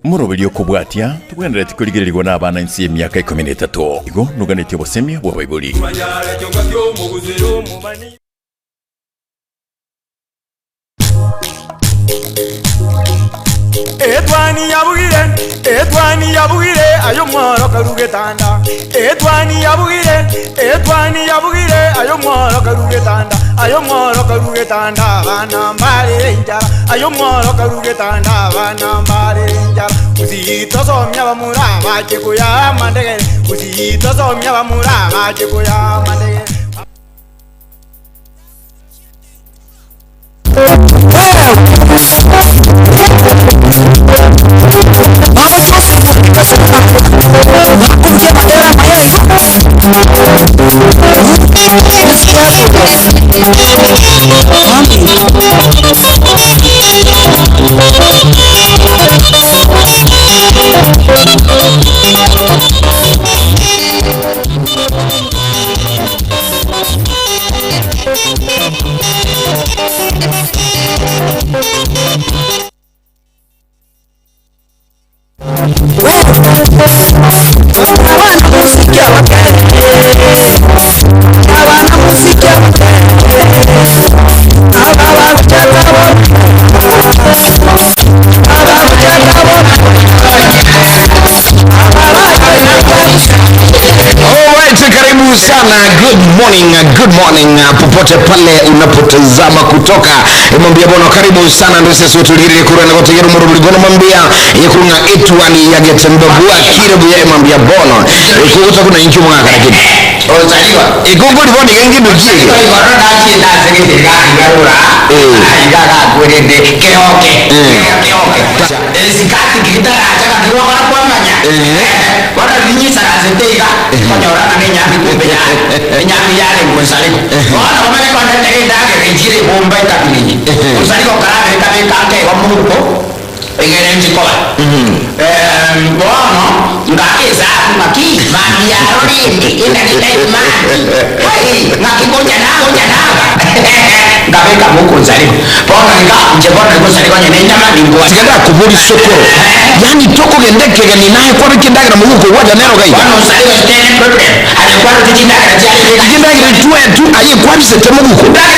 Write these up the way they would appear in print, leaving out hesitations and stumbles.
Murobeli okubwatya tugenda tikuligirirwa n'abaana ensi y'emyaka 13 igo nuganete bosemya bwa Baibuli. Etwani ya bugire ayo mwaro karugetanda. Etwani ya bugire ayo mwaro karugetanda bana mbale njara ayo mwaro karugetanda bana mbale njara uzito somya bamura baje kuya mandege uzito somya bamura baje kuya mandege. Good morning popote pale unapotazama kutoka mwambia bono karibu sana ndio sisi tulirire kurana kotegero murubuli gono mwambia yakurunga Etwani Ya Getembe bwa kirebu ya mwambia bono ikuta kuna inchu mwaka lakini ozaliwa ikuko ndivoni ngengi ndukie barona achi ndaze ngitega ngarura igaga kwende keoke ezikati kitara acha kiwa kwa manya wana linyisa azitega konyorana nenyami kumbe nyami yale msaliko wana wamele kwa ndege ndage rijire bomba ikabili msaliko karabe kabe kake wa muko ingene njikola bono ngakeza maki mami ya rodi ina kidai mami ngaki ngoja ngabe kamuko msaliko bono njebona msaliko nyene nyama ningo sigenda kubuli soko yani toko gendeke gani naye kwa kindaga na muko waja nero gai bono msaliko tene problem alikuwa tutindaga na jali kindaga tu ayi kwa bisete muko ndaga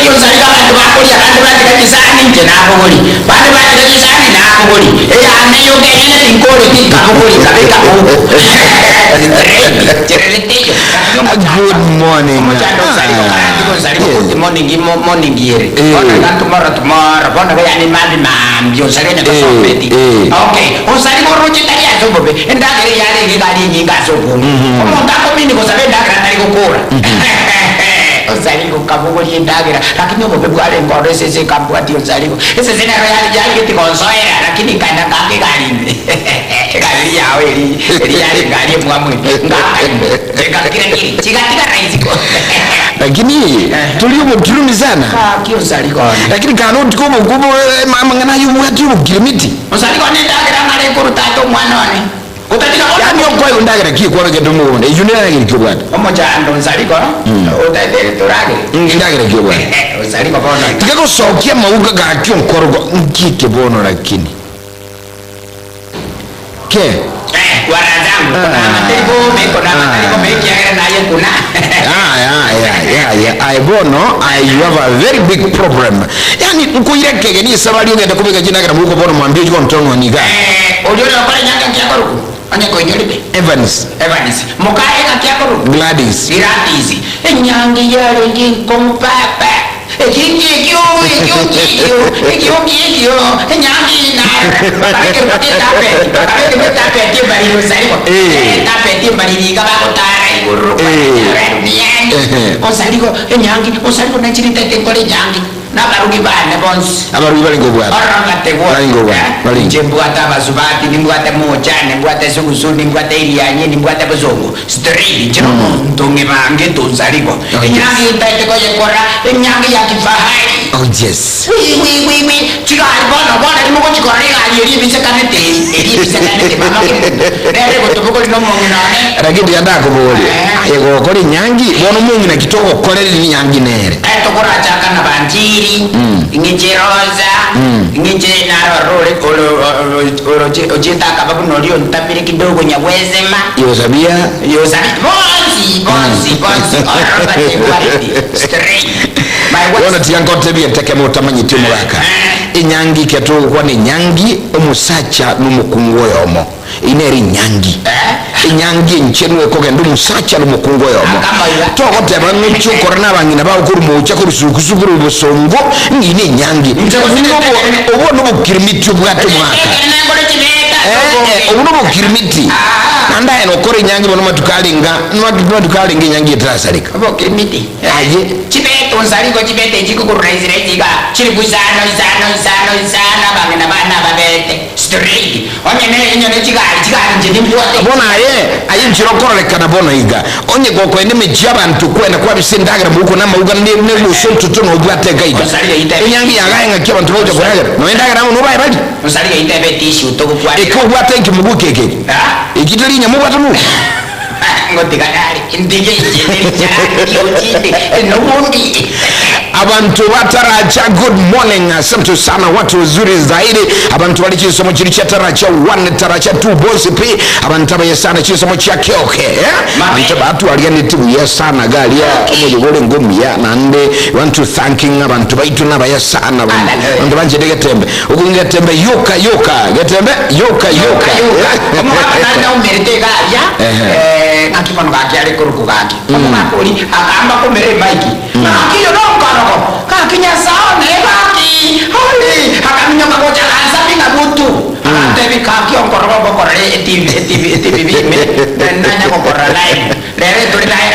ndio msaliko bantu bakoli abantu bakizani nje nabo boli bantu bakizani nabo boli anayo gene ngolo kikaboli kabeka huko. Good morning. Good morning here. Tomorrow. Bona ga yani mami usarena kwa sopeti. Okay. Usari roje tari azobobe. Ndagere yale ngidali nyinga sobo. Omonda ko mini ko sabenda kana ikokora. Usaliko kabugoli ndagera lakini obo bwale ngore sese kabwati usaliko ese zina royal jali kiti konsoera lakini kana kake galinde gali yawe eri yale gali mwamwe ngaka kila raiziko lakini tulio sana kio saliko lakini kana ndikomo kubo mama ngana yumu atu kilimiti usaliko ndagera ngale kurutato mwanone utatika yani okwayo ndagera ki kwa ngendo muone ijunera ngiri kibwana omoja ndo nzaliko utaende turage ndagera kibwana nzaliko bona tikako sokia mauga ga kyo nkorogo ngike bono lakini ke waradam matego meko mekia na ye kuna I bono you have a very big problem yani ukuyireke geni sabali ugenda kubega jinagira muko bono mwambie jiko ntongo niga ojole bakole nyanga kyakoro anya ko nyolibe Evans mukae ka kyakoro Gladys enyangi yale nginkopapa ekingikyo enyangi na bakake tape timbali usaiwa tape timbali kaba kotara iguru osaliko enyangi osaliko nachirita tekole nyangi nabarugi bane bonsi abarugi bali ngobwa arangate bwa bali ngobwa bali njembwata bazubati nimbwate mochane mbwate sugusuni mbwate irianye nimbwate bazongo street jino ndonge bange tonzaliko enyangi itaite ko yekora enyangi ya kifahari oh yes we chika bona nimoko chikora ali bisekanete mama nere botobuko no mongina ragidi yanda ko bole yego kori nyangi bono mungi na kitoko kolere nyangi nere eto kura chaka na banjiri ngiche roza ngiche narorore ojeta kababu nolio ntapire kidogo nyawezema yosabia bonzi oroba tewaridi straight wana tiyangote bia tekemo tamanyi timuraka inyangi keto kwa ni nyangi umusacha numukungo yomo ineri nyangi inyangi nchenwe kogenda umusacha numukungo yomo tokote bangicho korana bangina ba ukuru mucha kurusukusukuru bosongo ngine nyangi obo no bukirimitu bwato mwaka obo no bukirimitu nanda eno kore nyangi bono matukalinga nyangi etrasalika obo kirmiti aje chibeto nsaliko chibete chikukururaizira ichiga chiri kuzano bangina bana babete straight onyene inyone chikali njeni mpuate bona aye nchirokorolekana bono iga onye koko ene mechi abantu kwenda kwa bisendagira muko na mauga ne busonto tono obwateka iga inyangi yagayenga kyabantu boja kuyagira no endagira no baye bali nsalika itebe tishu tokukwa eko bwateka mugukeke ikitali nyamubwatu mu ngotikanali indije yotinde nobundi abantu bataracha good morning asante sana watu wazuri zaidi abantu wali chisomo chiri cha taracha 1 taracha 2 bosi p abantu abaye sana chisomo cha kyoke abantu wali ni timu ya sana gali ya omujogole ngumi ya nande want to thanking abantu baitu nabaye sana abantu banje Getembe ukunge Getembe yoka Getembe yoka omwana umerite gaya akipano gakyale kuruku gaki omakuli akamba komere maiki akiyo nonkaro kakinya saone baki holi akamnyoka koja kansapi na butu atebi kakio nkorobo korre TV nanya kokora live lere tuli live.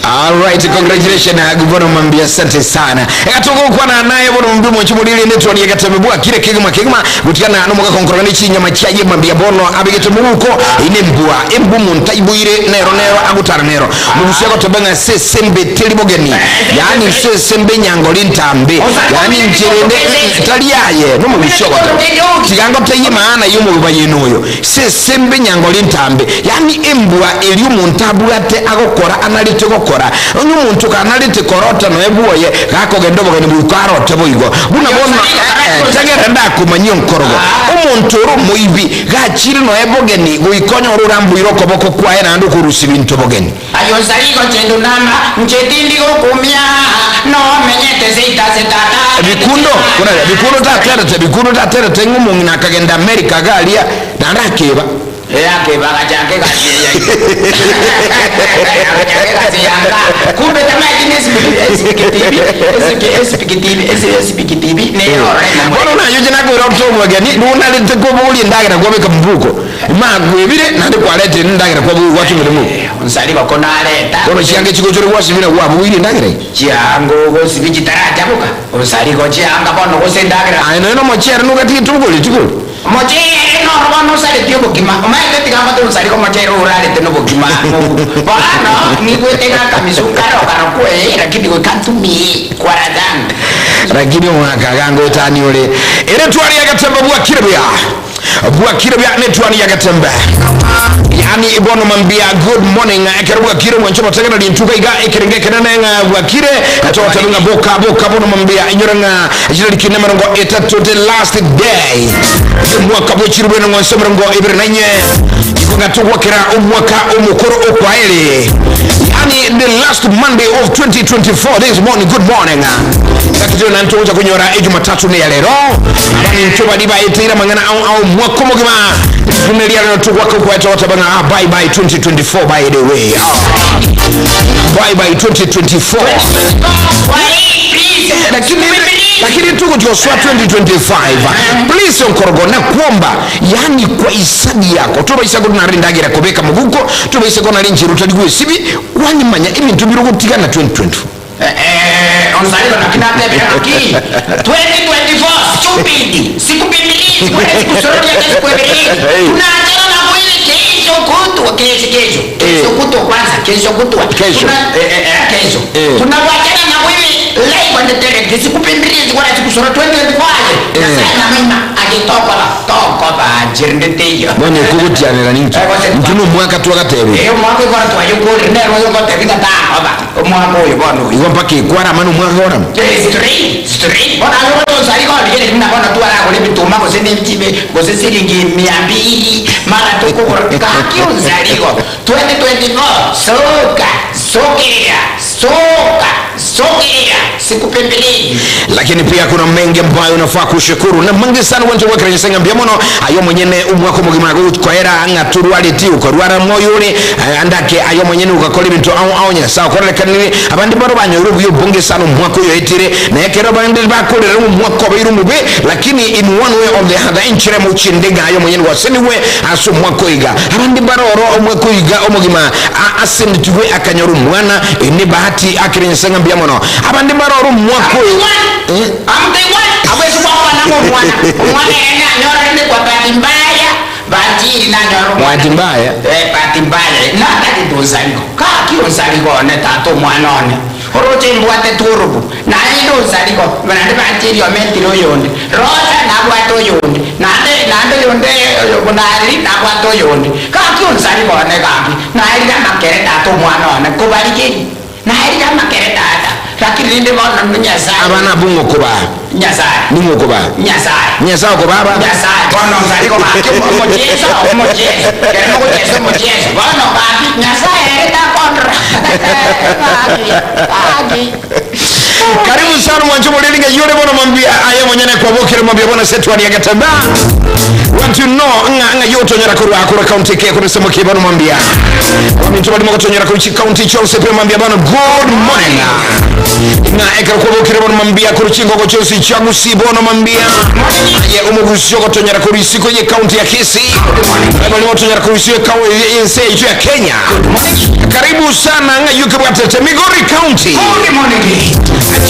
All right, congratulations agubono mambia asante sana ekatoko kwa naye bono mbi mochimulile network ya Getembe bwa kile kigima gutikana no muga konkorani chinyama chaje mambia bono abigetembe uko ine mbua embu muntaibuire nero agutara nero mubuseko tobanga sesembe telibogeni yani sesembe nyangoli ntambe yani njerende taliaye no mubuseko tigango tayi maana yumo bayenoyo sesembe nyangoli ntambe yani embua eliyo muntabulate agokora analite gokora onyu muntu kanalite korota no ebuoye gako gendobo gene bukaro teboigo buna bona tagera ndakumanyo nkorogo umuntu ro muibi gachiri no ebogeni guikonyo rurambu iroko boko kwae na ndu kurusibi ntobogeni ayo saligo chendo nama nchetindi gokumya no menyete zeta bikundo tatera tengumu ngina kagenda America galia na ndakeba yake bagajake kasiya kumbe kama SPKTV ne bona na yoje nako ropto mwagani nuna lete ko buli ndagira kwa beka mbuko magwebire nande kwalete ndagira kwa buli watu mudemu nsali bako naleta bona chiange chiko chori wasibira kwa buli ndagira chiango go sibiji taraja buka nsali go chianga bono go sendagira aino no mochera nugati tugoli mochero no sale tio bokima maite tigamba to sale ko mochero urale teno bokima bana ni kwete kaka misukaro kana kwe lakini ko katumi kwaradan lakini mwakagango tani ole ere twali ya Getembe bwa kirabya netwani ya Getembe yani ibono mambia good morning ekerwa kire mwancho batagana lintuka iga ekerenge kenana bwa kire atota lunga boka bono mambia inyoranga jiri kinema ngo etatu the last day mwaka bo chirwe ngo nsomero ngo ibere nanye ikonga tugwa kira umwaka umukoro okwaele yani the last Monday of 2024 this morning good morning kakito nantoja kunyora Jumatatu ne ya lero yani ntoba diba etira mangana au mwako mogima tumelia leo tugwa kwa tota bana bye 2024 by the way bye 2024 lakini tuko Joshua 2025 please onkorogo na kuomba yani kwa isadi yako tubaisa ko narindagira kobeka muguko tubaisa ko narinji rutadigwe sibi wanyimanya ibintu birugutika na 2024 onsalilo na kinatebe aki 2024 stupid sikupimili sikusorodia kesho kwebeli tunaachana na mwili kesho kutwa kwanza kesho kutwa kesho tunawachana na mwili kwende tere sikupembelezi kwa sikusora 2025 na mimi akitokola tokoba jirndeteyo bone kubutia nela ninki mtuno mwaka tu akatebe mwaka kwa tu ayukuri nero yo kote kita takoba mwaka uyo bono iwa mpaka ikwara manu mwaka ora straight bona yo sari kwa bigere kuna bona tu ara kule bituma ko sende mtibe ko sesiringi 200 mara tuko kwa kakio zaligo 2024 soka sikupembelezi. Lakini pia kuna mengi ambayo unafaa kushukuru na mengi sana wanje wa Kenya senga mbia mono ayo mwenyene umwako mugima kwa era ngaturwaliti ukorwara moyone andake ayo mwenyene ukakole bintu au nya sawa kwa kanini abandi baro banyo rubu yo bonge sana umwako yo etire na yakera bandi bakolera umwako bayiru mube lakini in one way or the other inchire mu chindega ayo mwenyene waseniwe aso mwako iga abandi baro umwako iga omugima asende tuwe akanyoru mwana ni bahati akirenya senga mbia mono abandi baro mwako awesu kwa na mwana nyora ndi kwa bahati mbaya bahati na nyoro bahati mbaya bahati mbaya na tadi dozaniko ka kio zaniko ne tato mwanone orote mbwate turubu na ndo zaniko bana ndi bahati yo mentiro yonde rosa na bwato yonde na ndo yonde bonali na bwato yonde ka kio zaniko ne gambi na ida makere tato mwanone ko barike na ida makere tata lakini ndi bana nyasa abana bungo kuba nyasa ningo kuba nyasa ko baba nyasa bono zaliko mojeso kero mojeso bono baki nyasa eta kontra karibu sana mwanzo mlilinga yule bwana mwambia aye mwenyewe kwa bokere mwambia bwana Etwani Ya Getembe want you know nga yoto nyara kwa county ke kuna sema ke bwana mwambia kwa mtobali mko nyara kwa county chose pe mwambia bwana good morning na ekara kwa bokere bwana mwambia kwa chingo kwa chose changu si bwana mwambia ye umugusho kwa nyara kwa siko ye county ya Kisii bwana mtu nyara kwa siko kwa ya Kenya karibu sana nga yuko kwa Migori County good morning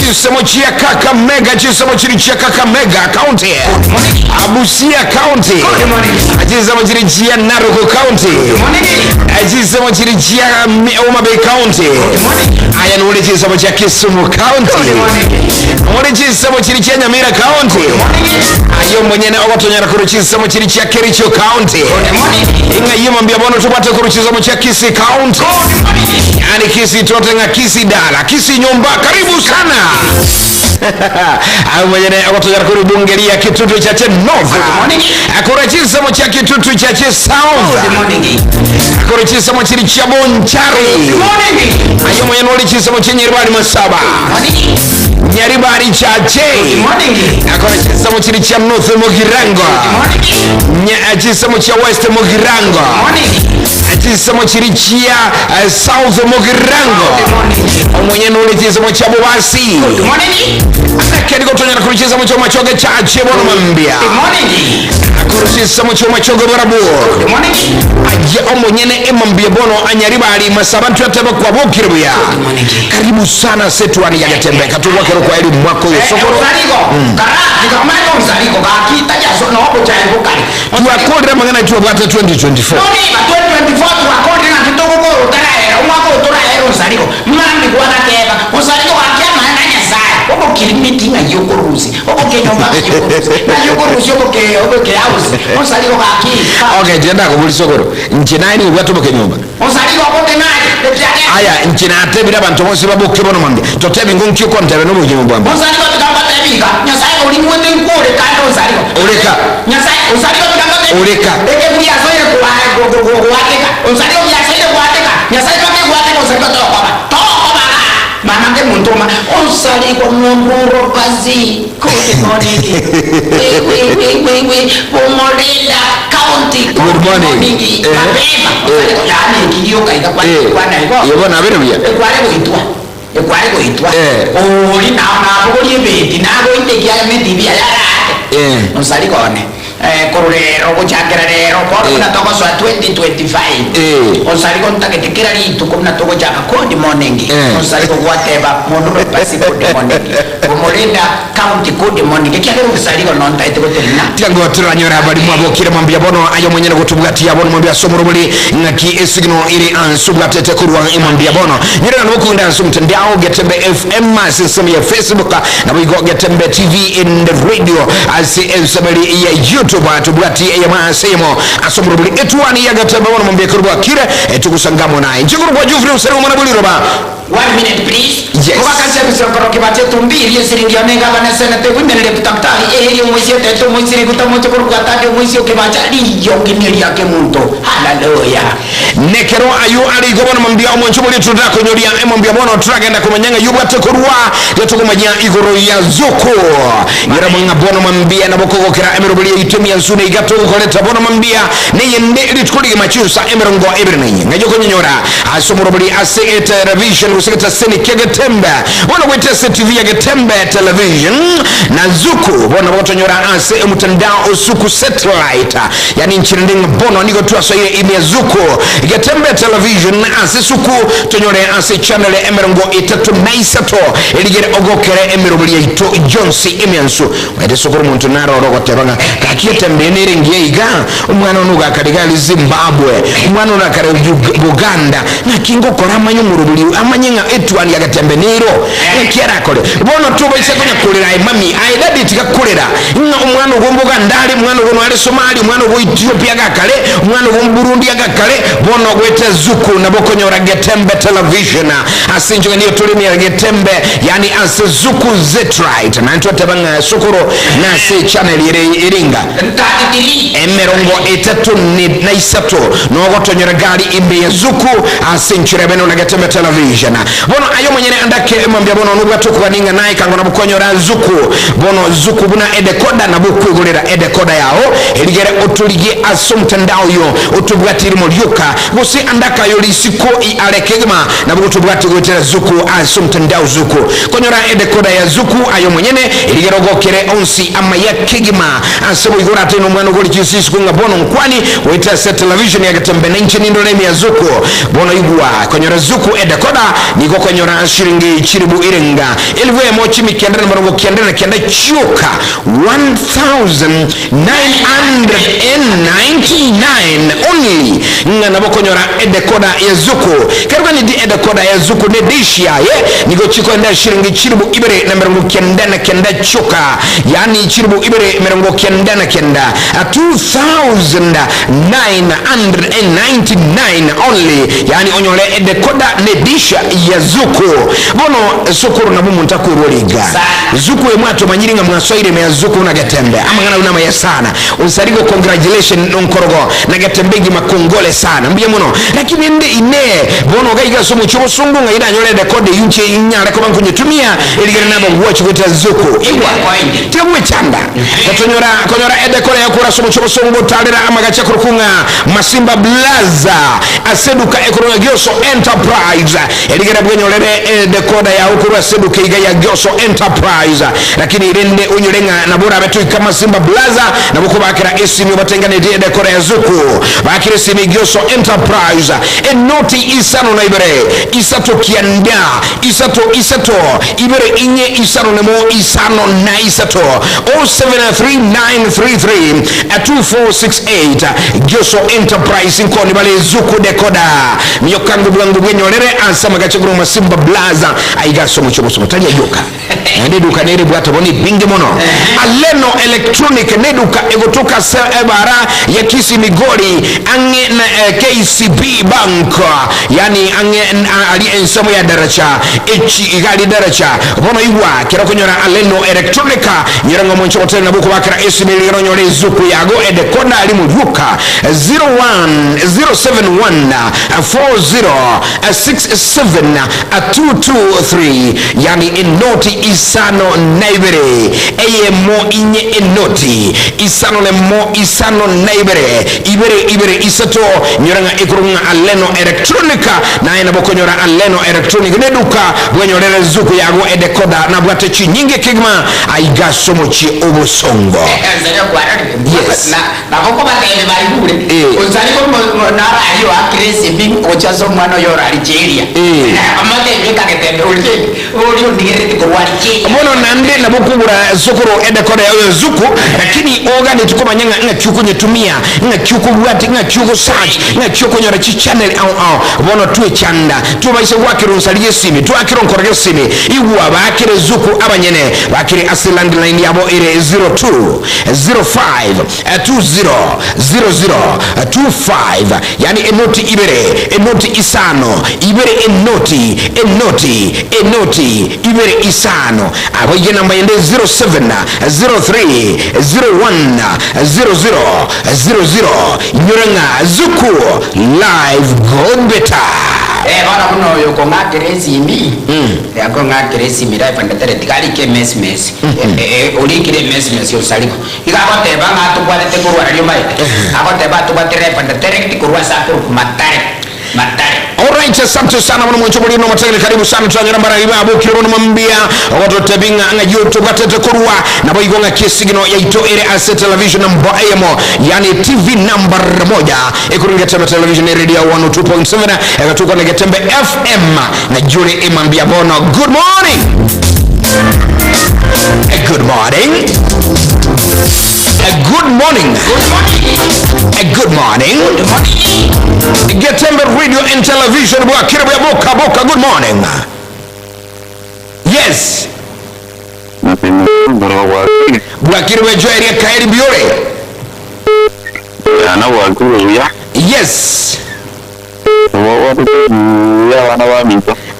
Chisemo chia Kakamega chisemo chiri chia Kakamega County Abusia County chisemo chiri chia Naroko County chisemo chiri chia Homa Bay County aya nule chisemo chia Kisumu County nule chisemo chiri chia Nyamira County ayo mwenyene okotonyera kuru chisemo chiri chia Kericho County inga yima mbia bono tupate kuru chisemo chia Kisii County yani Kisii tote nga Kisii dala Kisii nyumba karibu sana au mwenye akotonyera kuri bungeria kitutu cha Nova akora chisemo cha kitutu cha South akora chisemo chiri cha Bonchari ayo mwenye noli chisemo cha Nyaribari Masaba Nyaribari cha akora chisemo chiri cha North Mugirango chisemo cha West Mugirango chisemo chiri cha South Mugirango mwenye noli chisemo cha Bobasi akakeni kutonyera kulicheza mcho machoge chache bwana mambia kuruchisa mcho machoge barabu aje omonyene emambia bono anyaribali masabantu yateba kwa bokirbuya karibu sana Etwani Ya Getembe katubwa kero kwa eli mwako yosokoro karati kama ndo mzaliko bakita jaso no ko chai bokali tuakodre mangana tu bata 2024 noni ba 2024 tuakodre na kitoko ko utaraera umwako utaraera mzaliko mandi kwa nakeba mzaliko akiama nanya sai obo kilimiti na yokoruzi obo kenyomba yokoruzi na yokoruzi obo ke house mzaliko baki okay jenda ko bulisokoro nchinaini watu bokenyomba mzaliko obo tenai aya nchina atebira abantu bose baboke bono mwambe totebi ngonki ko ntebe no bujimo bwambe mzaliko tukamba tebika nyasai oli mwende nkore kandi mzaliko oleka nyasai mzaliko tukamba tebika oleka eke buya soye kwa kuwateka mzaliko buya soye kuwateka nyasai kwa kuwateka mzaliko tokoba mama ke muntoma osali kwa mwamburo bazi good morning we Pomolinda County good morning mapema yani kiyo kaida kwa na yobona aberuya ekwale kuitwa oli na boli beti na go itekia medibia yara osali kone korero kuchakera rero kwa toko so 2025 osali konta ke tekera litu kuna toko chaka good morning osali ko whatever mundu pasi good morning Pomolinda sauti good morning kiake kusalika nonta itekotelina tiango turanyora bali mwabokire mwambia bono ayo mwenyene kutubwatia bono mwambia somorobuli ngaki signal iri ansubwatete kurwa imwambia bono nyira nokunda sumtandao Getembe FM system ya Facebook na wigo Getembe TV in the radio asabali ya YouTube atubwati ya masemo asomorobuli Etwani Ya Getembe bono mwambia kurwa kire tukusangamo naye njikuru jufri usero mwana buli roba 1 minute please. Yes. Kwa kanisa kusokoro kibate tumbiri yesiringi onega bana sana te wimene le putakutari eheri umwisi teto umwisi ni kutamoto kuruka tati umwisi ukibacha liyo kimili yake muntu. Hallelujah. Nekero ayu ali gobono mambia omwencho buli tutako nyolia emambia bono tragenda kumanyanga yubate kurwa yeto kumanya igoro ya zuko yera mwanga bono mambia na bokoko kira emerobuli itemi yansune igato koleta bono mambia neye ne litkuligi machusa emerongo ebrenenye ngajoko nyonyora asomorobuli ase television usikita seni Getembe wana wetese TV ya Getembe Television na zuku wana watonyora ase mtandao usuku satellite yani nchirindinga bono niko tuwa soye ime zuku Getembe Television ase suku tonyore ase channel emerongo itatu naisato eligere ogokere emerobuli ito Jonsi imiansu wete sukuru muntu naro rogo tebanga kakiyetembe niringie iga umwana unuga kadigali Zimbabwe umwana unuga kare Buganda na kingo kora manyumurubuli amanyenga Etwani Ya Getembe niro kiera kole bono tuba isekonya kulira mami aidadi tikakulira nga umwana ugomboga ndali umwana ugono ali Somali umwana ugo Ethiopia gakale umwana ugo Burundi gakale bono gwete zuku na bokonyora Getembe Television asinjo niyo tulimi ya Getembe yani ase zuku zetrite na ntu tabanga sukuru na se channel iringa emerongo etatu na isato no gotonyora gali imbe ya zuku asinchire beno na Getembe Television bono ayo mwenyene andake mwambia bono nubwa tukuwaninga nae kango na bukonyora zuku bono zuku buna edekoda na buku igulira edekoda yao eligere otuligie asumtandao yo otubwati irimo lyuka gusi andaka yo lisiko alekegma na buku tubwati gutera zuku asumtandao zuku konyora edekoda ya zuku ayo mwenyene eligere ogokere onsi ama ya kegma asebo igura teno mwana goli kisisi kunga bono nkwani weta set television ya Getembe na nchini ndolemi ya zuku bono igua konyora zuku edekoda niko konyora shiringi chiribu irenga ilivwe mochi mikenda na marongo kienda na kienda chuka 1,999 only nga nabo konyora edekoda ya zuku karuka ni di edekoda ya zuku ne dishia ye niko chiko enda shiringi chiribu ibere na marongo kienda na kienda chuka yani chiribu ibere marongo kienda na kienda 2,999 only yani onyole edekoda ne dishia ya zuku bono sukuru na bumu ntakuroliga zuku emwato manyiringa mwasoire me zuku na Getembe amangana una maya sana unsarigo congratulation nonkorogo na Getembe gi makongole sana mbiye muno lakini inde ine bono gaiga somu chobo sungu nga ida nyole de code yunche inyara ko bankunye tumia eligere nabo watch kweta zuku iwa temwe chanda konyora ede kole yakura somu chobo sungu talera amagacha kurukunga Masimba Blaza aseduka ekoro gyoso enterprise eligere bwenyolere dekoda ya ukuru aseduka iga ya gyoso enterprise lakini irende unyolenga na bora betu kama Masimba Blaza na bukubakira esimi batengane dekoda ya zuku bakire simi gyoso enterprise enoti isano na ibere isato kianda isato ibere inye isano nemo isano na isato 073933 gyoso enterprise inkoni bale zuku dekoda miyokangu bwangu bwenyolere ansama gachaguru Masimba Blaza aigaso muchoboso tanya yoka neduka nere bwata boni binge mono aleno electronic neduka egotoka sebara ya Kisii Migori ange na KCB Bank yani ange ali ensamo ya daracha echi igali daracha bono iwa kira kunyora aleno electronic nyirango moncho hotel na buku bakira esimi nyore zuku yago edekoda ali muruka 0106723 yani enoti isano naibere mo inye enoti isano le mo isano naibere ibere isato nyoranga ikurunga aleno electronica na ina bokonyora aleno electronic neduka bwenyorere zuku yago edekoda na bwate chi nyinge kigma aigaso mochi obosongo yes na boko batele bali bure uzali ko na radio akresi bing ochazo mwana yora Algeria amate yeka Getembe uli undigere kurwaki Mono nande na bukugura zukuru ede kode ya zuku lakini oga ni tukuma nga chuku nyetumia nga chuku wati nga chuku search nga chuku nyora chi channel au mono tuwe chanda tuwa maisha wakiru nsaliye simi tuwa akiru nkorege simi iwa bakire zuku abanyene bakire asiland line yabo ire 02 05 20 00 25 yani enoti isano ibere enoti ibere isano abo ye namba yende 07 03 01 00 nyorenga zuku live gombeta bana kuno yoko ngakeresi mi yako ngakeresi mi live and tere tikali ke mes ulikire mes yosaliko ikakote banga tukwalete kurwa radio mai akote ba tukwatire and tere tikurwa sapo matare. Alright, asante sana mwana mwancho mulino matagini karibu sana tuwa nyana mbara iba abu kiro numambia watu tabinga anga YouTube atete kurwa na boigo nga kisigino ya ito ere ase television number ayamo yani TV number 1 ekuru Getembe Television Radio 102.7 ekatuko na Getembe FM na juri imambia bono good morning. Good morning. Good morning. Good morning. Getembe Radio and Television Bwakire Boka good morning. Yes. Bwakire Joeria Kairi Biore. Yes.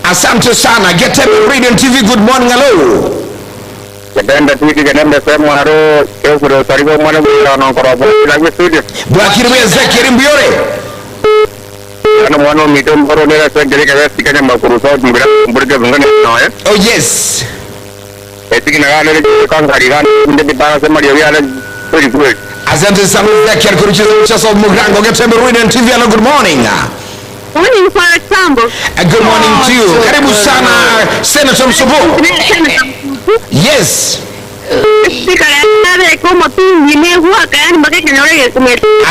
Asante sana Getembe Radio and TV good morning hello. Getembe TV Getembe sema haro kero tarigo mwana mwana korobo lagi studio. Bwakire Zekiri Biore. Ano mwana mito mboro nera sengeri kaza sikanya makurusa mbira mburge bungane noe. Oh yes. Etiki na gane kangari gane ndi bana sema dio yale very good. Asante sana Zekiri kuruchiza uchaso mugrango Getembe Radio and TV hello good morning. Morning for example. Good morning to you. Karibu sana Senator Msubu. Yes.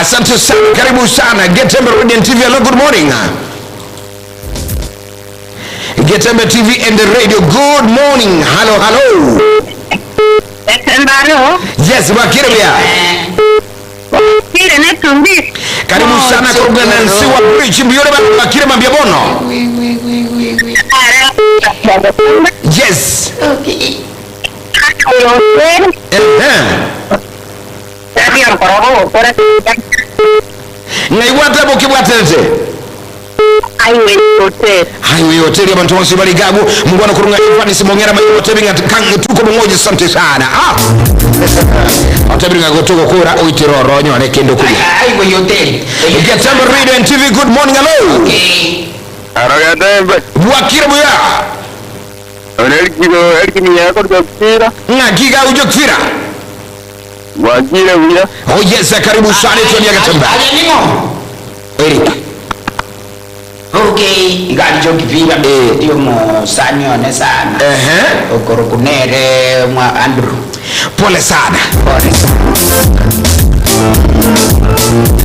Asante sana. Karibu sana Getembe Radio and TV hello good morning. Getembe TV and the radio good morning. Hello. Yes, Bakire bia. Karibu sana kwa Nancy wa Bridge Biore Bakire mambia bono. Yes. Okay. Ngaiwata bokibwatete. Highway hotel ya bantu wasi bali gabu mungwana kurunga ifani simongera mayo tebinga kange tuko mmoja asante sana tebinga gotoko kura oitiroro nyone kendo kuli Highway hotel Getembe Radio and TV good morning hello. Okay. Getembe Bwakire buya elki ya ko dokira ngagiga ujo kfira Bwakire buya. Oh yes karibu sana Etwani Ya Getembe Eric. Okay, igali joki vila ndio mo sanyo ne sana. Okoro kunere mwa Andrew. Pole sana.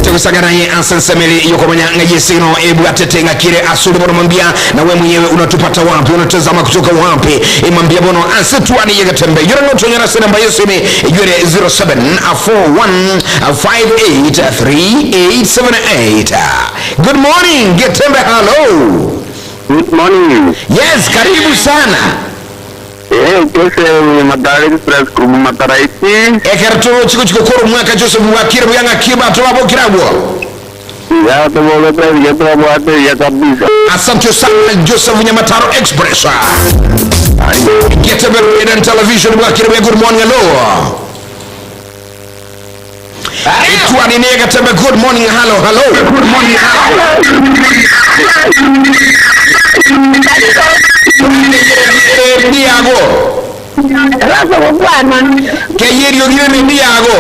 Tegusagana ye ansensemeli yoko manya ngajesino ebu atetenga kile asuli bono mambia na we mwenyewe unatupata wapi unatazama kutoka wapi imambia bono Etwani Ya Getembe yura noto nyana sena mba yesimi yure 0741583878. Good morning Getembe hello. Good morning. Yes karibu sana. Kese Matara Express kumu Matara iti. Ekarto chiko koro mwaka Joseph Bwakire buyanga kiba toba kiragwo. Ya to bole pre ya to bwate ya kabisa. Asante sana Joseph Nyamataro Express. Getembe Television Bwakire good morning hello. Etwani Ya Getembe good morning hello. Good morning Diago. Kayeri ogire Diago.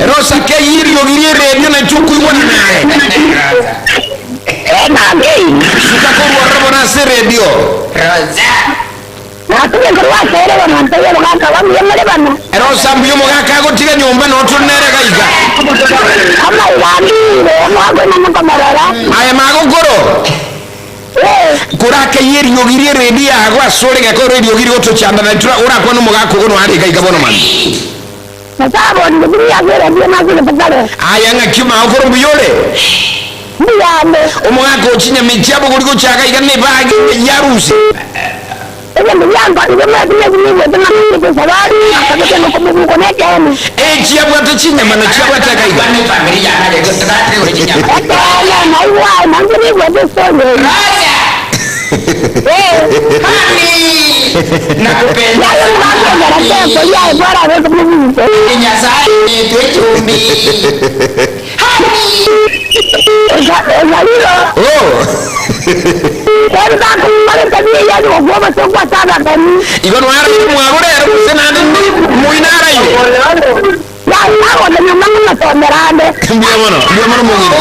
Rosa kayeri ogire radio na chuku iwana nae. Suka kwa robo na se radio. Rosa mbiyo mogaka go tiga nyomba no tunere gaiga. Aya mago goro. kuraka yeri yogiri redia agwa sore ga ko radio yogiri oto chanda na tura ora kwa no mugako gono ari ga igabono man Nasabo ni buri agera bia mazile bagale. Aya nga kima akoro mbuyole. Biyame. Omugako chinya michabo kuliko chaka igane bagi yarusi. Ege mbiyamba ni kama ni tena ni sabari akabete no komu koneke ni. Chiabu atachinya mana chiabu atakaika. Bani familia na de trakre ore chinya. Ala na iwa mangini kwa desone. Raja. Hani. Nakupenda. Ya bora wewe kumwini. Nyasai ni twetumbi. Hani. Oh. Kaya bako pale tabia ya ngoma sokwa sana ndani. Igano ara mwagore sena ndi muinara ile. Ya hapo ndio mama tomerande. Ndio mono mungu.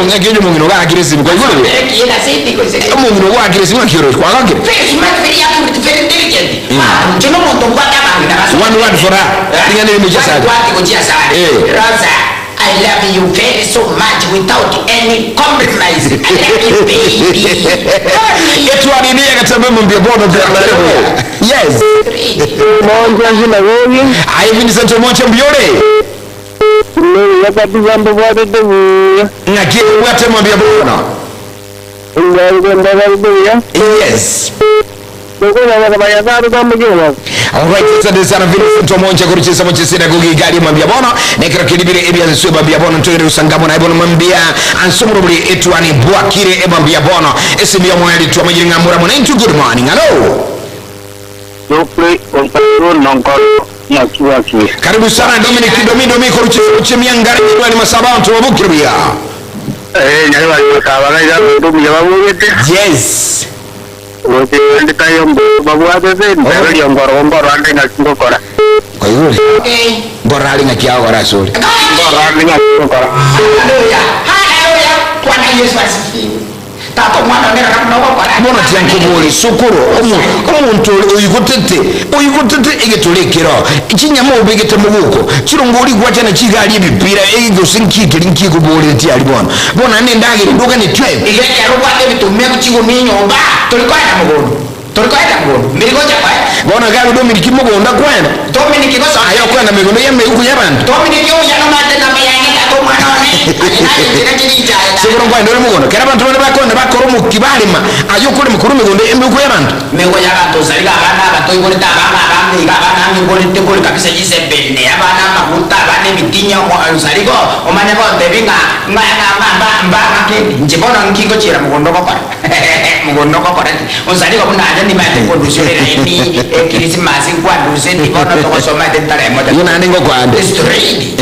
Ngakiro mungu ga aggressive kwa hivyo. Kila siti kwa sisi. Mungu wa aggressive ngakiro kwa ngake. Very intelligent. Chino moto kwa kama One word for her. Tingane ni mjasa. Raza, I love you very so much without any compromise. I love you, baby. Etwani Ya Getembe mbia bono vya yes. Monja zina wewe. I even sent to mocha mbiore. Ni yakati jambo bado ndio. Ngakiro wate mbia bono. Yes. Alright, asante sana Vincent Omonja kuruchisa mochesina kugigali mambia bono nekira kidibire ebya ziswe mambia bono ntwere usangamo na ibono mambia ansumuro buli Etwani Bwakire mambia bono esimi ya mwali tuwa majiri ngamura mwana into good morning. Hello. Karibu sana Dominic Domi kuruchisa mochemia ngari jidwani masabao tuwa bukiribia. Yes. Kwa hiyo ngorali ngakiao kwa rasuli Bwana Yesu asifiwe. Tato mwana nera kama kwa mbona tiyankubuli sukuru omuntu oyigutete egetulekero ikinyama obegete mubuko kirongoli gwacha na kigali bipira ego sinkike linkikubuli ntiyali bona ne ndagire ndoga ne twe igeke rubate bitumye kuchigo minyomba tulikwenda mugondo mirigoja kwa bona galu Dominic mugonda kwenda Dominic kosa ayo kwenda migondo yemme uku yabantu Dominic yo yana mate na mayanga tato mwana ne siburo kwenda uri mugondo kera abantu bane bakonda bakoro mu kibalima ayo kuri mukuru migondo yemme uku yabantu mego yabantu zalika abana batoyigole tabanga abandi abana ngigole tegole kabisa jise bende abana makuta abane bitinya zaliko omane ko debinga ngana ke njibona nkingo chira mugondo ko para mugondo ko para onzaliko kunaje ni mate conducere ni Christmas kwa duze ni bono to soma de tare mo yuna ndingo kwande straight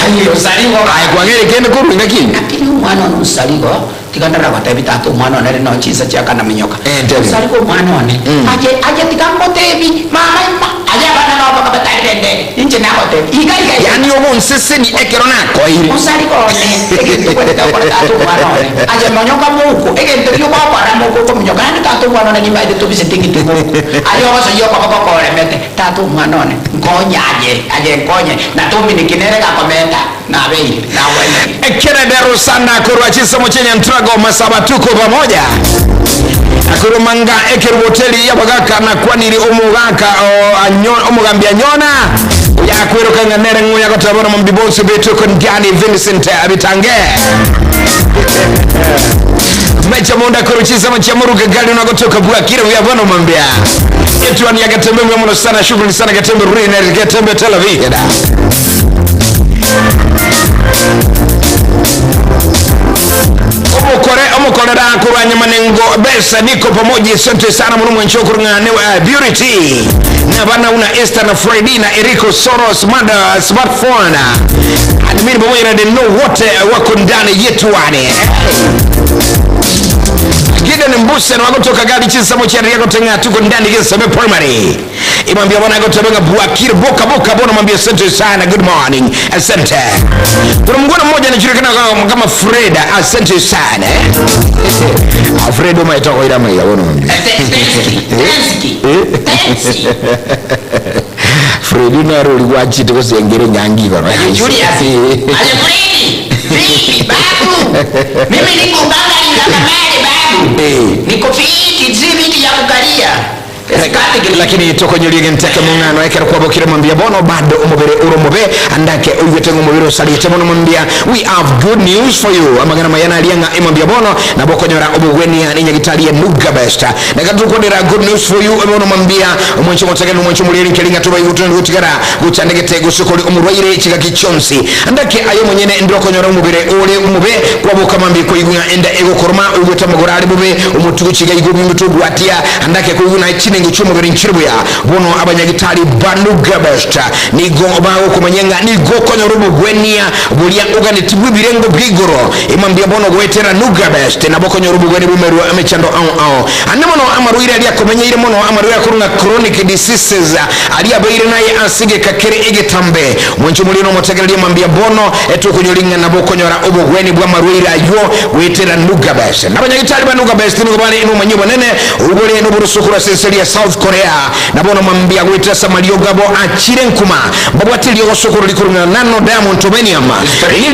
ayo zaliko ay kwangere kende ko ringa kinga lakini mwana usaliko tikandara batabi tato mwana nere no chisa chaka na minyoka usaliko mwana ne aje tikambotebi mama aje bana na baka batarende inje na hote iga yani obo nsese ni ekero na ko iri usaliko ne egento kwa tato mwana ne aje minyoka muko egento yo kwa para muko ko minyoka ni tato mwana ne nimba de to bise tingiti muko ayo basa yo kwa ko remete tato mwana ne ngonya aje ngonya na to minikinere ka komenda na bei na wene ekere dero sana kurwa chisa mochenya ntrago masaba tuko pamoja akurumanga ekero hoteli ya bagaka na kwaniri omugaka omugambia nyona ya kwero kanga nere ngoya gotabona mbibonse beto kongani Vincent abitange mecha monda kuruchisa machamuru gagali unagotoka Bwakire ya bwana mambia Etwani Ya Getembe mwono sana shughuli sana Getembe Getembe Television omukore da kuranya manengo besa niko pamoja asante sana mwana nchokuru ngane beauty na bana una Esther na Friday na Eriko Soros mada smartphone admini pamoja na deno wote wako ndani yetu wane Gida ni mbuse na wagotoka gadi chisa mochari yako tenga tuko ndani kisa sebe primary imambia wana yako tenga Bwakire boka bona mambia asante sana good morning asante kuna mgona mmoja anajulikana kama Freda asante sana Fredo maitoko irama ya wana mambia Fredina roli wachite kusengere nyangi kono. Julius. Ale Fredi. Babu. Mimi niko bangali ngakamale babu. Niko fiti zibiti ya kukalia. Lakini toko nyulige nteke mungano ekera kwa bokire mwambia bono bado umubere uromobe andake uywetengo mubere usalite bono mwambia we have good news for you amagana mayana alianga imwambia bono na boko nyora obugweni ya ninya gitalie nuga besta na katukodera good news for you bono mwambia umwencho motegeno umwencho muliri nkelinga tuba yutuno gutigara gucandegete gusukoli umurwaire chika kichonsi andake ayo mwenyene ndoko nyora umubere ule umube kwa boka mwambia ko igunya enda ego koroma uyweta magorali bube umutugu chiga igubi mutugu atia andake ko iguna chine ngichumo beri nchirbuya bono abanyagitali banuga besta nigo bawo kumanyenga nigo konyorubu gwenia bulia ugane tibu birengo bigoro imambia bono gwetera nuga besta na boko nyorubu gweni bumeru amechando au anamono amaruire alia komenya ile mono amaruire kurunga chronic diseases alia beire naye asige kakere Getembe mwencho mulino motegelia mambia bono etu kunyolinga na boko nyora ubu gweni bwa maruire ayo gwetera nuga besta na abanyagitali banuga besta nugo bane ino manyibo nene ubole no burusukura senseria South Korea na bono mambia gwita Samalio Gabo achire nkuma babwati liyo sokoro likuruna nano Diamond Tobenium liyo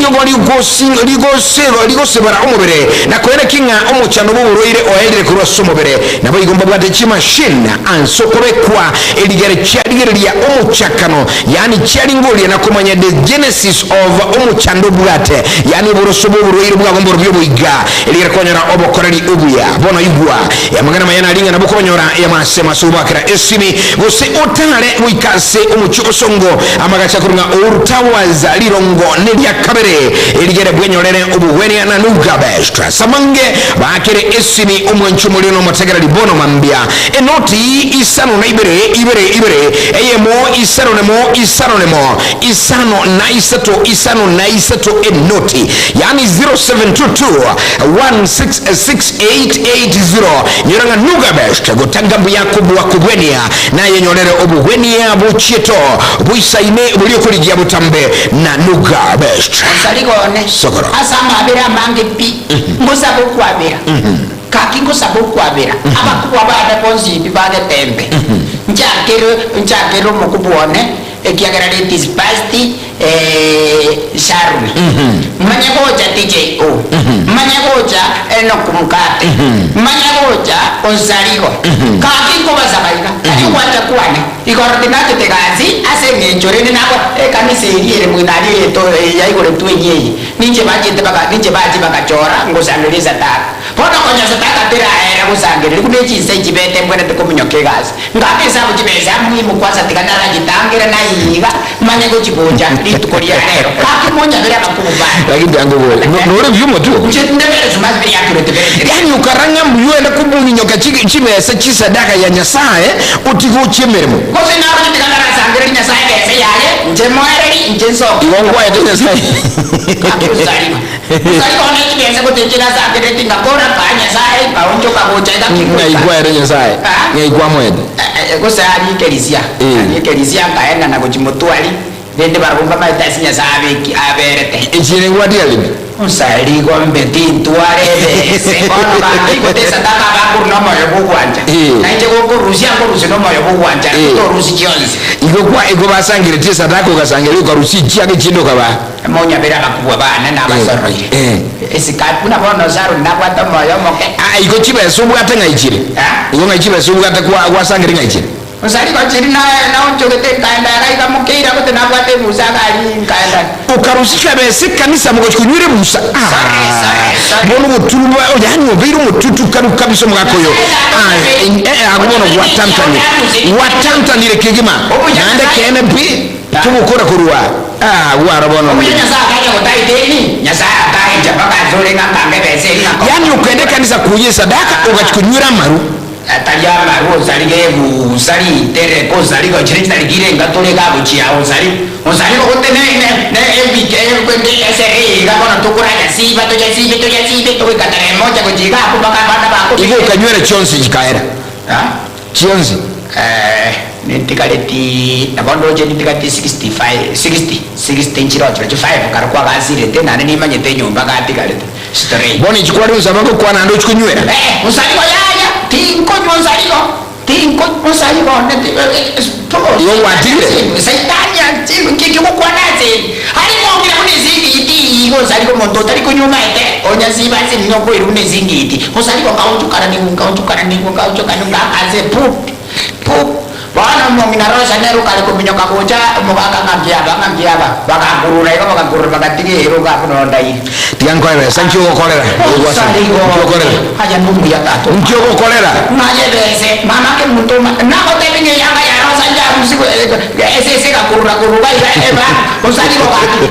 ligosebara omubere na kwere kinga omuchano buburoire oedere kurwa somobere na bayigomba bwate chima shin ansokore kwa eligere chadigere ya omuchakano yani charingolia na kumanya the genesis of omuchando bwate yani burosobo buroire bwagombo byo buiga eligere konyora obokorali ubuya bono igwa ya magana mayana linga na bokonyora ya masema subakira esimi gose otale wikase umuchuko songo amagacha kurunga urtawaza lirongo nelia kabere eligere bwenyolere obuweni na nuga bestra samange bakere esimi umwenchu mulino motegera libono mambia enoti isano na ibere eyemo isano nemo isano na isato enoti yani 0722 1668880 nyoranga nuga bestra gotangambu yakubu wakubwenia na yenyolere obugwenia buchieto buisaine bulio kuligia butambe na nuga best saligone sokoro asamba abira mangi pi ngusa bukwabira kaki ngusa bukwabira abakuwa bada konzi bibade tembe njakero mukubone ekiagara this past Sharwi manyagoja TJO manyagoja enokumkate manyagoja onsaligo kaki ko bazabaika akwata kwane ikoordinate tegazi asengenjorene nako kanise iriere mwinali yeto yaigore twenyeyi ninje baje bagachora ngosangiriza taka pona konyaza taka tera era ngosangirira kunechi seji bete mbone tukomunyoke gazi ngake sabu jibeza mwimu kwaza tikandara gitangira na yiga manyagoji boja litukoria lero kaki monya bere bakuba lakini yango nore vyumo tu ndebere zumazbi yakurete bere yani ukaranga muyenda kubunyoka chime sachisa daka ya nyasaye utigo chemeremo kose naro tikandara sangire nyasaye kese yaye nje moereri nje so iwongwa ya nyasaye kaki usaliwa ona chibese kutekira sangire tingakora pa nyasaye paonjo kaboja ngaigwa ya nyasaye ngaigwa mwede kose ali kelisia kaenda na kuchimotwali nende barumba maitasi nyasabe aberete echine ngwadi alimi usali gombe tintuarebe sekono ba ikotesa taka bakuru no moyo bugwanja naije go Rusia no moyo bugwanja to Rusi chionzi iko basangire tesa tako kasangire ko Rusi chiake chindo kaba monya bera bakubwa bana na basoroire esikapu na bono zaro na kwata moyo moke iko chibe subu atenga ichire iko ngachibe subu atakwa kwasangire ngachiire usali kwa chiri na unjogete kaenda kaika mukira kote na kwate musa kali kaenda ukarusika bese kanisa muko kunyure musa bono mutulwa yani obiru mututu karu kabiso mwakoyo agono watantani le kigima nande kene bi tumukora kurwa wara bono nyasa kaja kotaiteni nyasa kaja baka zole ngambe bese yani ukende kanisa kuye sadaka ukachunyura maru atayama rozali gebu sali tere ko sali ko chiri tali gire ngatole ga buchia osali ko tene ne evike kwende esere ga kono tukura ya siba to katare moja ko jiga ko baka bana ba ko iko kanywera chonsi jikaera chionzi nitikaleti nabondo je nitikati 60 nchiro 5 karukwa gasire tena nani manyete nyumba gatikalete straight boni chikwari usabako kwa nando chikunywera usali ko yaya tinko nyonzaliko tinko usali bone Yo watire saitani antigo kiki kwa nazi hari mongira kune zingiti usali ko mondo tari ko nyuma ete onya ziba zini no ko irune zingiti usali ko kautukana ni aze pup bana mongira rosa neru kali ko minyoka koja mukaka ngamgiaba bakagurura iko bakagurura bakatigi hero ga kuno ndai tianko ere sancho kolera haja ndugu ya tatu mkio kolera najebese mama ke mutuma na hotelinge yanga ya rosa ya usiku ese kurura eba usali ko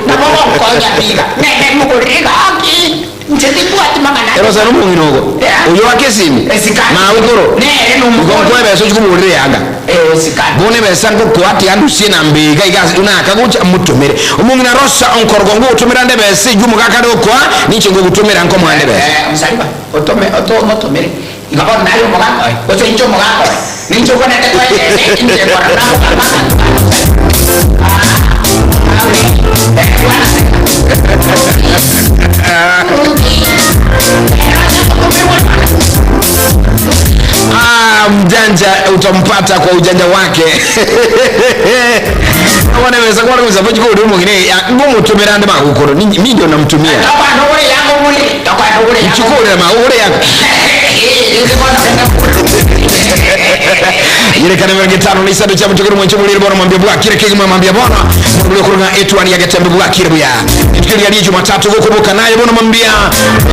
na bobo ko ya piga ne mukuriga aki nchetibu ati mangana rosa no munginogo uyo akesimi ma ukoro ne no mukoko ebe so chukubulire yanga sikana bone besango kwati andu sina mbega igazi unaka gucha mutumire umungina rosa onkorgo ngo utumira ndebe se jumu kakado kwa niche ngo gutumira nko mwandebe musaliba otomire ngabona nayo mugako ocho incho mugako nincho kone te kwa nje kwa na mjanja utampata kwa ujanja wake. Wanaweza kwa nini sababu kwa ndio mwingine ngumu tumira ndema ukoro mimi ndio namtumia chukua na ule yako ile kana mwenye tano ni sadu cha mtukuru mwenye mwili bwana mwambie bwana kile kile mwambie bwana ndio kuna Etwani Ya Getembe bwana kile bwana tukio ya Jumatatu kukumbuka naye bwana mwambia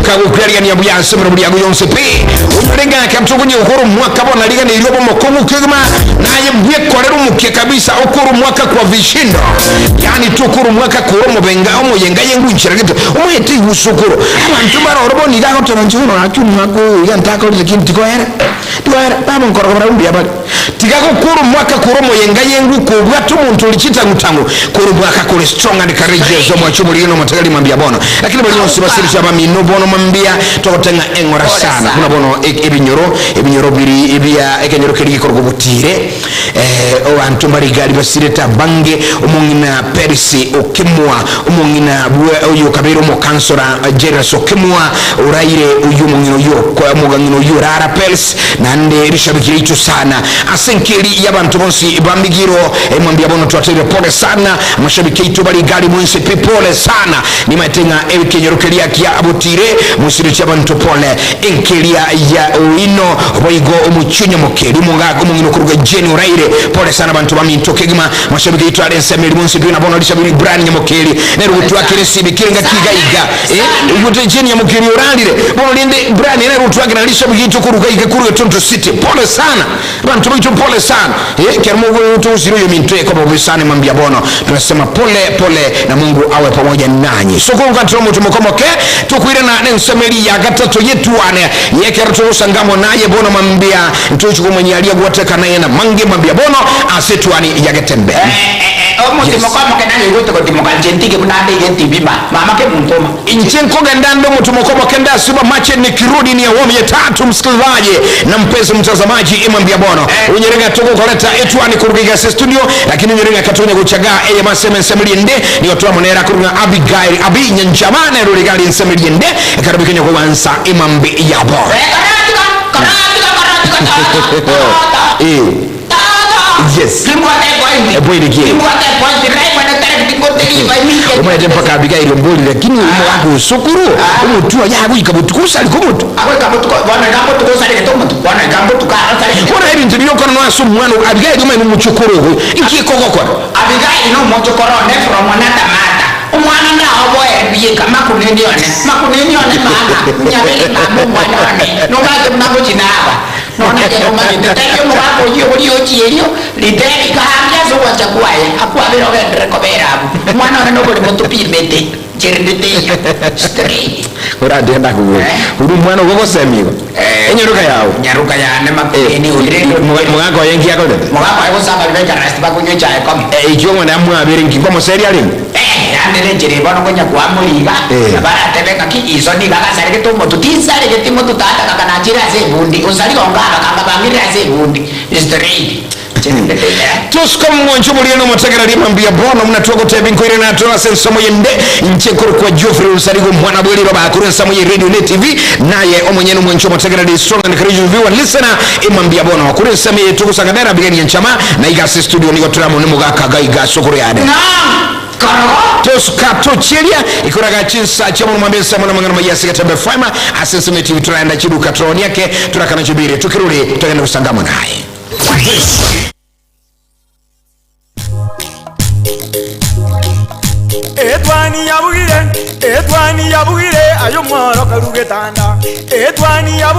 kagukulia ni abu ya semero bwana yonse pe urenga kamtukunye ukuru mwaka bwana liga ni iliyopo mokomu kigma naye bwe kolero muke kabisa ukuru mwaka kwa vishindo yani tukuru mwaka kuromo benga omo yenga yengu nchiragito umwete usukuru abantu bara orobo ni gaho tonanjuno akyumako yantaka ulikin tikoera baba nkorogora umbi abali tigako kuru mwaka kuromo yenga yengu kubwa tumuntu ulichita ngutango kuru mwaka kuri strong and courageous zo mwachumu lino matagali mwambia bono lakini bali nonsi basiri chaba mino bono mwambia tokotenga engora sana kuna bono ebinyoro biri ebia ekenyoro kiri korgo butire o antumbari gali basireta bange umungina perisi okimwa umungina bwe uyu kabiro mo kansora jeras okimwa uraire uyu mungino yo kwa mugangino yo rara pels nande rishabikiri itu sana asenkeli yabantu bonsi bambigiro mwambia bono tuatere pole sana mashabiki itu bali gali mwense pole sana ni matenga ekenyoro kiri ya abutire musiri chabantu pole enkelia ya uino boigo umuchunya mokeli mungago mungino kuruga jeni uraire pole sana bantu baminto kegima mashabiki itu alense meli mwense pina bono rishabiri brand nyamokeli nero gutu akire sibikirenga kigaiga ugote jeni nyamokeli uralire bono linde brand nero gutu akire rishabiki itu kuruga ige kuruga tonto city pole sana bantu bitu pole sana kermo gutu usiro yominto kwa bobisane mwambia bono tunasema pole na Mungu awe pamoja nanyi sokunga tumo tumokomoke tukuire na nensemeli ya gatatu yetu ane yekeruto usangamo naye bono mwambia ntuchuko mwenye alia guateka naye na mange mwambia bono Etwani Ya Getembe mutumokomoke naye yote kutimoka jentike kunande yetibima mama ke mtoma inchenko gandando mutumokomoke nda suba mache nikirudi ni awamu ya tatu msikilizaji na mpenzi mtazamaji mwambia bono unyerenga tuko koleta Etwani kurugiga studio lakini unyerenga katunya kuchaga maseme nsemeli nde ni otoa monera kurunga Abigail nyanjamane ruligali nsemeli nde karabikenya kuwansa imambi yabo yes umwete mpaka Abigail mboli lakini umo wako usukuru umutua yabu ikabutukusa alikomutu wana hili ntibilo kono nwasu mwanu Abigail ume numuchukuru iki kokokora Abigail no mochokoro nefro mwanata mata umwana na oboye biyeka makunenione mama nyabeli mamu mwanone nobaje mnabochinaaba nonaje nomaje ntayo mwako yo chielio lideni kahambia zo wachakuaye akwabiro gendere koberabu mwana wana nobole motupimete jerindete straight urade ndakuwe uri mwana uko semigo nyaruka ya ne makeni urendo mwako yengi yako de mwako ayo sanga beka rest bakunyo chae komi ikiwa na mwa bere ngiko mo serial andele jere bono konya kwa muliga bara tebeka ki izo ni gaga sare to moto tisare ke timo to tata kaka na jira ze bundi usali ko ngaka kaka bangira ze bundi straight Tusko mwancho mulino matakara lima mbia bono mnatuwa tebi nkwiri na tuwa senso moye nde nchekuru kwa Jofri usarigo mwana bweli roba akuru sa moye radio net TV naye omwenyenu mwancho matakara di strong and courageous viewer listener imambia bono akuru sa moye tuku sangadera bigani ya nchama na igasi studio niko turamu nimuga kagaiga sokuru yade Tuska tuchilia ikuraga chinsa chamu mwambesa mwana mangana mayasi Getembe Fama asensime TV tunaenda chiduka troni yake turakana chubiri tukiruli tutagenda kusangama naye. Etwani ya bugire ayo mworo karugetanda Etwani ya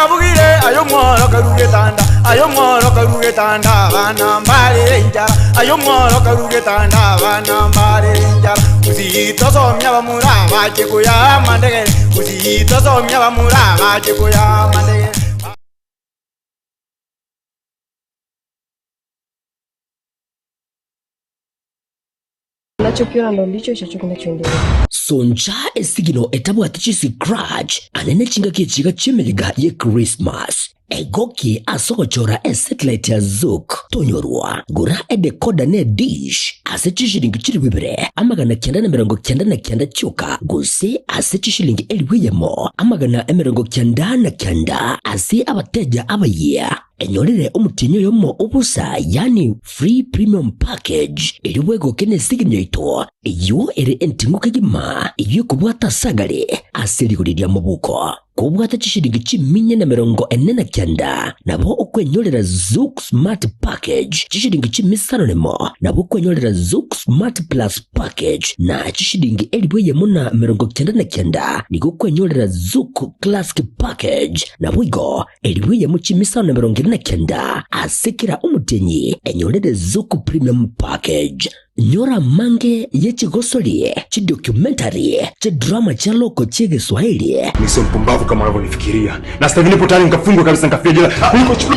bugire ayo mworo karugetanda bana mbale njara ayo mworo karugetanda bana mbale njara uzito somya bamura baje kuya mandege uzito somya bamura baje kuya mandege Nachokiona ndo ndicho hicho kinachoendelea. Sonja esigino etabu atichisi scratch anene chinga kichiga chimeliga ye Christmas. Egoki asokochora satellite ya Zook tonyorwa gura decoder ne dish asechishilingi chiri bibire amagana 999 chuka guse asechishilingi eliwiyemo amagana 999 ase abateja abaye enyorere umutinyo yomo ubusa yani free premium package eliwego kene siginyo ito iyo ere entinguka gima iyo kubwata sagale aseriguriria mubuko kubwata chishilingi chiminye na 49 nabo okwenyorera Zook Smart Package chishilingi chimisano nemo nabo okwenyorera Zook Smart Plus Package na chishilingi elibweye muna 99 nigo kwenyorera Zook Classic Package nabo igo elibweye mu chimisano 99 asekera umutenyi enyorere Zook Premium Package nyora mange yechigosolie chidocumentary chidrama cha loko chege Swahili. Ni sio mpumbavu kama unavyonifikiria. Na sasa nipo tayari nikafungwa kabisa nikafia jela. Niko chukua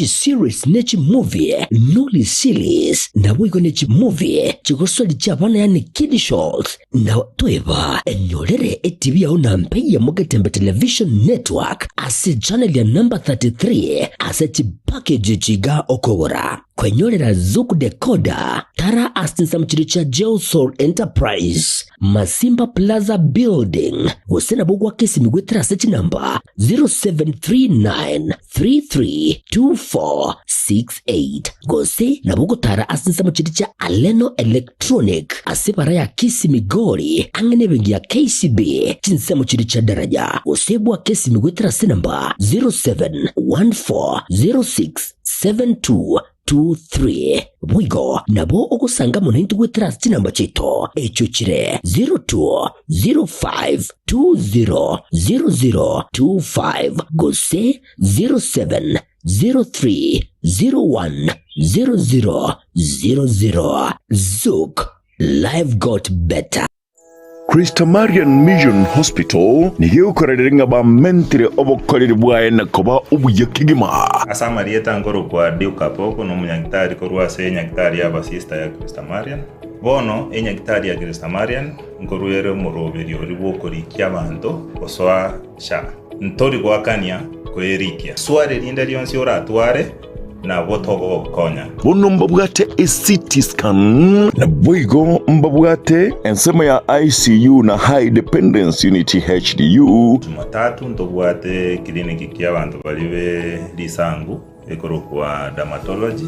series nechi movie nuli series na wigo nechi movie chigosoli chabana yani kid shows na toeva enyorere TV ya unampeya Getembe Television Network ase channel ya number 33 ase package chiga okowora kwenyorera Zook decoder tara asinsa mchiricha Soul Enterprise Masimba Plaza Building usena bugwa kesi migwetra sechi number 0739332468 gose na bugo tara asinsa mchiricha Aleno Electronic asepara ya Kisii Migori angene bengi ya KCB chinsa mchiricha daraja usebwa kesi migwetra se number 0714067223 wigo nabo okusanga munintu gwe trust number chito echuchire 0205200025 gose 0703010000 Zook life got better. Christamarian Mission Hospital niyo korereringa ba mentire obokoreri bwaye nakoba ubuye kigima asa marieta ngoro kwa diuka poko no munyagitari korwa se nyagitari aba sister ya Christamarian bono enyagitari ya Christamarian ngoro yere muroberi oribo korikia bantu oswa sha ntori gwakania kwerikia sware linda lyonsi oratware na botogo konya bono mbabwate CT scan na bwigo mbabwate ensema ya ICU na high dependence unit HDU Jumatatu ndobwate kliniki kia bantu balibe lisangu ekoro kwa dermatology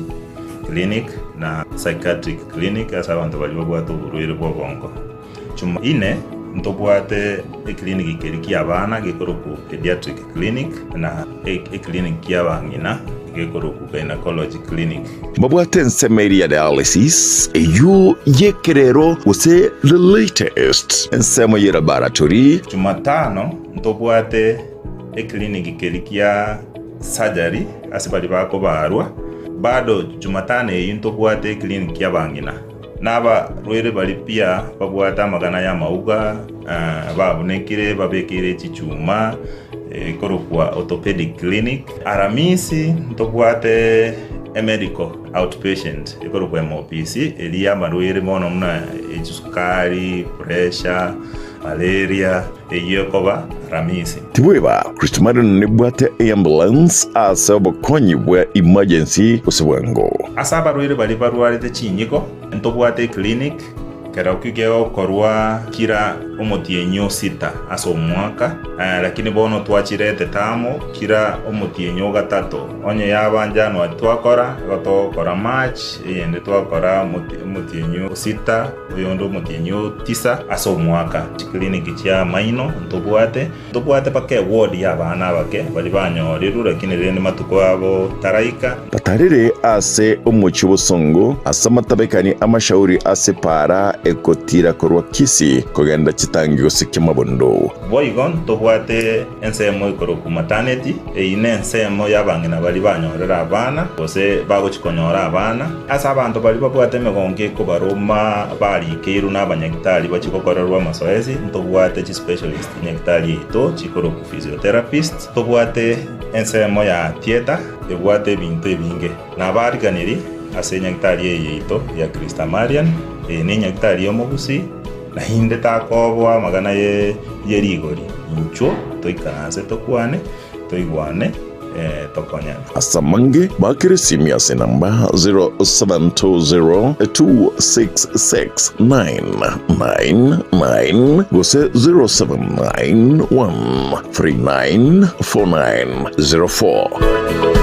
clinic na psychiatric clinic asa bantu balibe bwate uburwire bw'obongo Juma ine ndobwate kliniki kerikia abana gekoro ku pediatric clinic na clinic kia bangina gynecology clinic mbabwate ensema ya dialysis eyu yekerero use the latest ensema ya laboratory Jumatano ndobwate clinic kerikia surgery asibali bako barwa bado Jumatano eyu ndobwate clinic ya bangina naba rwere bali pia babwata magana ya mauga babunekire babekire chichuma koro kwa orthopedic clinic aramisi ntobwate medical outpatient koro kwa MOPC eliya marwere mono mna ejusukari pressure malaria eyokoba ramisi tibweba Christmas nibwate ambulance ase obukonyi bwa emergency osebwango asa abarwaire bali barwarite chinyiko ntobwate clinic kera ukigeo korwa kira omotienyo 6 ase omwaka lakini bono twachirete tamo kira omotienyo 3 onye yabanja no twakora gotokora match yende twakora omotienyo 6 oyondo omotienyo 9 ase omwaka clinic chia maino ntobwate pake ward yabana bake bali banyoreru lakini rene matuko abo taraika batarire ase omuchibo songo ase matabekani amashauri ase para ekotira korwa Kisii kogenda chitangio sikemabondo boigon tobwate ensemo ikoro ku maternity ine ensemo yabangina bali banyorera abana bose bagochikonyora abana asa abantu bali babwate megonge ko baroma bali keiru n'abanyagitari bachikokorerwa masoezi tobwate chi specialist nyagitari ito chikoro ku physiotherapist tobwate ensemo ya theater ebwate bintu ebinge nabariganiri ase nyagitari ito ya Krista Marian ni nyagitari yomogusi na hinde takobwa magana yerigori incho toikanase tokwane toigwane tokonyana asamange bakirisi ase namba 0720266999 gose 0791394904.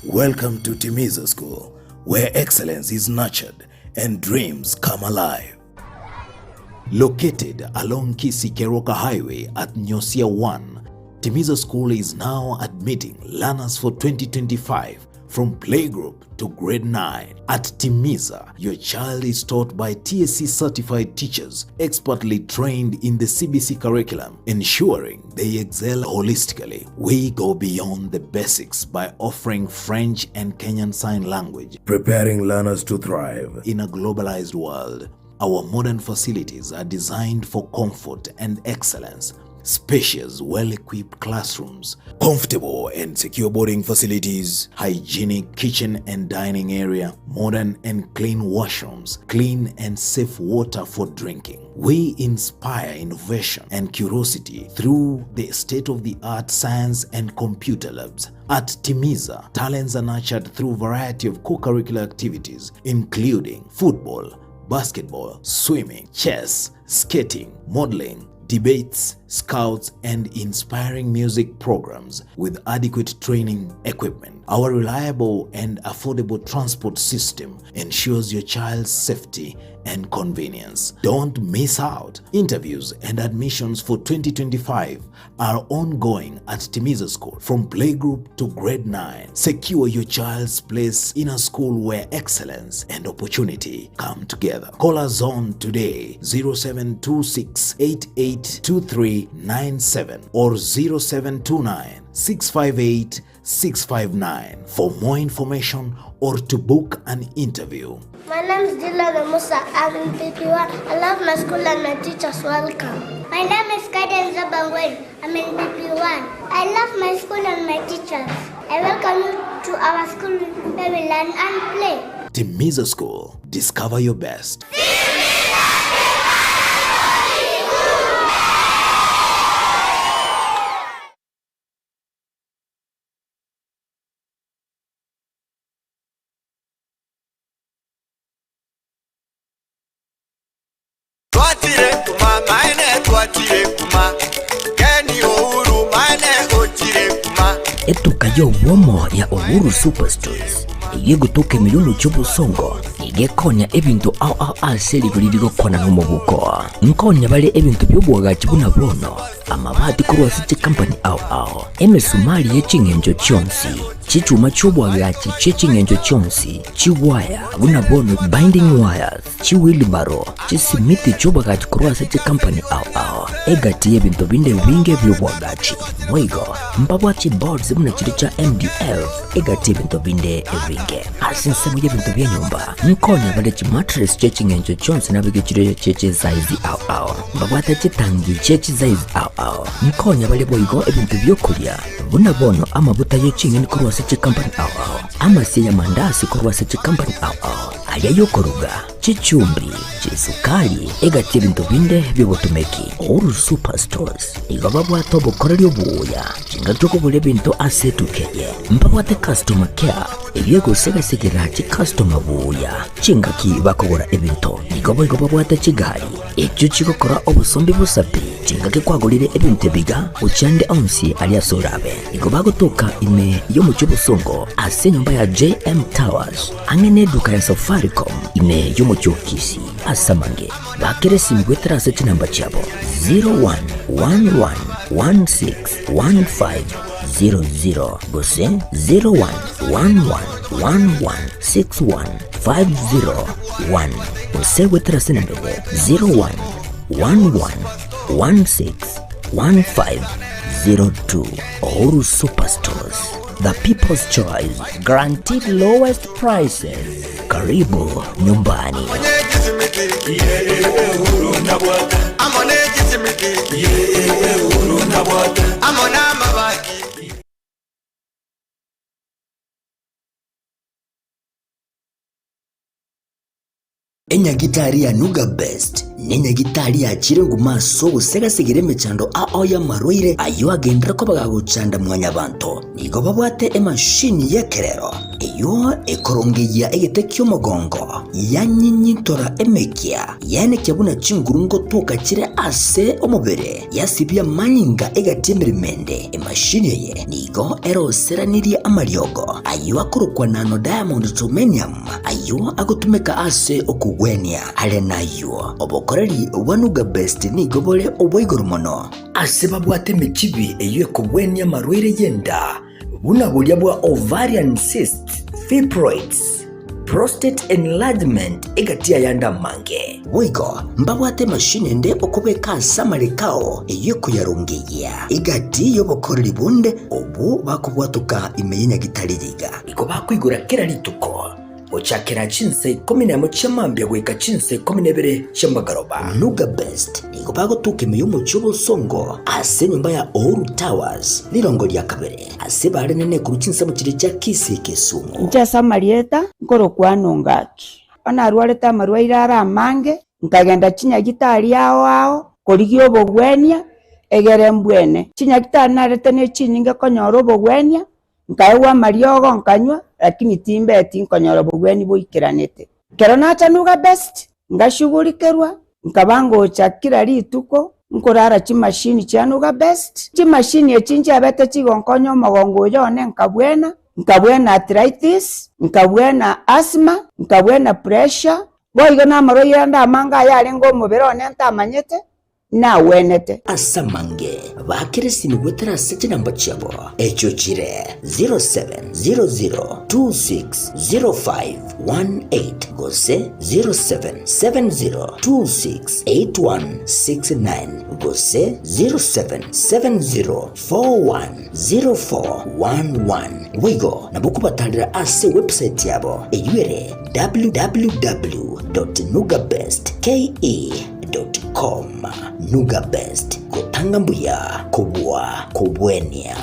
Welcome to Timiza School, where excellence is nurtured and dreams come alive. Located along Kisii Highway at Nyosia 1, Timiza School is now admitting learners for 2025 from playgroup to grade 9. At Timiza, your child is taught by TSC certified teachers expertly trained in the CBC curriculum, ensuring they excel holistically. We go beyond the basics by offering French and Kenyan Sign Language, preparing learners to thrive in a globalized world. Our modern facilities are designed for comfort and excellence. Spacious, well-equipped classrooms, comfortable and secure boarding facilities, hygienic kitchen and dining area, modern and clean washrooms, clean and safe water for drinking. We inspire innovation and curiosity through the state-of-the-art science and computer labs. At Timiza, talents are nurtured through a variety of co-curricular activities, including football, basketball, swimming, chess, skating, modeling, debates, scouts, and inspiring music programs with adequate training equipment. Our reliable and affordable transport system ensures your child's safety and convenience. Don't miss out. Interviews and admissions for 2025 are ongoing at Timiza School from playgroup to grade 9. Secure your child's place in a school where excellence and opportunity come together. Call us on today 0726882397 or 0729658659 for more information or to book an interview. My name is Dylan Musa. I'm in PP1. I love my school and my teachers. Welcome. My name is Kaden Zabangwen. I'm in PP1. I love my school and my teachers. I welcome you to our school where we learn and play. Timiza School. Discover your best. Etukayo womo ya Uhuru Superstores igiye gutuka miliyoni cy'ubusongo igiye konya ebintu aseli birigo kona n'umubuko nkonya bale ebintu by'ubwaga kibuna bono amabati kurwasa company ao emesumali yechingenjo chonsi chichuma chobwagachi chechingenjo chonsi chiwaya bunabono binding wires chiwilibaro chisimiti chobwagachi kurwasa company ao egati yebintu binde binge byobwagachi mwigo mbabwachi boards buna chiricha MDF egati yebintu binde ebinge asinsemu yebintu bya nyumba nkonya bale chi mattress chechingenjo chonsi nabige chire cheche size ao mbabwata chitangi chechi size ao nkonya bale boigo ebintu byokulya bunabono amabuta yechingeni kurwasa company ao amasi ya mandasi kurwasa company ao ayayokoruga chichumbi chisukali egati ebintu binde byobotumeki oru superstores igababwa tobo korelyo buya chingatoko bule bintu asetukeye mbabwate customer care ebyego segasekera chi customer buya chingaki bakobora ebintu igababwate chigali ekyo chikokora obusombi busapi chingake kwagulire ebintu biga uchande onsi aliasorabe igobagotoka ime yo muchobusongo ase nyumba ya JM Towers angene duka ya Safaricom ime yo muchokisi asamange bakere simigwetera ase chinamba chabo 0111161500 gose 0111116150 gose wetera ase nambere 0111161502 Oru Superstores, the people's choice, guaranteed lowest prices. Karibu nyumbani. Enya gitari ya Nuga Best nenya gitari ya chirengu maso busega sigire mechando ao ya maroire ayo agendera ko bagagucanda mwanya banto nigo babwate emashini yekerero iyo ekorongeya egetekyo mogongo yanyinyitora emekia yane kyabuna chingurungo toka chire ase omubere yasibya manyinga egatemerimende emashini ye nigo eroseranirie amaryogo ayo akorokwa nano diamond titanium ayo agotumeka ase okugwenia ale nayo obokoreri wanuga best nigo bole obwoigoro mono ase babwate mechibi eyo ekugwenia marwire yenda buna bulya bwa ovarian cyst fibroids prostate enlargement egatia yanda mange wigo mbabwate mashine nde okubeka samalekao eyeko yarungeya egati yobokoreri bunde obu bakubwatuka imeyenya gitaliriga iko bakwigura kera lituko ochakera chinse 11 chamambya gweka chinse 12 chambagaroba Nuga Best iko bagotuka imeyumo chubo songo ase nyumba ya Oru Towers lirongo lya kabere ase bare nene ku chinse mu kire cya Kisii Kisumu nja samarieta ngoro kwano ngaki ana arwareta marwaira ara mange nkagenda chinya gitari yao korigyo bogwenia egere mbwene chinya gitari narete ne chinyinge konyoro bogwenia nkaewa mariogo nkanywa lakini timbe tinkonyoro bogweni boikiranete kero nacha Nuga Best ngashugulikerwa nkabango chakira lituko nkorara chimashini cha Nuga Best chimashini echinja abete chigonkonyo mogongo yone nkabwena arthritis nkabwena asthma nkabwena pressure boigo na maroya nda manga yale ngo mubero nenta manyete na wenete asamange bakirisi nigwetera sete namba chabo echo chire 0700260518 gose 0770268169 gose 0770410411 wigo nabukubatalira ase website yabo eyuere www.nugabestke.com Nuga Best kutanga mbuya kubwa kubwenia.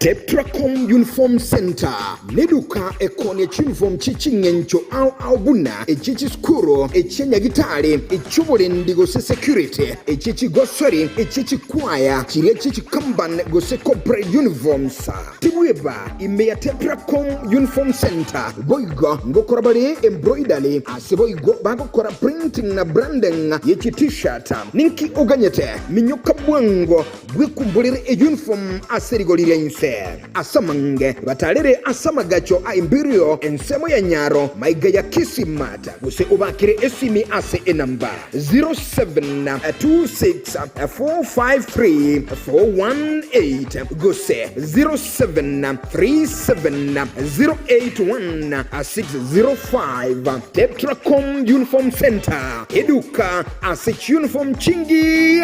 Tetracom Uniform Center neduka ekone uniform chichingencho au buna echichi skuro echenya gitale echubole ndigo security echichi gosori echichi kwaya chile chichi kamban gose corporate uniforms tibweba imeya Tetracom Uniform Center boigo ngokorabale embroidery aseboigo bagokora printing na branding yechi t-shirt ninki oganyete minyoka bwango gwikumbulire uniform aserigolire inse asamange batalere asamagacho a imbirio ensemo ya nyaro maiga ya Kisii mata guse ubakire esimi ase enamba 0726453418 guse 0737081605 Tetracom Uniform Center eduka ase uniform chingi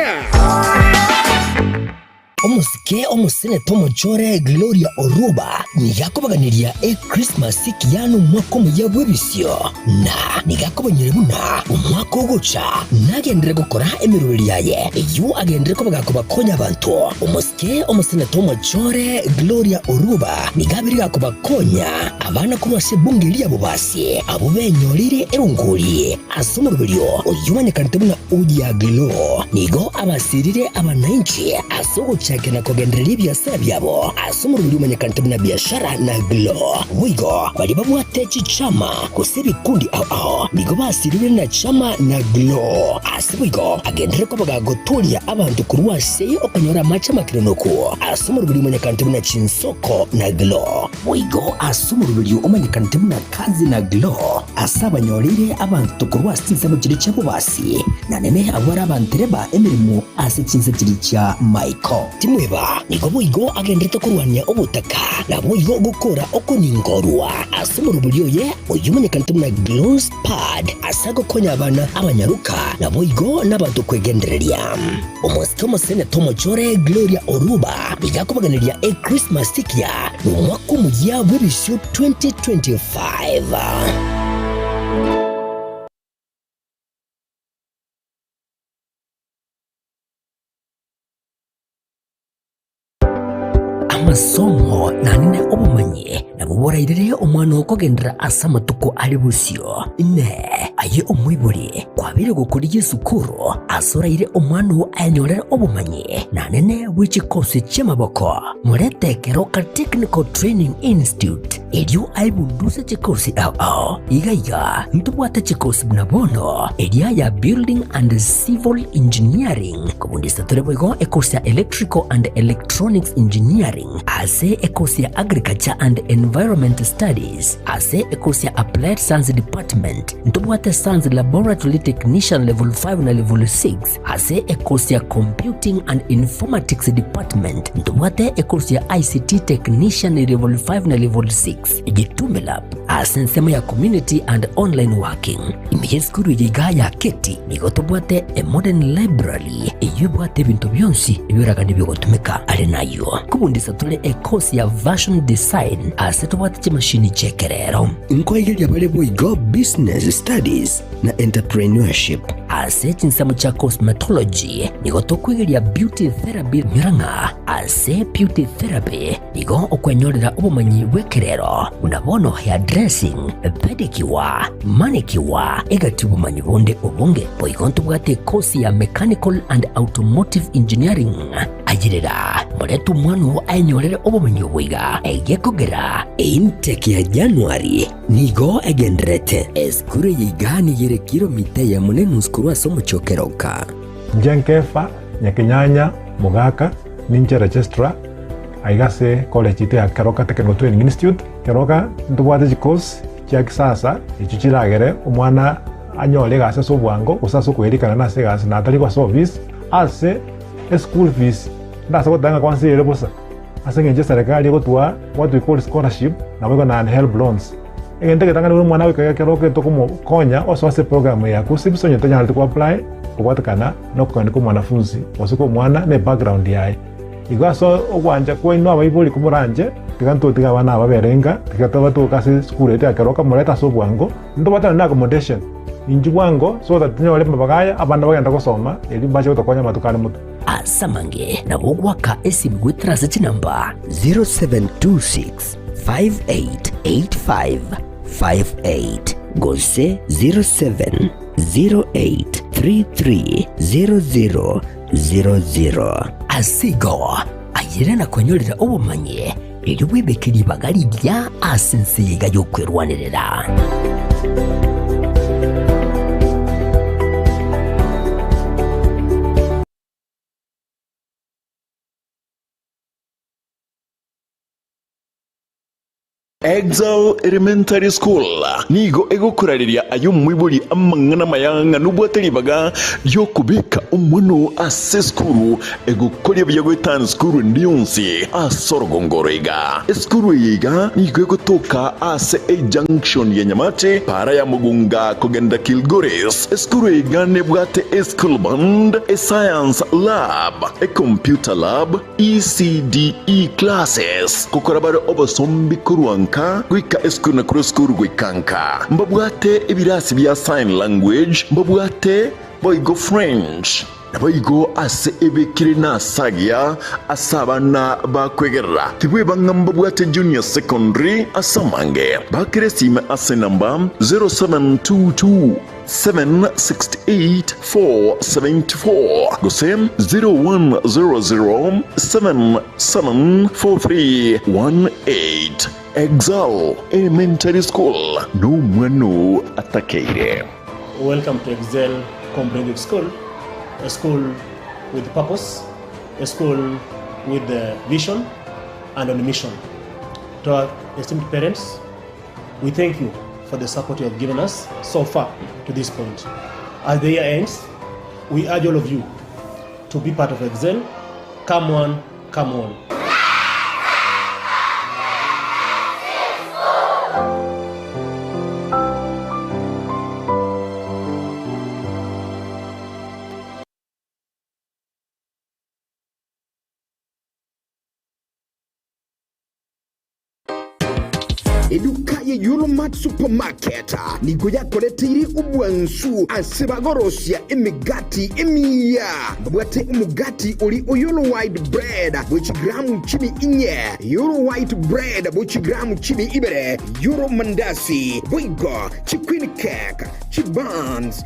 Omusike omusene tomochore Gloria Oruba nigakobaganiria Christmas kiano mwako muyabwebisyo na nigakobanyire buna umwako gocha nagendere gukora emiruri yaye yu agendere kobaga konya abantu omusike omusene tomochore Gloria Oruba nigabiri gakobakonya abana kurwase bungiri abo basi abo benyorire erunguri asomurubyo oyumane kantebuna uji ya Glo nigo abasirire abananchi asogo chake na kogenderia biashara byabo asomurubyo manyakantebe na biashara na Glo wigo bali babwate chama kusebi kundi au nigo basirire na chama na Glo asibigo agendere ko bagagotoria abantu kurwase okanyora machama kirenoko asomurubyo manyakantebe na chinsoko na Glo wigo asomurubyo manyakantebe na kazi na Glo asaba nyorire abantu kurwase nsemo kiri cyabo basi na nene abara abantereba emirimo asichinze kiri cya Michael timweba nigo boigo agendete kurwanya obutaka na boigo gukora okoningorwa asumurubyo ye oyumenyekantebe na Glows Pad asago konya abana abanyaruka na boigo n'abantu kwegendereria omusitomo sene tomochore Gloria Oruba bigakobaganiria Christmas tikia umwaka mujya w'ibisyo 2025 amasomo nanine obumanyi nabuborairire omwana okogendera asamatuko ali busyo ne aye omwibuli kwabire gukuri Yesukuru asoraire omwana anyorera obumanyi nanine wichikosi chemaboko muretekero ka Technical Training Institute elio aibunduze chikosi igaiga ntubwate chikosi bunabono elia ya Building and Civil Engineering kubundisa tuleboigo ekosi ya Electrical and Electronics Engineering ase ekosi ya Agriculture and Environment Studies ase ekosi ya Applied Science Department ntubwate Science Laboratory Technician level 5 na level 6 ase ekosi ya Computing and Informatics Department ntubwate ekosi ya ICT Technician level 5 na level 6 Getembe Lab ase nsema ya Community and Online Working imiyeskuru yiga ya keti nigotubwate a Modern Library eyubwate bintu byonsi ibiragani byogotumeka ali nayo kubundisa tule ekosi ya Version Design ase tubwate chimashini chekerero inkoigeli ya bale boigo Business Studies na Entrepreneurship ase chinsamo cha Cosmetology nigotokwigeli ya Beauty Therapy miranga ase Beauty Therapy nigo okwenyorera obumanyi wekerero unabono hair dressing pedicure manicure egatibu manyi bonde obonge boigonto bwate kosi ya Mechanical and Automotive Engineering agirira muretu mwanu anyorere obumanyi bwiga egekogera intake ya January nigo egendrete eskure yigani yere kilomita ya munenu skuru asomo chokeroka Njenkefa nyakinyanya mugaka ninche registrar aigase college ite ya Keroka Technical Training Institute Keroka ntubwate chikosi kya kisasa ichichiragere omwana anyole gase sobwango usaso kwerikana nase gase natali kwa service ase school fees ndasa gotanga kwansi ere bosa ase ngenje serikali gotwa what we call scholarship na wego na help loans egente ketanga ni mwana weka Keroka tokomo konya oso ase program ya kusibisonye tanya alikuwa apply kubwatakana no kwandika mwanafunzi wasiko mwana ne background yae igaso ogwanja kwino abayibuli kumuranje tiganto tiga bana ababerenga tigataba to kasi school ete Keroka mureta so bwango ndo batana na accommodation inji bwango so that tinyo wale mabagaya abana bagenda gusoma eli baje utakonya matukane mutu asamange na bogwaka esimu gwetrasa chinamba 0726 588558 gose 0708330000 asigo ayirana konyolera obumanye eriwebekeri bagalidya asinsiga yokwerwanirira. Exile Elementary School nigo egokurariria ayo mwiburi amangana mayanga nubwatelibaga yo kubika umunu ase skuru egokorya byagwetana skuru ndiyonsi asorogongorega skuru yiga nigo egotoka ase a junction ya Nyamate para ya Mugunga kogenda Kilgoris. Skuru yiga nebwate a school band, a science lab, a computer lab, ECDE classes kukorabare obasombi kuruanka gwika eskuna kroskuru gwikanka mbabwate ibirasi bya sign language mbabwate boigo French naboigo ase ebekire na sagia asabana bakwegerera tibwe bangambabwate junior secondary asamange bakire sima ase namba 0722 768-474 Gosem 0100-774318 Exile Elementary School no mwano atakeire. Welcome to Exile Comprehensive School, a school with purpose, a school with a vision and on a mission. To our esteemed parents, we thank you for the support you have given us so far to this point. As the year ends, we urge all of you to be part of Excel. Come on, come on. Eduka ye Euromat Supermarket nigo yakoletiri ubwansu asebagorosia emigati emiya babwate umugati oli Euro white bread which gramu chimi inye Euro white bread which gramu chimi ibere Euro mandasi boigo chiqueen cake chibuns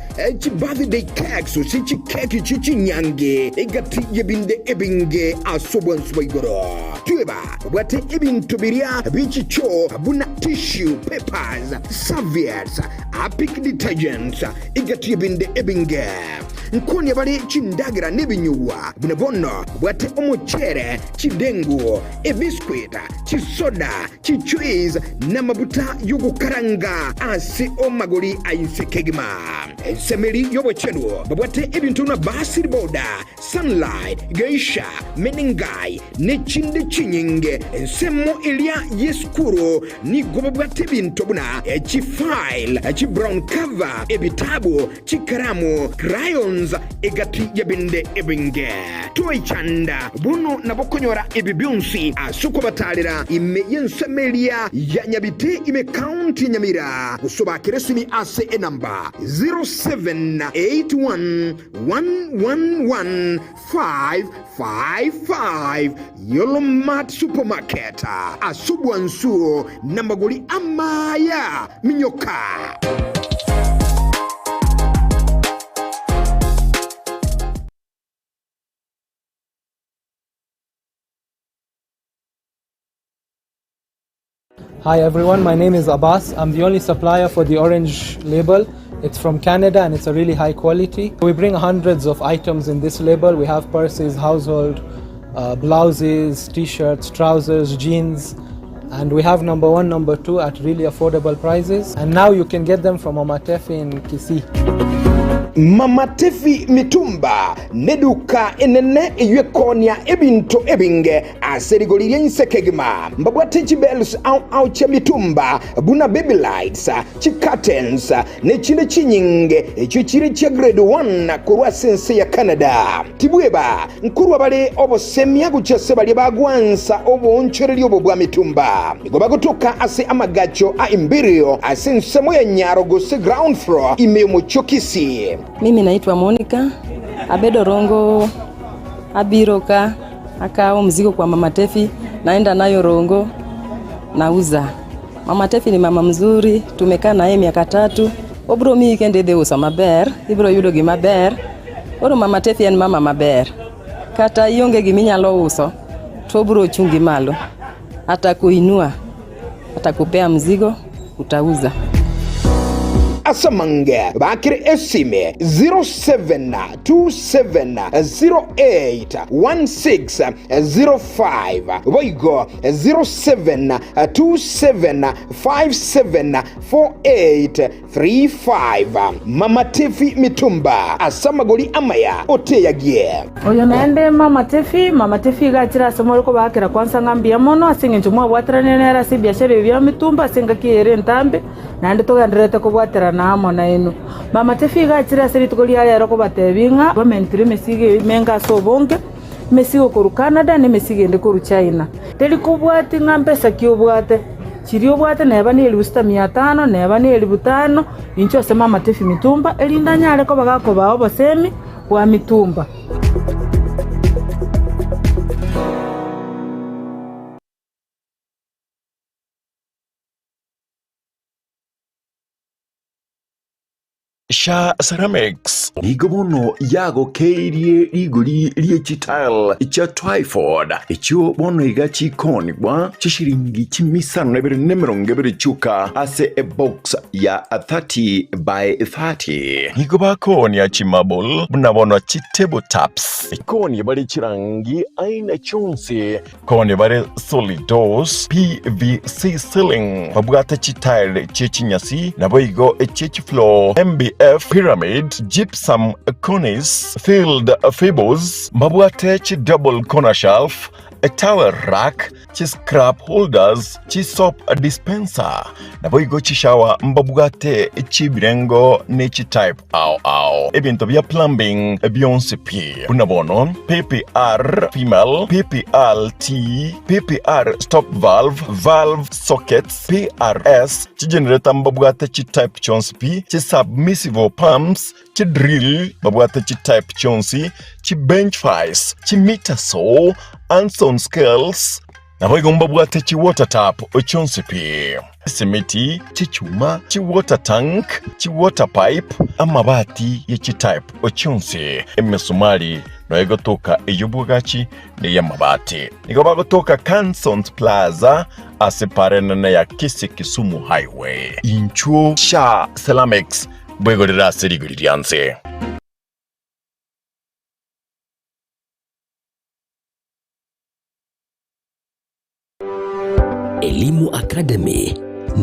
birthday cake so chi cake chi nyange egati yebinde ebinge asobwansu boigoro tueba babwate ebintu biria bichicho buna tissue, papers, serviettes, Apic detergents, igati binde ebinge. Nkoni bali chindagira nebinyuwa. Bunabono, bwate omochere, chidengu, biscuit, chisoda, cheese, na mabuta yogo karanga, ase omagoli aisekegima. Semeli yobo chenu, bwate ebintu na basiri boda, sunlight, geisha, meningai, nechinde chinyinge, semo ilia yeskuro, ni gobwate bintu buna, chi file, chi brown cover, ebitabu, chi karamu, crayons, egati yabinde ebinge. Toy chanda, buno nabokonyora ebibyunsi, asuko batalira, ime yensemelia, ya nyabite ime county Nyamira, usoba kiresimi ase enamba, 0781111555 Yolomat Supermarket, asubuansuo, namagoli amaya, minyoka. Hi everyone, my name is Abbas. I'm the only supplier for the orange label. It's from Canada and it's a really high quality. We bring hundreds of items in this label. We have purses, household, blouses, t-shirts, trousers, jeans, and we have number 1, number 2 at really affordable prices. And now you can get them from Mama Tefi in Kisii. Mama Tefi mitumba neduka enene eyekonia ebinto ebinge aserigoliye nsekegima mbabwate chibels au cha mitumba buna baby lights chi curtains ne chile chinyinge echo chire cha grade 1 kurwa sense ya Canada tibweba nkurwa bale obo semya guchese bali bagwansa obo nchereri obo bwa mitumba igoba gutoka ase amagacho a Imperial asense moya nyaro gose ground floor ime mu Kisii. Mimi naitwa Monica Abedo Rongo abiro ka akao mzigo kwa Mama Tefi, naenda nayo Rongo, nauza. Mama Tefi ni mama mzuri, tumekaa naye miaka 3. Obro mi kende de uso maber, ibro yudo gima ber. Oro Mama Tefi en mama maber. Kata ionge giminyalo uso, to obro chungi malo. Atakuinua, atakupea mzigo, utauza. Asamange bakire esime 0727081605 boigo 0727574835 Mama Tefi Mitumba asamagoli amaya oteyagie oyo naende Mama Tefi gachira somoro ko bakira kwanza ngambia mono asinge ntumwa bwatrane nera si biashara bya mitumba singa kiere ntambe nande togandirete ko bwatira na amona ino Mama Tefi gachira seri tukoli ya roko batebinga bamentire mesige menga sobonge mesigo koru Canada ne mesige ende koru China teli kubwati ngambesa kiobwate chirio bwate neba ni 1500 neba ni 5000 incho sema Mama Tefi mitumba elindanyale ko bagako bawo basemi wa mitumba. Sha Ceramics nigo bono yago keirie rigori riechitile cha Twyford icho bono igachi koni bwa chishiringi chimisano nebere nemeronge bere chuka ase a box ya 30 by 30 nigo bakoni ya chimabul buna bono chitable taps ikoni bari chirangi aina chonse koni bari solid doors PVC ceiling babugata chitile chechinyasi na boigo chechi floor MBF pyramid gypsum cornice filled fables mabwate double corner shelf a towel rack chi scrap holders chi soap dispenser na boigo chi shower mbabugate chi birengo ne chi type au ebinto bya plumbing beyonce p unabono PPR female PPLT PPR stop valve sockets PRS chi generator mbabugate chi type chonce p chi submersible pumps chi drill mbabugate chi type chonce chi bench vise chi meter saw Anson scales na boigo mbabwate chi water tap ochonse pi simiti chi chuma chi water tank chi water pipe amabati ye chi type ochonse emesumali no egotoka eyubugachi ne yamabati nigo bagotoka Cansons Plaza aseparena na ya Kisii Kisumu highway inchuo Sha Ceramics bwego dira serigirianse. Elimu Academy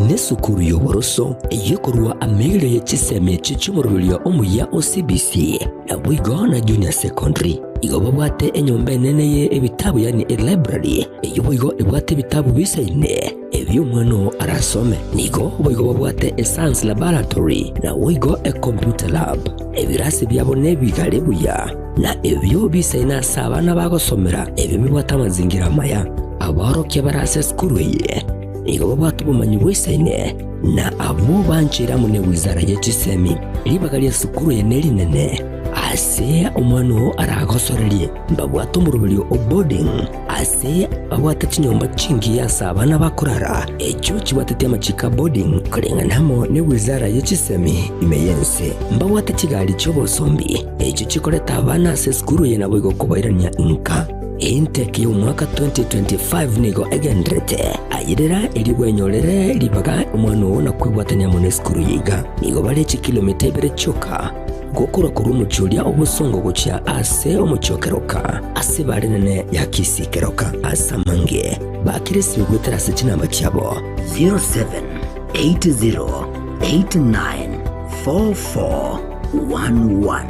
nesukuru yoboroso eyokorwa amegere chiseme chichumurulio omuya OCBC abwigo na junior secondary igoba bwate enyombe nene ye ebitabu yani a library eyobwigo ebwate ebitabu bisaine ebyo mwana arasome nigo bwigo bwate a science laboratory na bwigo a computer lab ebirasi byabo nebigale buya na ebyo bisaina sabana bagosomera ebyo bibwata mazingira maya abaroke barase skuru ye nigo bwate bumanyi bwisaine na abo banchira mune wizara y'ekisemi libagalia skuru ye nelinene ase umwana aragosorelie mbabwata omurubulio boarding ase abwata chinyomba chingi yasa abana bakurara echo chiwatete amachika boarding kurenganamo ne wizara y'ekisemi imeyense mbabwata chigali chobosombi echo chikoleta abana ase skuru ye nabo igokubairania nka intake y'umwaka 2025 nigo egendrete ayirera eribwenyorere libaga umwana wona kwibwatania mune skuru yiga nigo balechi kilomita ibere choka gukura kuri umuculia obusongo gucia ase omuchokeroka ase barenene ya Kisii keroka asamange bakirisi gwetera se chinamba cyabo 0780894411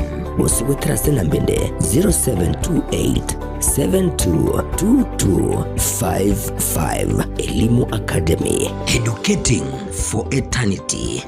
osibwetera se nambende 0728722255 Elimu Academy, educating for eternity.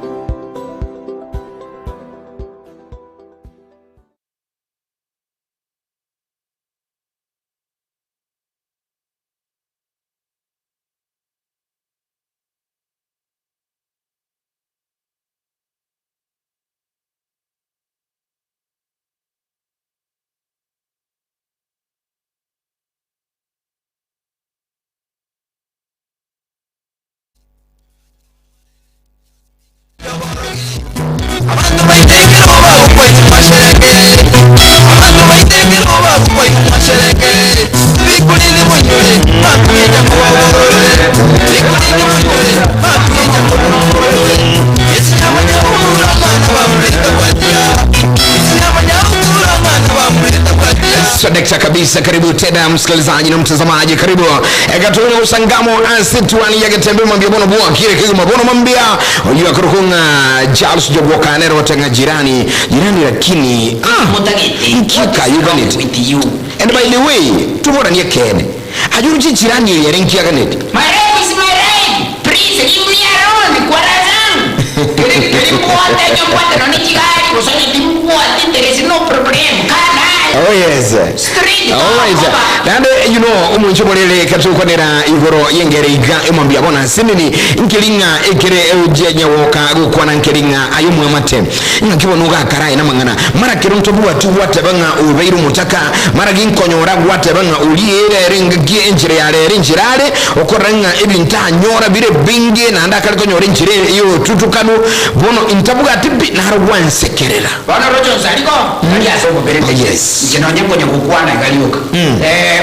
Swadekta kabisa. Karibu tena msikilizaji na mtazamaji, karibu ekatuna usangamo Etwani Ya Getembe mwambia bono bwa kile kigoma bono mwambia uliwa kurukunga Charles Jobo Kanero watenga jirani lakini ikika yuganit with you. And by the way tumora ni kene ajuru jirani ya renki ya ganeti my name is my name, please give me a round kwa razan kile kuata nyumbani no ni chigari usoni timkuata there is no problem kana. Oh yes. Alright. And you know umunchomolele katukonera igoro yengeriga emwambia bona sinini nkilinga ekere ejenya woka gukwana nkilinga ayumwe mate nkibonuga karai na mangana mara kironto buwa tu watabanga ubeiru mutaka mara ginkonyora watabanga uliere rengi enjire yale renjirale okoranga ebinta nyora bire binge na ndakali konyora enjire iyo tutukanu bono intabuga tipi na harwansekerera bona rojo zaliko ali asobo berete. Yes. Kinonye kwenye kukwana galiuka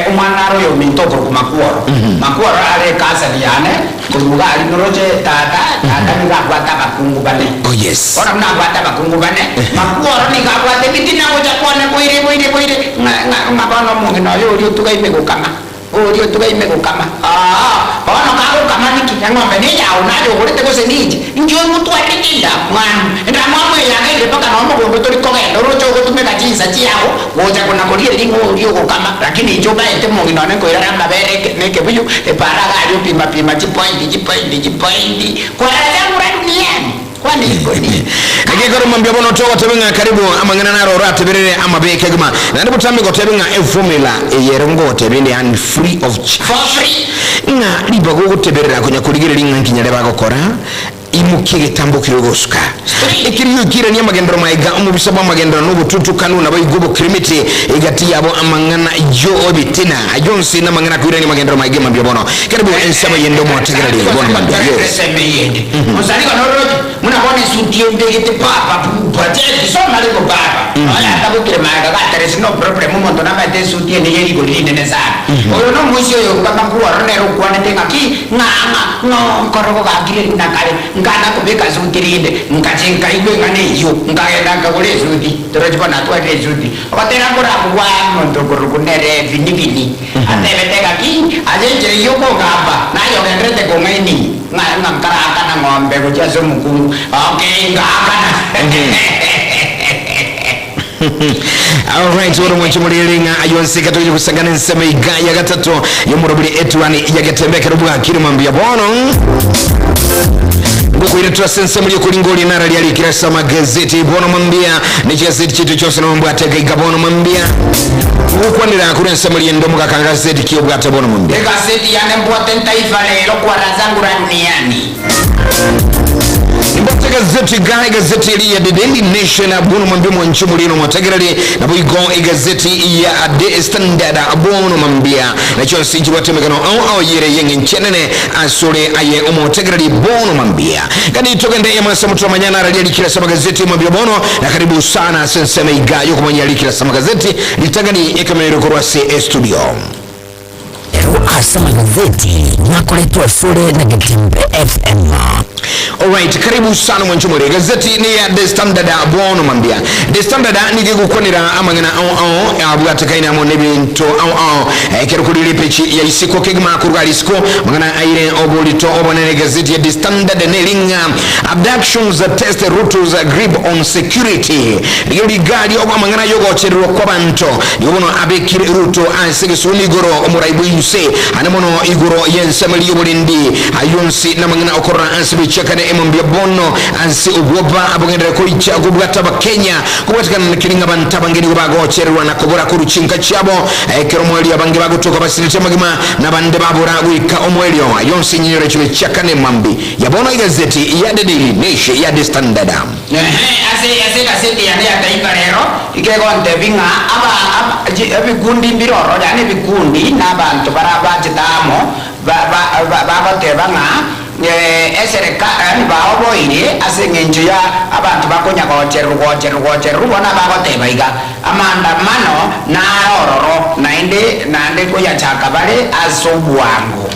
umwana royo mintoko kumakuoro makuoro ale kasa liane kuruga ali noroje tata ni gabata bakungu bane. Oh yes. Ora mna gabata bakungu bane makuoro ni gabata bitina ngoja kwana koire ngabana mungi no yo tukaime kukama orio tukaime kukama bona kako kama niki ngombe ni yao nayo urete kose niji njoo mtu atikila mwana nda mama yake ile paka naomba kwa mtu likoga rocho kutumeka jinsa chiao ngoja kuna kolie lingo orio kukama lakini hicho ba ete mungi no neko ira mabere neke buyu e para galio pima chipoindi kwa rajangu ra duniani kwani ngoni akikoro mwambia bono to watebenga karibu amangana naro rate berere amabeke guma na ndipo tambi gotebenga formula eyerongo tebende and free of charge for free nga liba go goteberera kunya kuligire linga kinyare bagokora imukige tambo kirogosuka ikiriyo kire ni amagendero maiga umubisaba amagendero no bututu kanuna bayigobo kirimiti igati yabo amangana yo obitina ajonsi na mangana kuire ni amagendero maiga mambia bono karibu ensaba yendo mo tegerali bono mambia yo semeyende musaliko no rojo muna bone sutio ndegete papa patete soma liko papa ala tabukire maiga gatere no problem mondo na mate sutio ne yeri goline ne sana oyo no musio yo kama kuwa ronero kwane tenga ki no korogo gakire na kale ngana kubeka zutirinde ngachenka igwe ngane iyo ngayenda ngakole zuti torojipa natwa te zuti abatera kora kwa mondo kurukunere vinivini atebeteka ki ajenje yoko ngapa nayo ngendrete komeni ngamkaraka na ngombe kujazo mukuru okay ngakana. Alright, wano mwenche muliringa ayonsi katoji kusangana nsema igaya gatatu yomurobili Etwani Ya Getembe kerubu akiri mambia bono nguku iletua sense muli kulingoli nara liali kirasa magazeti bono mambia ni gazeti chitu chose na mambu atega igabono mambia nguku wanira kure nse muli endomu kaka gazeti kiyobu ate bono mambia gazeti ya nembuwa tentaifa lelo kwa razangu ra duniani Mbate gazeti gai gazeti ili ya The Daily Nation abono mambia mwanchu mulino mwatagerali na buigo gazeti ya The Standard abono mambia na chonsi nchi watemekano au yere yenge nchenene asore aye mwatagerali bono mambia kani itogende ya masa mtu wa manyana radiali kila sama gazeti mambia bono na karibu sana senseme igayo kumanyali kila sama gazeti litagani ekamero kurwasi studio asama gazeti nakoletwa sore na Getembe FM. Alright, karibu sana mwanchumuri. Gazeti ni ya The Standard abono mambia. The Standard ni gigukonera amangana abu atakaina mo nebinto kero kulile pechi ya isiko kegma kurgali isiko mangana aire obolito obonene gazeti ya The Standard nelinga abductions test routes grip on security. Yoli gali oba mangana yogo cherro kwa banto. Yobono abekire ruto asege sunigoro omuraibu yuse anamono igoro yensemeli yobolindi ayonsi na mangana okora ansibi chakane emambia bono ansi ugoba abongendera kuicha kubwata ba Kenya kubatika nikiringa bantabangeni bago cherwa na kobora kuruchinka chabo keromweli abange bago toka basilite magima na bande babura wika omwelio ayonsi nyinyore chwe chakane mambi ya bono gazeti ya The Daily Nation ya The Standard ase gazeti ya taifa lero ikegonte binga aba bikundi mbiroro yani bikundi na bantu barabachitamo bagotebanga eserikali baoboire asengenjo ya abantu bakonya gocheru bona bagoteba iga amandamano na ororo naende koya chaka bale asobwango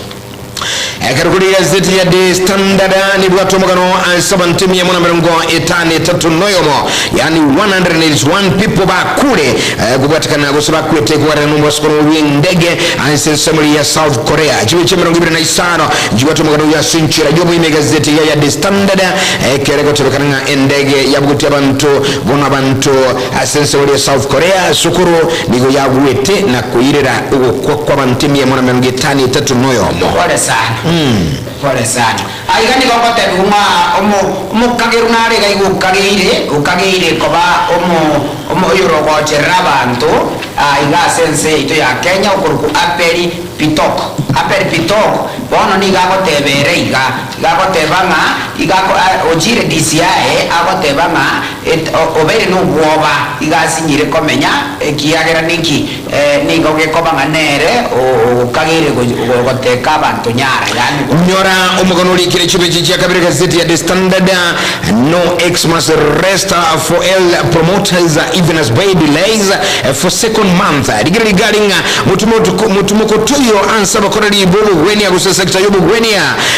Karukuri gazeti ya The Standard ni bwatu mugano 753 noyomo yani 181 people bakule kubatikana gusaba kwete kwa numba skoro windege ansensemuli ya South Korea chiwe chemero 25 jibatu mugano ya sinchira jobo ime gazeti ya The Standard kereko tebekana endege yabuguti abantu bona abantu asensemuli ya South Korea sukuru nigo yagwete na kuirira kwa bantu 183 noyomo pole sana pole sana aigani ko kote umo kageru nare ga ukagire koba umo yoro ko cherabantu aiga sense ito ya Kenya ukuruku aperi pitok bono ni ga ko tebere iga ko tebanga iga ko ojire DCI ago tebanga obere no gwoba iga sinyire komenya kiagera niki ni go ke kobanga nere o kagire go teka bantu nyara yani nyora umugonori kile chibeji cha kabiri gazeti ya The Standard no Xmas rest for L promoters even as bay delays for second month regarding mutumuko tuyo ansaba korali bogo weni aguse sector yobo weni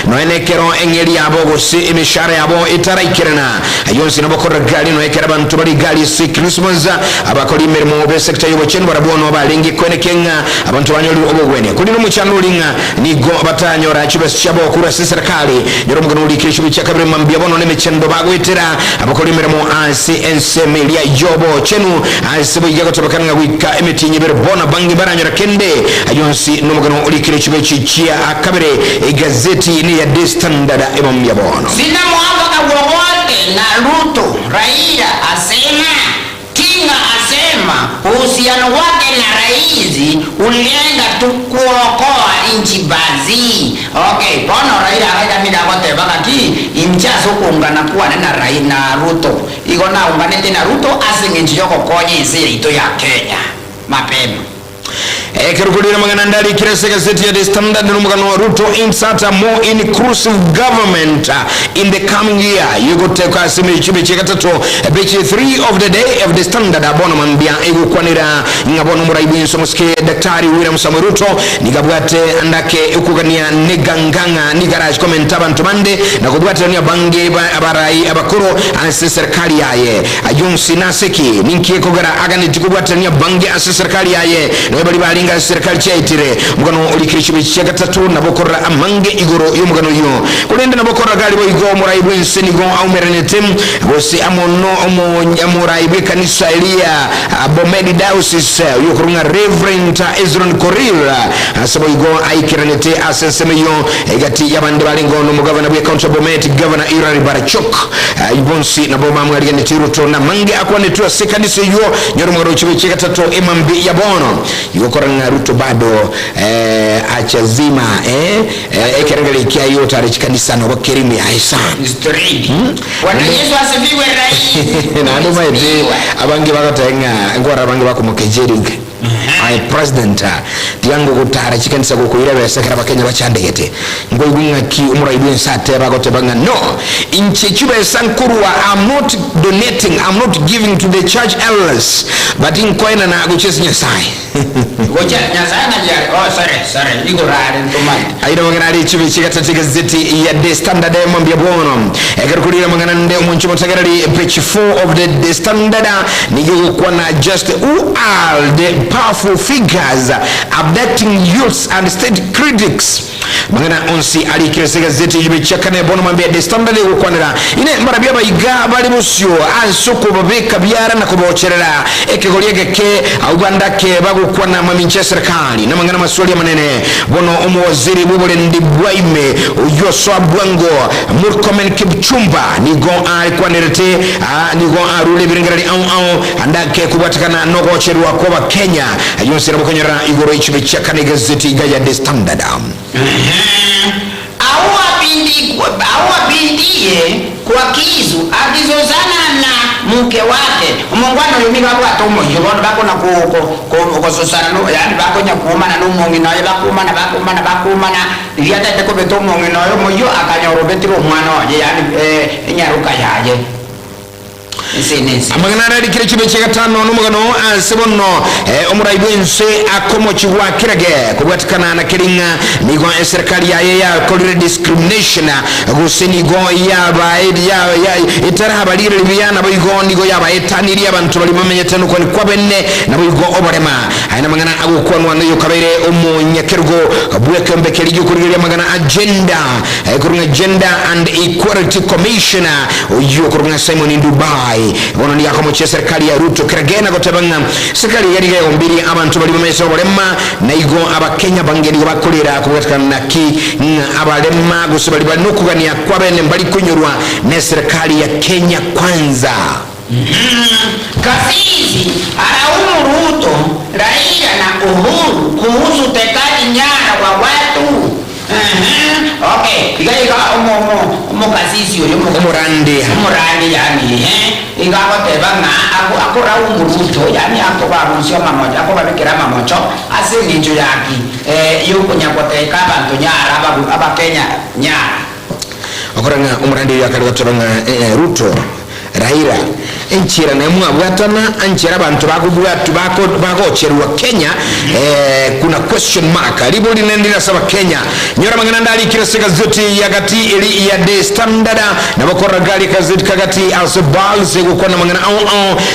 no enekero engeli abo si imishara yabo itaraikirana ayonsi nabokora gali no ekera bantu bali gali si Christmas abakoli merimo be sector yobo chen barabono balingi kwenekenga abantu banyoli obo weni kuli no muchanulinga ni go batanyora chibes chabo kura serikali nyoro mugonoli kisho cha kabiri mambia bono ne mechendo bagwetera abakoli merimo ACNC melia yobo chenu asibo yiga kutobakana wika emetinyi berbona bangi baranyora kende ayonsi no mugono olikire chibechi chia kabiri gazeti ni ya The Standard mambia bono sina mwanga wowote na Ruto Raila asema Kinga asema uhusiano wake na raisi ulienda tu kuokoa nchi bazi. Okay, bono Raila haida mida kote baka ki imchaso kuungana kuwa na Ruto. Iko na unganete na Ruto asinge nchi yoko konye isi ito ya Kenya mapema. Kerukudira maganandari kirese gazeti ya The Standard numugano wa Ruto insert a more inclusive government in the coming year. You go take us chibechi gatatu page 3 of the day of The Standard abono mambia ego kwanira ngabono muraibu nsomuske daktari William Samoei Ruto nigabwate andake ukugania neganganga nigarage comment abantu mande na kudwate ni bange abarai abakuru anse serikali yaye ayunsi naseki ninkie kogara agani tikubwate ni bange anse serikali yaye no bali balinga serikali chaitire mugano ulikirichibe cha gatatu nabokora amange igoro yo mugano yo kulenda nabokora gali bo igo muraibu nsenigo au merenetem bose amono amuraibu kanisa elia bomedi diocese yo kurunga Reverend Ezron Korira asabo igo aikiranete asensemeyo egati yabande balingo no mugavana bwe county bomedi governor Irari Barachok ibonsi na boma mwali ne Ruto na mange akwanetua sekanise yo nyoro mugano chibe cha gatatu emambi yabono yukoranga Ruto bado achazima ekerengele kia yote alichikanisa no kerimi aisa street wana Yesu asifiwe rais na ndo maite abangi bakatenga ngora abangi bakumukejeringa ai president tiango gutara chikanisa kukuira besekera bakenya bachandegete ngo igunga ki umuraibu nsate bagote banga no inchechube sankurwa I'm not donating, I'm not giving to the church elders but in koina na guchesi nyasai gocha nyasai na jari sorry igorare ntomani aida maganari chibe chigata gazeti ya The Standard mwambia bono ekerkulira magana nde umunchi motagarari page 4 of the Standard niyo kwa na just who are the powerful figures abducting youths and state critics magana onsi alikirese gazeti yibechakane bono mwambia The Standard ukwanira ine marabia bayiga bali musyo ansoko babeka byara na kubocherera ekegoliege ke aubandake bagukwana maminche serikali na mangana maswali ya manene bono umuwaziri bubole ndibwaime uyoswa bwango Murkomen Kipchumba nigo alikwanirete nigo arule biringarali au andake kubatikana nogo cherwa kwa Kenya ayonsi rabokonyera igoro ichibechakane gazeti ya The Standard awa bindie kwa kizu akizozana na mke wake umongwana yumi bako atomo yobona bako na ko sosana no yani bako nya kuumana no mongi naye bakumana liata teko beto mongi nayo moyo akanya robetiro mwana waje yani nyaruka yaje amagana rari kire kibe kigatano n'umugano asebono omurayibwense akomochi wa kirage kubwatikana na kiringa nigo serikali ya kolire discrimination gusenigo ya itara habalire biyana boyigo nigo yaba etaniri abantu bali bamenyete nuko ni kwabenne naboyigo obarema aina magana agukwanwa nayo kabere omunyakergo bwekembe keligi kurire magana agenda kurunga gender and equality commissioner oyo kurunga Simon in Dubai bono ni akomochi serikali ya Ruto kiragena gotabanga serikali yari yombiri abantu bali bamenyete obarema naigo abakenya bangeri bakolera kubwatikana naki abalema gusubali bali nokugania kwabene mbali kunyurwa na serikali ya Kenya kwanza. Kasisi alaumu Ruto, Raila na Uhuru kuhusu utekaji nyara wa watu. Okay, iga omo kasisi yo umurandi yani iga kotebanga akoraumu Ruto yani akobarusyo mamoja akobabikira mamocho ase ninjo yaki yuko nyakoteka abantu nyara abakenya nyara akoranga umurandi yakarigatoranga Ruto Raila enchira na mwabwatana anchira abantu bakubwatu bakocherwa Kenya kuna question mark alibo linendira saba Kenya nyora mangana ndali kira sega zoti yagati eli ya The Standard na bakora gali kaziti kagati asbal sego kona mangana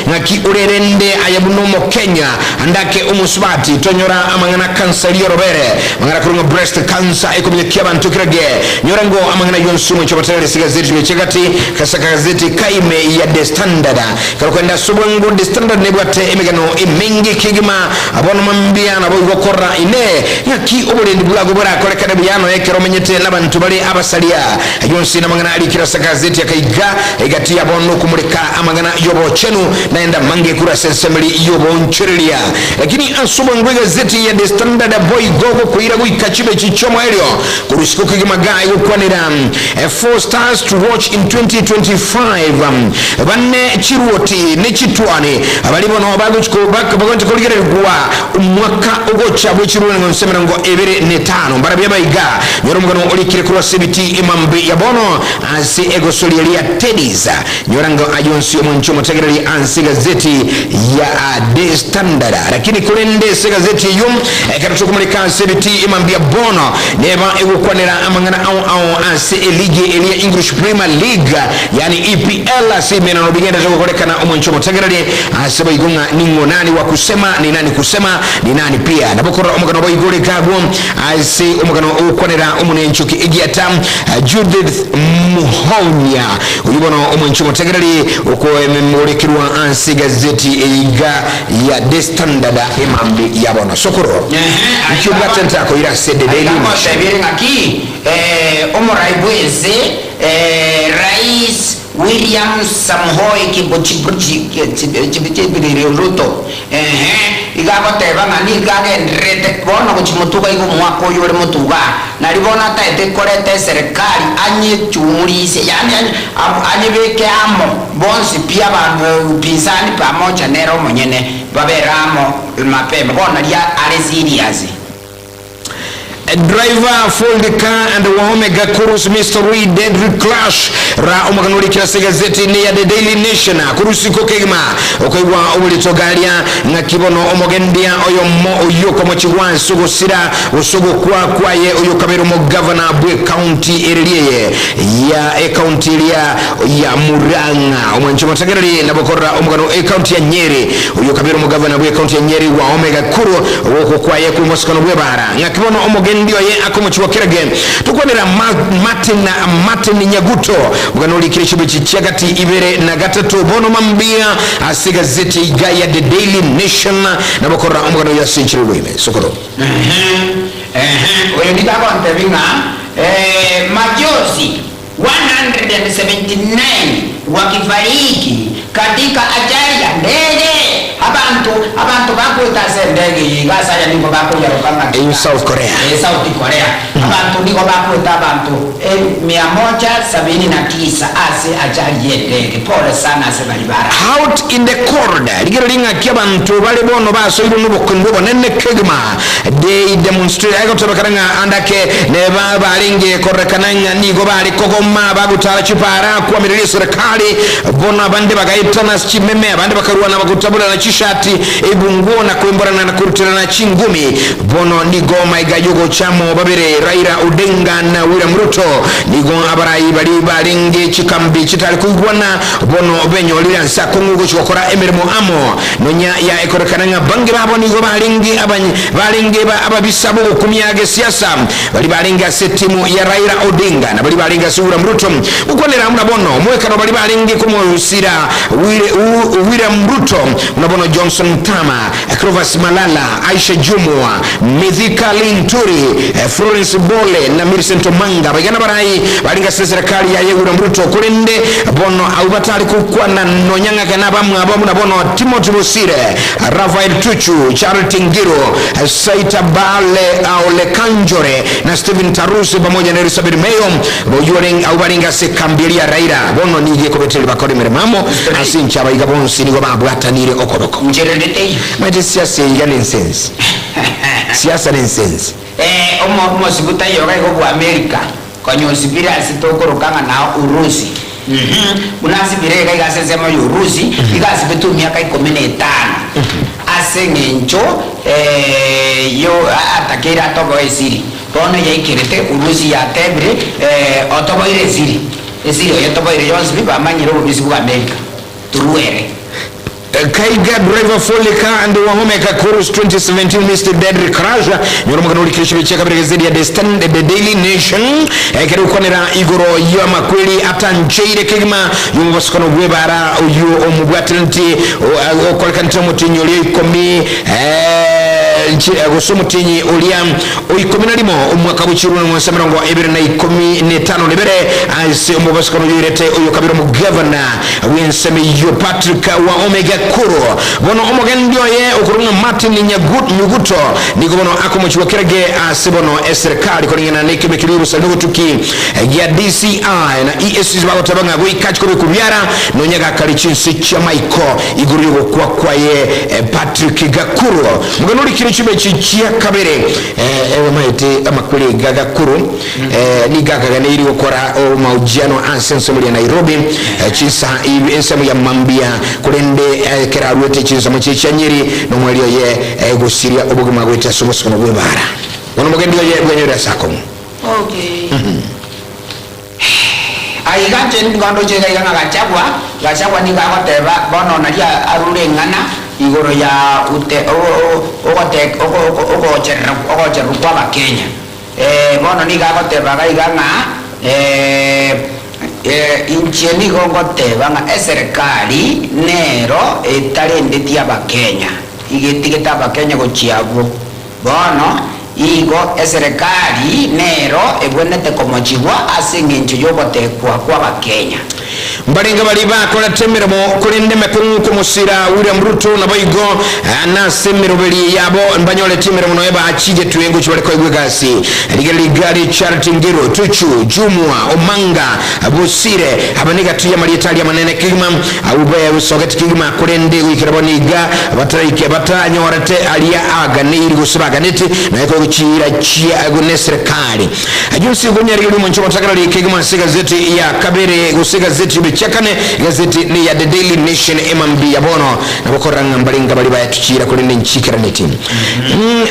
ngaki urerende ayabunomo Kenya andake umusubati tonyora amangana cancer yorobere mangana kurunga breast cancer ekomye kyabantu kirage nyora ngo amangana yonsumo chobatele sega ziti mechegati kasaka gazeti kaime ya The Standard kakwenda subongo The Standard nebwate emegano emengi kigima abono mambia na boy gokora ine yaki obulendi bulago bora kolekana buyano ekero menyete nabantu bali abasalia yonsi na mangana ali kirasa gazeti yakaiga egati abono kumuleka amangana yobo chenu naenda mange kura sensemeli yobo nchirilia lakini asubongo gazeti ya The Standard boy gogo kuira guikachibe chichomo elio kurusiko kigima gai gukwanira 4 stars to watch in 2025 banne chiruoti nechitwane abalibo no baguchiko bagonje kuligererwa umwaka ugocha bwechirune nsemera ngo 25 mbarabya bayiga nyoro mugano olikire kuri CBT imambe yabono asi egosoliya tediza nyorango ajonsi omuncho mutegereri ansi gazeti ya The Standard lakini kulende gazeti yum ekatuko kumulika CBT imambe yabono neba egukwanira amangana au ansi eligi elia English Premier League yani EPL simena no bigenda zokolekana omuncho mutegereri aseba igunga ningo nani wa kusema ni nani kusema ni nani pia nabokora omugano boyigole kagwo asi omugano ukwanira omunencho ki egiata Judith Muhonya uyibono omuncho mutegereri uko ememolekirwa ansi gazeti eiga ya The Standard emambi yabona sokoro ikyugatenta ko ira sede daily ngaki omuraibweze rais William Samoei Kibochibuchi Ruto igagoteba ngani gagendrete bono kuchimutuga igo mwako yore mutuga nalibona taete korete serikali anyechumurise yani anyebeke amo bonsi pia pinzani pamoja nero monyene baberamo mapema bona lia ale serious. A driver followed the car and the Omega Kurus mystery deadly clash ra omaganuri kila gazeti ni ya The Daily Nation kurusi kokegma okaiwa obulitogalia na kibono omogendia oyo komochigwa sugo sira usugo kwaye oyo kabero mo governor bwe county area ya county ya Muranga omwancho matagereri nabokora omugano county ya Nyeri oyo kabero mo governor bwe county ya Nyeri wa Omega Kuru woko kwaye ku moskano bwe bara ngakibono omogendia ndio ye akomochwa kirage tukwanira Martin Nyaguto muganoli kirishibe chichagati ibere na gatatu bono mambia asigazeti gaya The Daily Nation na bokora omugano ya Century Lwime sokoro oyo ndikako ntebinga majozi 179 wakifariki katika ajali ya ndege abantu bakwita sendege igasa ya niko bakuyaruka in South Korea. South Korea. Abantu niko bakwita abantu 179 ase ajali yendege. Pole sana ase balibara. Out in the corridor ligero linga kyabantu bale bono baso iru nubukundu bonene kegma they demonstrate ago tabakaranga andake ne balinge korekananga nigo bali kokoma bagutala chipara kwa mirili serikali bona bande bagaitana chimeme bande bakaruana bagutabula na chishati ebungo na kuimborana na kurutirana chingumi bono nigo maigayogo chamo babere Raila Odinga na William Ruto nigo abarai bali balinge chikambi chitali kuigwana bono benyo liransa kongugo chokora emirimo amo nonya ya ekorekananga bangi babo nigo balinge ababisabo kumyage siasa bali balinga setimu ya Raila Odinga na bali balinga William Ruto ukonera amuna bono mwekano bali balinge kumusira William Ruto unabono Johnson Tama Clovis Malala Aisha Jumwa Mithika Linturi Florence Bole na Millicent Manga bagana barai balinga serikali ya William Ruto kulende bono aubatali kukwana nonyanga kana bamwe abamuna bono Timothy Busire Rafael Tuchu Charity Ngiro Saita Bale Aole Kanjore na Stephen Tarusi pamoja na Elizabeth Mayo bojuring aubalinga sekambilia Raila bono nige kubeteli bakore meremamo asincha bayiga bonsi nigo babwatanire okoboko njerendete mate siasa ya nonsense siasa nonsense omo sibuta yoga go America konyo sibira sitokorokanga na Urusi unasibireka ikasesema Urusi ikasibetu miaka 15 asengencho yo atakira togo esiri bono yaikirete Urusi ya tebre otobo ile esiri otobo ile yonsbi bamanyiro bisibu America turuere Kaiga driver Folika and Wahomeka Chorus 2017 Mr. Deadly Crash nyoro mugano likisho bicheka berezedi ya The Daily Nation ekero konera igoro yama kweli atancheire kigma yumvaskono bwebara uyu omubwatanti okolekanta mutinyo likomi gosomutinyi Oliam oikominalimo omwaka buchiruno mwasa 2015 libere ase omubasikono yirete uyu kabiro mu governor wenseme yo Patrick wa Omega Kuro bono omogendio ye okurunga Martin Nyuguto niko bono akomochiwa kirage ase bono serikali koningana nekime kiliru salugo tuki ya DCI na ESC bagotabanga go ikachiko kubyara nonyaga kalichinsi cha Michael igurigo kwa ye Patrick Gakuro muganuri kirichibe chichia kabere maite amakule Gagakuro ni gagaga ne iri gukora maujiano ansenso muri Nairobi chisa ensemo ya mambia kulende keraruete chinza muchicha Nyeri no mwaliyo ye gusiria obuguma gweta somosomo bwebara wono mugendio ye bwenyera sako aiganche ngondo chega iganga gachagwa ni gagoteba bono naria arurengana igoro ya ogocherru kwa Bakenya bono ni gagoteba gaiganga incheni gongoteba nga serikali nero etalendetia Bakenya igetigeta Bakenya gochiabo bono igo serikali nero ebwenete komochibwa asengencho yogotekwa kwa Bakenya mbalinga baliba kola temeremo kulinde mekungu kumusira William Ruto na boigo na semero beli yabo mbanyole temeremo no eba achije tuyengo chwale ko igwegasi ligari Charity Ngiro Tuchu Jumwa Omanga Busire abaniga tuya malietali manene kigma abubaye busogeti kigma kulinde wikiraboniga batarike batanyorete aliya aga niri gusibaga neti na ko guchira chia agone serikali ajusi gonyari mu ncho matakala kigma gazeti ya Kabere gazeti bichakane gazeti ni ya The Daily Nation MMB ya bono na bokoranga mbalinga bali bayatuchira kulinde nchikira neti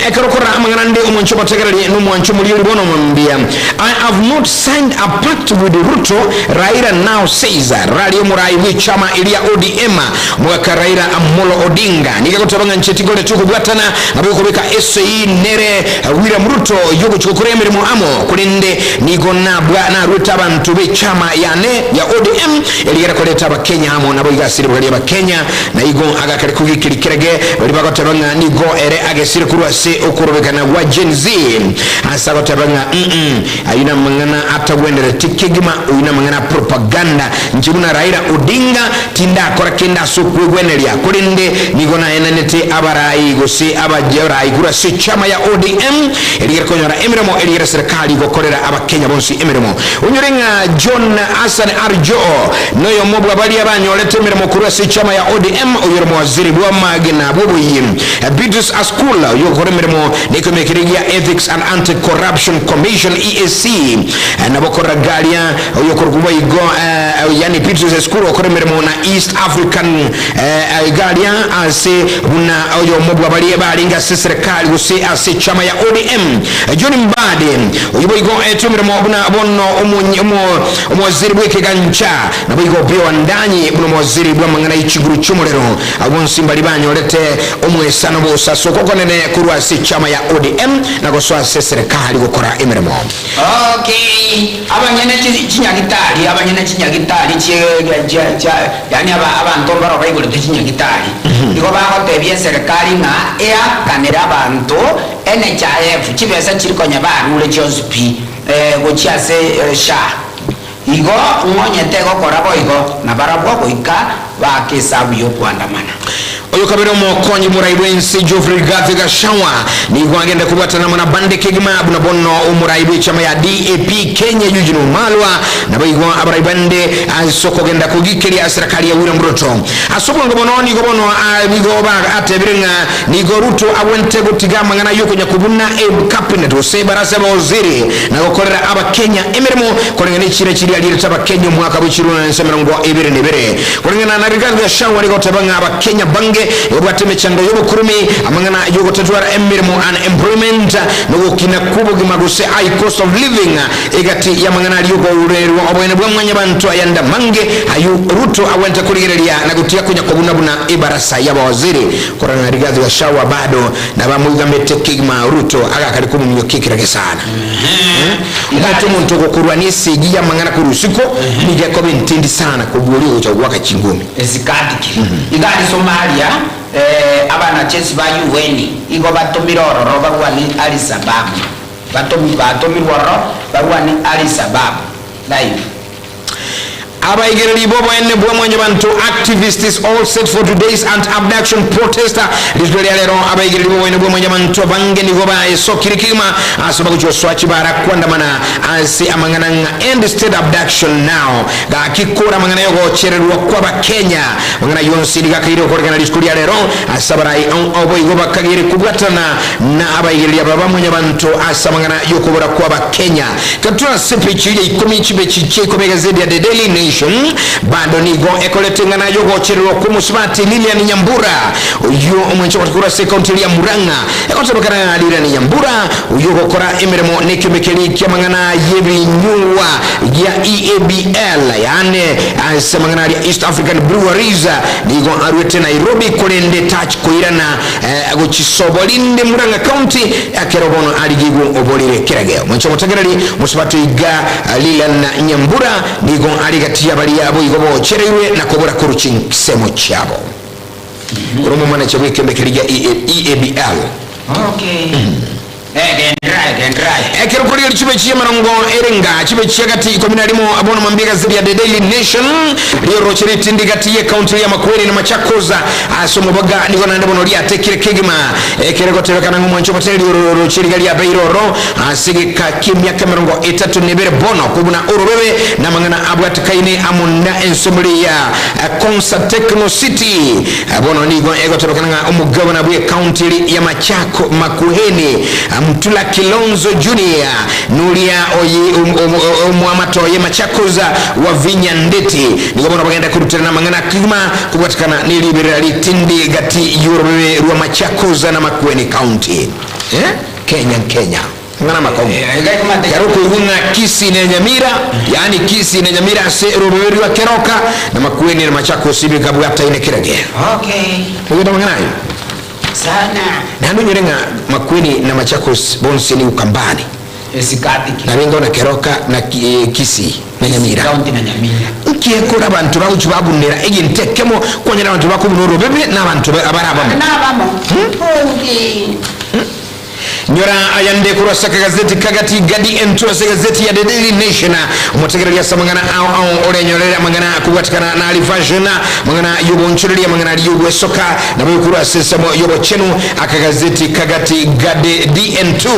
ekorokora amanganande umoncho matakala no mwancho muri bono mwambia I have not signed a pact with Ruto. Raila now says radio murai wichama ilia ODM mwaka Raila Amolo Odinga nikakotabanga nchetigole tukubwatana abikubika SE nere William Ruto yogo chukuremere mu amo kulinde nigona bwana Ruto abantu bichama yane ya ODM eligera koleta Bakenya amo nabo igasiri bali Bakenya na igo agakari kugikirikirege bali bakotabanga nigo ere agesiri kurwa se okurobekana wa Gen Z asaba tabanga ayina mangana atagwendere tikigima uyina mangana propaganda njibuna Raila Odinga tinda akora kenda sokugwenelia kulinde nigona enanete abarai gose abajera igura se chama ya ODM eligira konyora emiremo eligira serikali gokorera abakenya bonsi emiremo unyorenga John Hassan Arjo noyo mobwa bali abanyolete emiremo kura se chama ya ODM uyiremo waziri bwa magena bobuyim Bitus Askula yokore emiremo nikomekirigia Ethics and Anti-Corruption Commission EAC nabokora galia yokorwa igo yani Bitus Askula okore emiremo na East African galia ase buna oyo mobwa bali abalinga serikali gose ase chama ya ODM John Mbade uyiboigo etumiremo buna bonno omwaziri bweke gancha naboigo byo ndanyi buno mwaziri bwa mangana ichiguru chumulero abonsi mbali banyolete omwesano bosa sokokonene kurwa ase chama ya ODM nagoso ase serikali gukora emiremo. Okay, abanyene chinyagitali yani abantu baro bayigole chinyagitali niko bakotebye serikali nga ea kanera abantu NHIF chibesa chirikonya barule Joseph gochiase sha igo ngonyete gokora boigo na barabwo goika bakesabu yo kwandamana oyo kabero mokonyi muraibwensi Geoffrey Gathiga Shawa ni gwagenda kubatana mana bande kigima buna bonno umuraibwe chama ya DAP Kenya yujino malwa na baigwa abraibande asoko genda kugikiri serikali ya William Ruto asoko ngobono ni gobono bigoba atebirenga ni goruto awente gutigama ngana yuko nyakubuna cabinet ose barasa bawaziri na gokorera aba Kenya emirimo kolengana chire chiri ali taba Kenya mwaka bw'ikiruna nsemerongo ebere nebere kolengana na Gathiga Shawa ni gotabanga aba Kenya bange yobateme chando yobukurumi amangana yogotetwara emirimo and employment no kina kubo gimaguse high cost of living egati yamangana yogo urerwa obwene bwamwanya bantu ayanda mange ayu Ruto awente kuligerelia na gutia kunya kubunabuna ibarasa y'abawaziri korana Rigathi wa Shawa bado na bamugamete kigma Ruto aga kali kumunyo kikirage sana ngatu muntu gokurwanisi giya mangana kurusiko nije ko bintindi sana kubulio cyo gwaka chingumi ezikadiki igari Somalia abana chesi ba UN igo batomiroro roba kwani alisababu batomiroro barwani alisababu live abaigirili bobo enne bwamwenye bantu activists all set for today's anti-abduction protest lisbeli alero abaigirili bobo enne bwamwenye bantu bange ni goba esokirikima asoma kucho swachi bara kwandamana asi amangana end state abduction now ga kikura mangana yogo chererwa kwa Kenya mangana yonsi liga kairo korgana lisbeli alero asabarai obo igoba kagire kubwatana na abaigirili baba mwenye bantu asamangana yokobora kwa Kenya katuna sepechi ile 10 chibechi komega zedi ya The Daily Nation bado nigo ekoletengana yogo cherero kumusmati Lilian Nyambura uyo omwencho kwa secondary ya Muranga ekotebakana Lilian Nyambura uyo gokora emiremo nekemekeli kyamangana yebi nyuwa ya EABL yani asemangana ya East African Breweries nigo arwete Nairobi kolende touch koirana gochisobolinde Muranga County akerobono aligigu obolire kirageo mwencho mutagerali musmati iga Lilian Nyambura nigo aligati bali yabo igobo cherewe na kobora kuruchin semo chabo urumu mana chabwe kembekeliga EABL okay ekero kuri chibechi marongo erenga chibechi gati kominalimo abono mambiga zidi ya The Daily Nation liyo rocheri tindigati ye county ya Makueni na Machakoza asomo baga niko na ndebono liya tekire kigima ekero kotelekana ngumwancho pateli rocheri gali ya Beiroro asige kimya kamarongo 3 nebere bono kubuna urubebe na mangana abwat kaine amunda ensomuli ya Konsa Techno City abono nigo ego telekana umugabo na bwe county ya Machako Makueni Mtula Kilonzo Junior Nulia Muamato ye Machakoza wa Vinya Ndeti nikobona bagenda kurutana na mangana kigima kubatikana ni liberali tindi gati yurwe wa Machakoza na Makueni County Kenya ngana makongo yaruko yuna Kisii na Nyamira yani Kisii na Nyamira se ruberi wa Keroka na Makueni na Machakoza sibi kabu hata ine kirage ngona mangana sana nando nyorenga Makueni na Machakos bonse ni ukambani esikatiki na bingo na Keroka na Kisii na Nyamira county na Nyamira ukiyekora abantu babucu babunera egintekemo konyera abantu bakubunoro bebe n'abantu abarabamo okay nyora ayande kurasa gazeti kagati gadi entrance gazeti ya The Daily Nation umutegereria samangana au ole nyorera mangana kubatikana na alivajana mangana yubo nchuriri mangana yubo soka na kurasa samo yubo chenu akagazeti kagati gadi DN2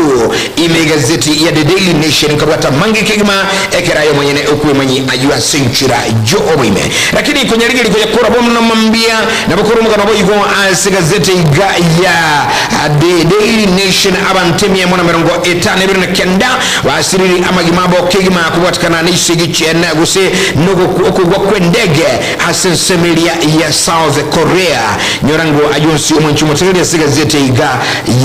ime gazeti ya The Daily Nation kabata mangi kigima ekera yo mwenye ukwe mwenye ayua senchira jo omime lakini kwenye ligi liko ya kura bomu na mambia na bukuru mugano boyigo gazeti ya The Daily Nation abantemia mwana merongo etane birina kenda wasiriri amagimabo kigima kubatikana n'isigi na guse nugo okugwa kwendege asensemelia ya South Korea nyorango ajonsi umunchi mutegeri gazeti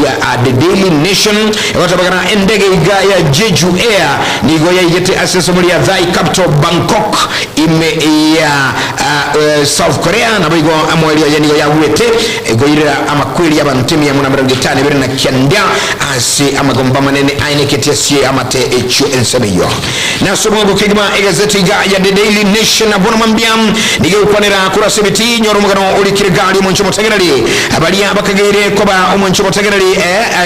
ya The Daily Nation watabagana endege ya Jeju Air nigo ya yete asensemelia Thai capital Bangkok ime ya South Korea na bigo amwelio ya nigo ya wete goyira amakweli abantemia mwana merongo etane birina kenda asi amagomba manene aine ketesi amate echo ensemeyo na somo bukigima gazeti ya The Daily Nation abona mambiam nige upanera kurasa biti nyoro mugano ulikire gali umunchi mutegereri abalia bakagere koba umunchi mutegereri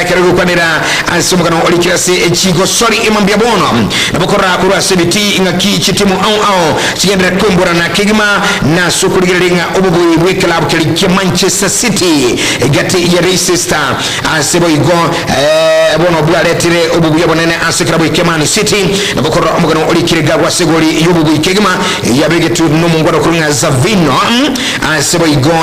akere upanera asomugano ulikire se echigo sorry imambia bono nabokora kurasa biti ingaki chitimu au chigendera kumbura na kigima na sukuligiringa ububuyi bwe club kili Manchester City gati ya Leicester asebo igo bono bwaletire ububuye bonene asekirabo ikemani City nabokora umugano ulikirega wasegoli yububu ikegima yabegetu numungwaro kurunga Zavino asebo igo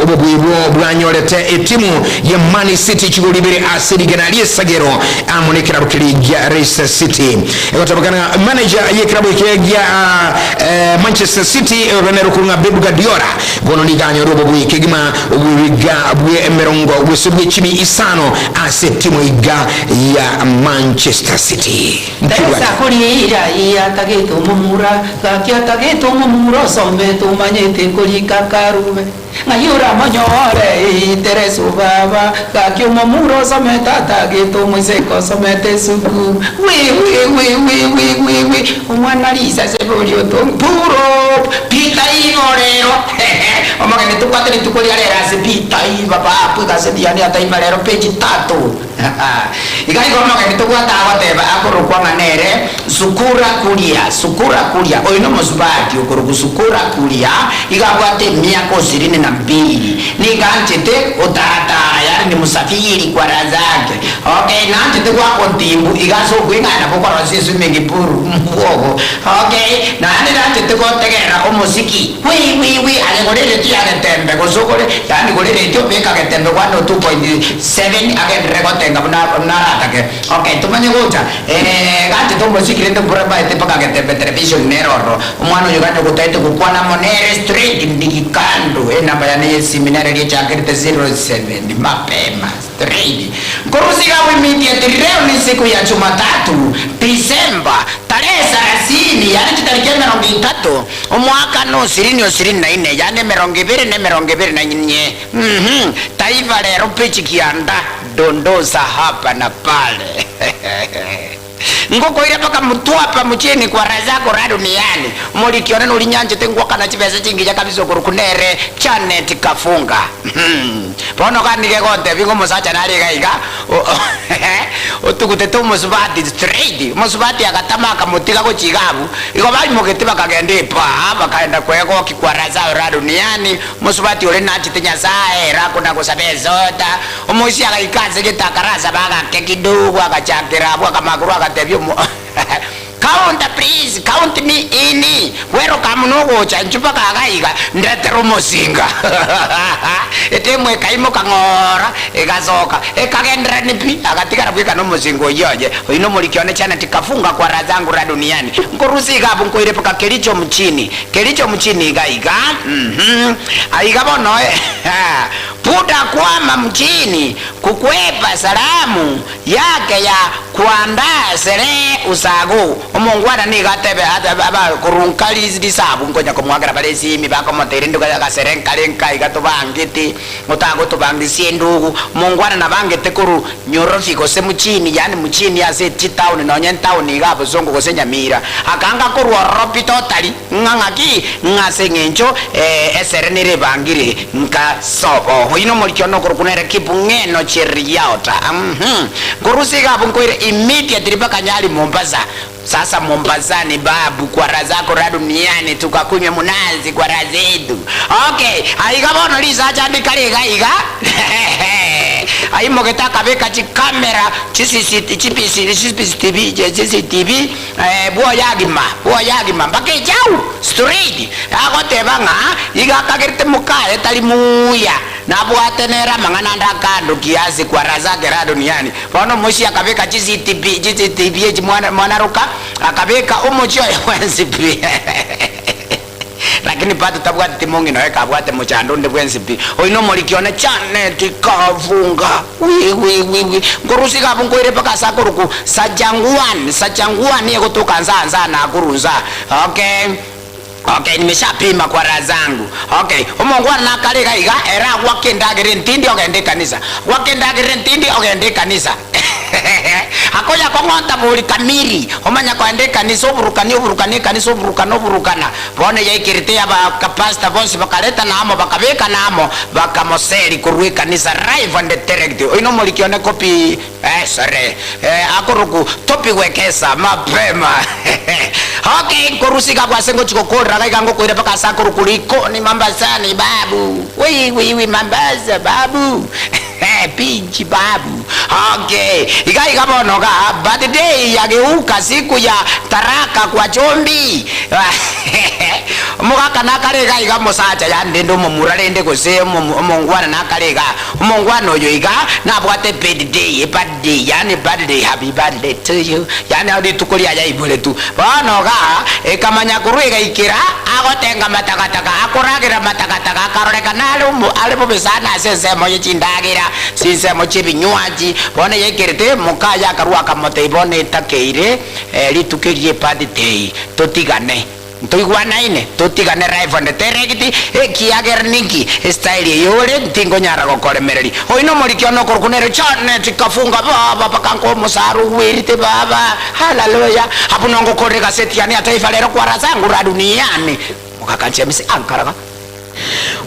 ububuye bwanyolete etimu ya Man City chigolibere asedigana liesagero amonekera bukiri ya Leicester City egotabakana manager yekirabo ikegya Manchester City Renero kurunga Pep Guardiola bono liganyo ububu ikegima ubuwiga bwe merongo bwesubwe chimi isano asetimu iga ya Manchester City Teresa Corriera ya tageto mumura gakia tageto mumuro someto manyete kolika karume ngayura manyore Teresa baba gakio mumuro someta tageto mwiseko somete suku we umwana lisa sebolio to puro pita inorero omagane tukate tukolia lera se pita i baba puta se diani ata imarero page 3 ikai kono ke tukwata wateba akoro kwa manere sukura kulia oino mosubati okoro kusukura kulia igabwate miako 22 niganchete otata yani ni musafiri kwa razake okay nanchete kwa kontimbu igaso kwingana kwa rasisu mengipuru mwogo okay na nanchete kwa tegera omosiki wi ale tia Getembe kosokole yani golere tio peka Getembe kwa no 2.7 age rekotenga na atake okay tumanye gocha gati tombo sikirende buraba ete paka Getembe Television Network umwana yuganje kutaite kukwana monere street ndikikando namba ya ne seminary ya chakirite 07 mapema street korusika immediate leo ni siku ya Jumatatu Disemba tarehe 30 yani kitariki 23 umwaka no 24 yani merongebere na nyinyi taifa lero pichi kianda dondoza hapa na pale ngoko ile paka mtu hapa mchini kwa razako ra duniani mulikiona no linyanje tengwa kana chibese chingi cha kabisa kurukunere Janet Kafunga bono kanike konte bingo musacha nali gaiga otukute to musubati straight musubati akatamaka mutika ko chigabu iko bali mugetiba kagende pa bakaenda kweko kikwaraza ra duniani musubati ole nachi tenya sae ra kuna kusabezota umushi akaikaze kitakaraza baga kekidogo akachakira bwa kamakuru akatebyo count please count me in welcome no gocha nchupa kagaiga ndetero mosinga etemwe kaimo kangora egazoka ekagendra nipi akatikara bwika no mosingo yoje ino mulikione chana tikafunga kwa razangu ra duniani ngorusiga hapo ngoire paka kelicho mchini gaiga aiga bono puta kwama mchini kukwepa salamu yake ya kuandaa sere usagu omongwana ni gatebe aba kurunkali zisabu ngonya komwagara balezi mibako moterendo ga serenkalenka igatobangiti mutango tobangisi ndugu mongwana nabangete kuru nyorofiko se muchini yani muchini ase town no nyen town igabo zongo go Nyamira akanga kuru ropi totally ngangaki ngase ngencho eserenere bangire nka sobo oino molikiono kurukunere kipungeno cheriota kurusika punkoire immediately baka nyali Mombasa. Sasa Mombasani babu kwa razako ra duniani tukakunywe munazi kwa razetu. Okay, aigabono lisa chandi kaliga iga. Aimo ketaka beka chi kamera CCTV buo yagima mbake jau straight agote banga iga kagerte mukae talimuya na bwatenera mangana ndakando kiasi kwa razake ra duniani. Bono mushi akabeka CCTV mwana ruka akabeka umucho ya wensipi. Lakini bado tabwate timongi na weka abwate muchando nde bwensipi oino molikione chane tikavunga wi ngorusika bunkoire paka sakuruku sajangwan yego tukanza na kurunza. Okay, nimeshapima kwa razangu. Okay, umongwana nakaleka iga era wakendagire ntindi ogende kanisa akoya kongonta buli kamiri omanya kwende kanisa oburukani kanisa oburukana bone yaikirite aba kapasta bonse bakaleta namo bakabeka namo bakamoseri kurwe kanisa live and direct oino molikione copy akoruku topi wekesa mapema. Okay, korusika kwa sengo chikokora kaikango koira paka sakurukuliko ni Mambasani babu wi Mambasa babu pinchi babu. Okay, ikai kabono ka birthday yageuka siku ya taraka kwa Chombi. Mugaka nakarega iga mosacha yande ndo mumuralende kose mongwana nakarega mongwana oyo iga nabwate birthday birthday happy birthday to you yani adi tukolia ya ibole tu bano ga kamanya kuruga ikira agotenga matakataka akoragira matakataka akaroreka nalo alipo besana sese moyo chindagira sise mochi binywaji bone yekirite mukaya karua kamote ibone takeire litukirie birthday totigane ntoigwana ine totigane live and direct kiagerniki style yole ntingo nyara gokoremereri oino molikiono korukunere chane tikafunga baba pakanko musaru wirite baba haleluya apunongo koreka seti yani ataifa lero kwa razangu ra duniani mukakanche misi ankaraga.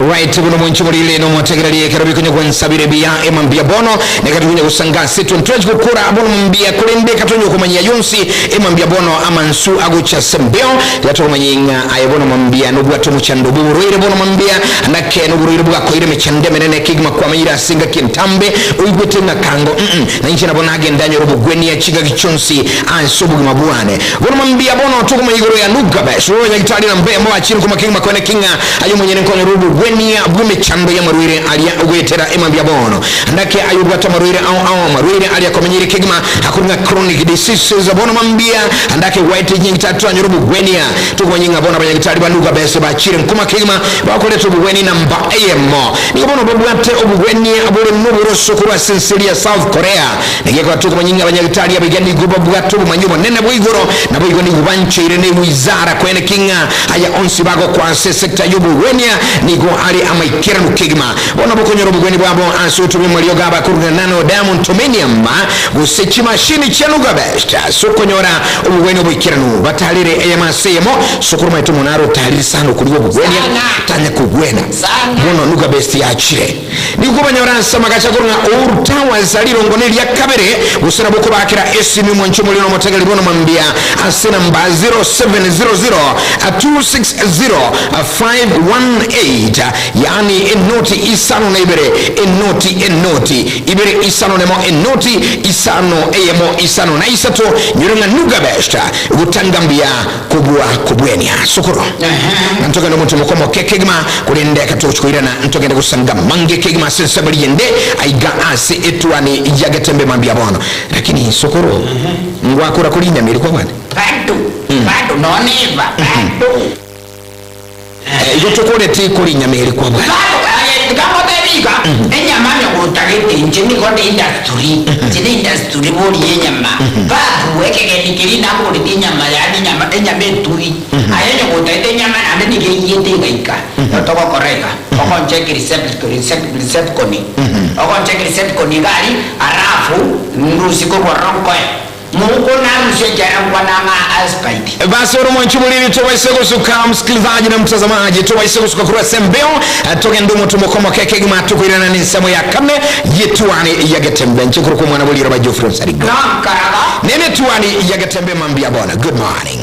Right, buno mwenchu mulile no mwategerali kerabi kunyo kwansabire biya emambia bono nekatunya kusanga situ ntwaji kukura abono mbia kulende katonyo kumanyia yonsi emambia bono amansu agucha sembeo yato kumanyinga ayebono mambia nubu atomu chandobu uruire bono mambia nake nubu uruire buga koire mechande menene kigma kwa mayira singa kintambe uigwete na kango na inchi na bona agendanyo robu gweni ya chiga kichonsi ansubu gimabuane bono mambia bono tuku mayigoro ya nugabe suruwa ya gitari na mbea mwa chini kuma kigma kwa kinga ayo mwenye nkono rubu gweni ya bume chando ya maruire alia ugwetera emambia bono ndake ayubata maruire au maruire alia komenyiri kigma hakunga chronic diseases bono mambia ndake white nyingi tatu anyurubu gweni ya tuku nyinga bono banya gitari banuga bese bachire nkuma kigma bakole tubu gweni namba AMO niko bono babuate obu gweni abure nuburo sokura sinsilia South Korea nigeko tuku nyinga banya gitari abigani guba buatu manyubo nene boigoro na boigoni gubanche irene wizara kwene kinga aya onsi bago kwa sekta yubu gweni nigo ali amaikira nukigma bona bokonyoro bugweni bwabo ansutu bimaliyo gaba kuruna nano diamond tomenium gusechi machine chanuga best sokonyora ubugweni obikira nu batalire eyamasemo sokuruma itumunaro taliri sano kuliwo bugweni tanya kugwena bono nuga best yachire niko banyora sama gachakuruna urtawa zaliro ngoneli ya kabere usana boko bakira esimi mwancho mulino motagali bono mambia asena mba 0700 260 518 yani enoti isano na ibere enoti ibere isano nemo enoti isano emo isano na isato nyurunga nuga besta utangambia kubwenia sokoro ntoka ndo mtu mkomo kekegma kulende katochukuirana ntoka ndo kusanga mange kegma sensabali yende aiga ase Etwani Ya Getembe mambia bono lakini sokoro ngwakura kulinya miri kwa bwana bado noniva bado yotokole ti kulinya miri kwa bwana kama bebika enyama nyogotagete njeni kote industry boli enyama babu wekege nikirina boli enyama yani enyama eturi ayenye gotagete nyama ande nigeyete gaika toko koreka okon check recept koni okon check recept koni gari arafu ndusi ko boronko Mungu na mshejera kwa nama aspaiti. Basi wana mwanchumulini tuwaise kusuka msikilizaji na mtazamaji tuwaise kusuka kurese mbeo toke ndumu tumokoma keke gima tukuirana ni semo ya kame Etwani Ya Getembe nchukuru kwa mwana wali Roba Jofron Sarigo nene Etwani Ya Getembe mambia bona. Good morning.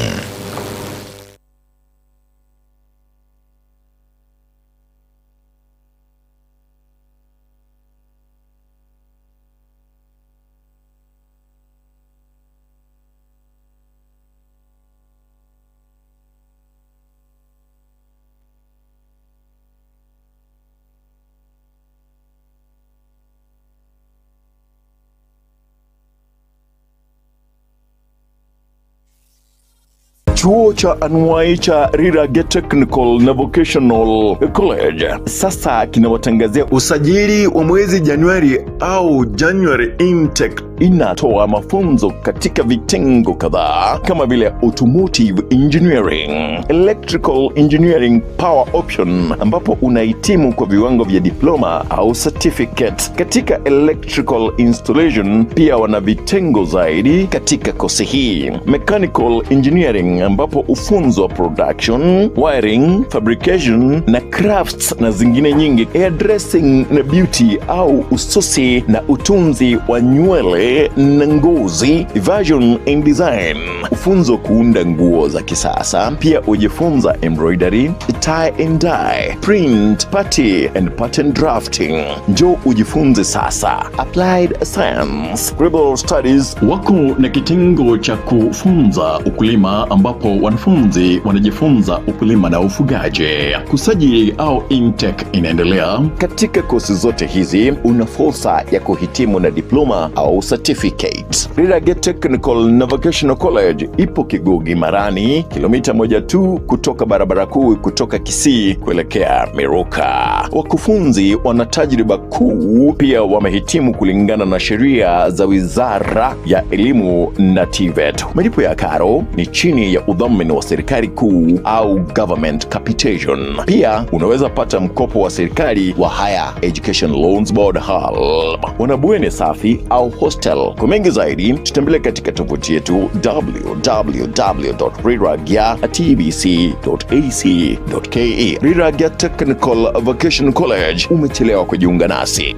Chuo cha anuwai cha Rirage Technical na Vocational College sasa kinawatangazia usajili wa mwezi Januari au January intake. Inatoa mafunzo katika vitengo kadhaa kama vile automotive engineering, electrical engineering, power option ambapo unahitimu kwa viwango vya diploma au certificate. Katika electrical installation pia wana vitengo zaidi katika kosi hii. Mechanical engineering ambapo ufunzo wa production, wiring, fabrication na crafts na zingine nyingi. Hairdressing na beauty au ususi na utunzi wa nywele na ngozi, fashion and design. Ufunzo kuunda nguo za kisasa. Pia ujifunza embroidery, tie and dye, print, party and pattern drafting. Njoo ujifunze sasa. Applied science, global studies. Wako na kitengo cha kufunza ukulima ambapo wanafunzi wanajifunza ukulima na ufugaji. Kusajili au intake inaendelea. Katika kosi zote hizi una fursa ya kuhitimu na diploma au certificate. Rirage Technical na Vocational College ipo Kigugi Marani, kilomita 1 tu kutoka barabara kuu kutoka Kisii kuelekea Miruka. Wakufunzi wana tajriba kuu, pia wamehitimu kulingana na sheria za Wizara ya Elimu na TVET. Malipo ya karo ni chini ya udhamini wa serikali kuu au government capitation. Pia unaweza pata mkopo wa serikali wa Higher Education Loans Board HALB. Wanabweni safi au hostel. Kwa mengi zaidi tutembelea katika tovuti yetu www.riragya.tbc.ac.ke. Riragya Technical Vocational College, umechelewa kujiunga nasi.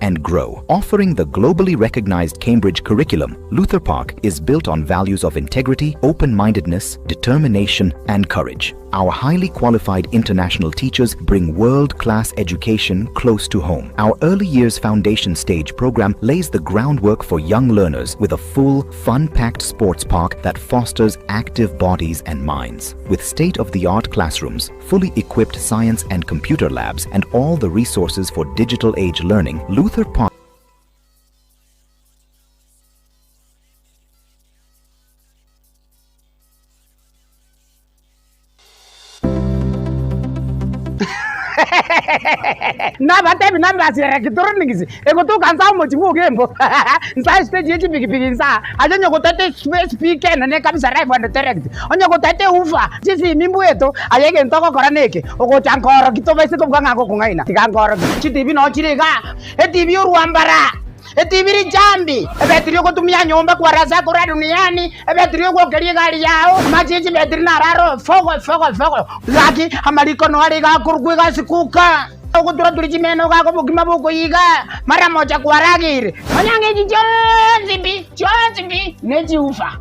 And grow. Offering the globally recognized Cambridge curriculum, Luther Park is built on values of integrity, open-mindedness, determination, and courage. Our highly qualified international teachers bring world-class education close to home. Our early years foundation stage program lays the groundwork for young learners with a full, fun-packed sports park that fosters active bodies and minds. With state-of-the-art classrooms, fully equipped science and computer labs, and all the resources for digital age learning, Luther Park na batebi na mbasira kitoronigizi ego to kanza mo chibu gembo nsa stage yechi big nsa ajenye ko tate space speaker na ne kabisa live and direct onye ko tate ufa chisi mimbu eto ayege ntoko koraneke ogo chankoro kitobese ko ganga ko ngaina tikankoro chitibi no chirega etibi urwambara etibiri jambi ebetrio ko tumia nyomba kwa raza ko duniani ebetrio ko kelie gari yao majiji betri na raro fogo laki amaliko no ari ga kurgwe ga sikuka okutura tulijimeno kako bugima boko yiga mara moja kwa ragiri onyange jonzimbi neji ufa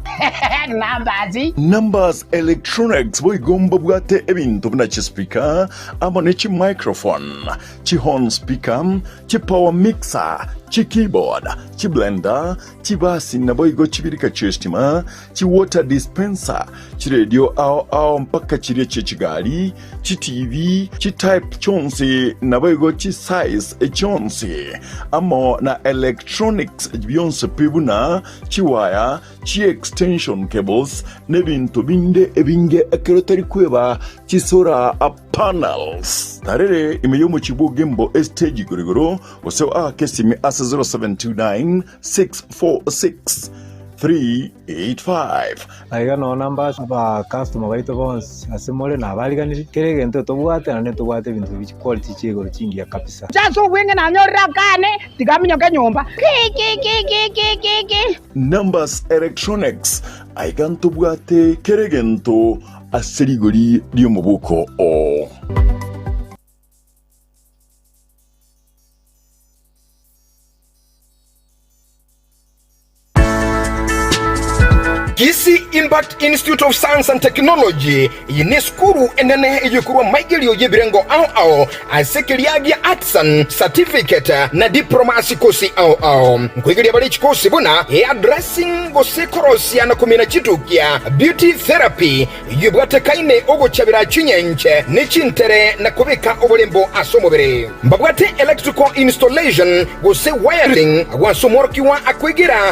numbers electronics boy gomba bwate ebintu bina chi speaker amo ne chi microphone chi horn speaker chi power mixer chi keyboard chi blender chi basi na boy go chibirika chestima chi water dispenser chi radio au mpaka chi chigali chi TV chi type chonsi na boy go chi size chonsi amo na electronics beyonce pibuna chi wire chi extension cables nebintu binde ebinge akerotari kweba chi solar panels tarere imeyomo chibuge mbo stage gorigoro oseo kesimi asa 0729 646 385. aiga no numbers aba customer baito bonse asemole na baliganiri kere gento tobwate na netobwate bintu bichi quality chego chingia kabisa. Chaso wenge na nyorra kane tigaminyoke nyumba. Numbers Electronics aiga ntobwate kere gento aserigori lyomubuko o. Kisii Impact Institute of Science and Technology yine skuru enene yekuru maigilio yebirengo ao asekeliagia artisan certificate na diploma asikosi ao nkwigilia bali chikosi buna addressing gosekorosia na kumina chitukia beauty therapy yubwate kaine ogo chabira chinyenche nichintere na kubika obulembo asomobere mbabwate electrical installation gose wiring wasomorkiwa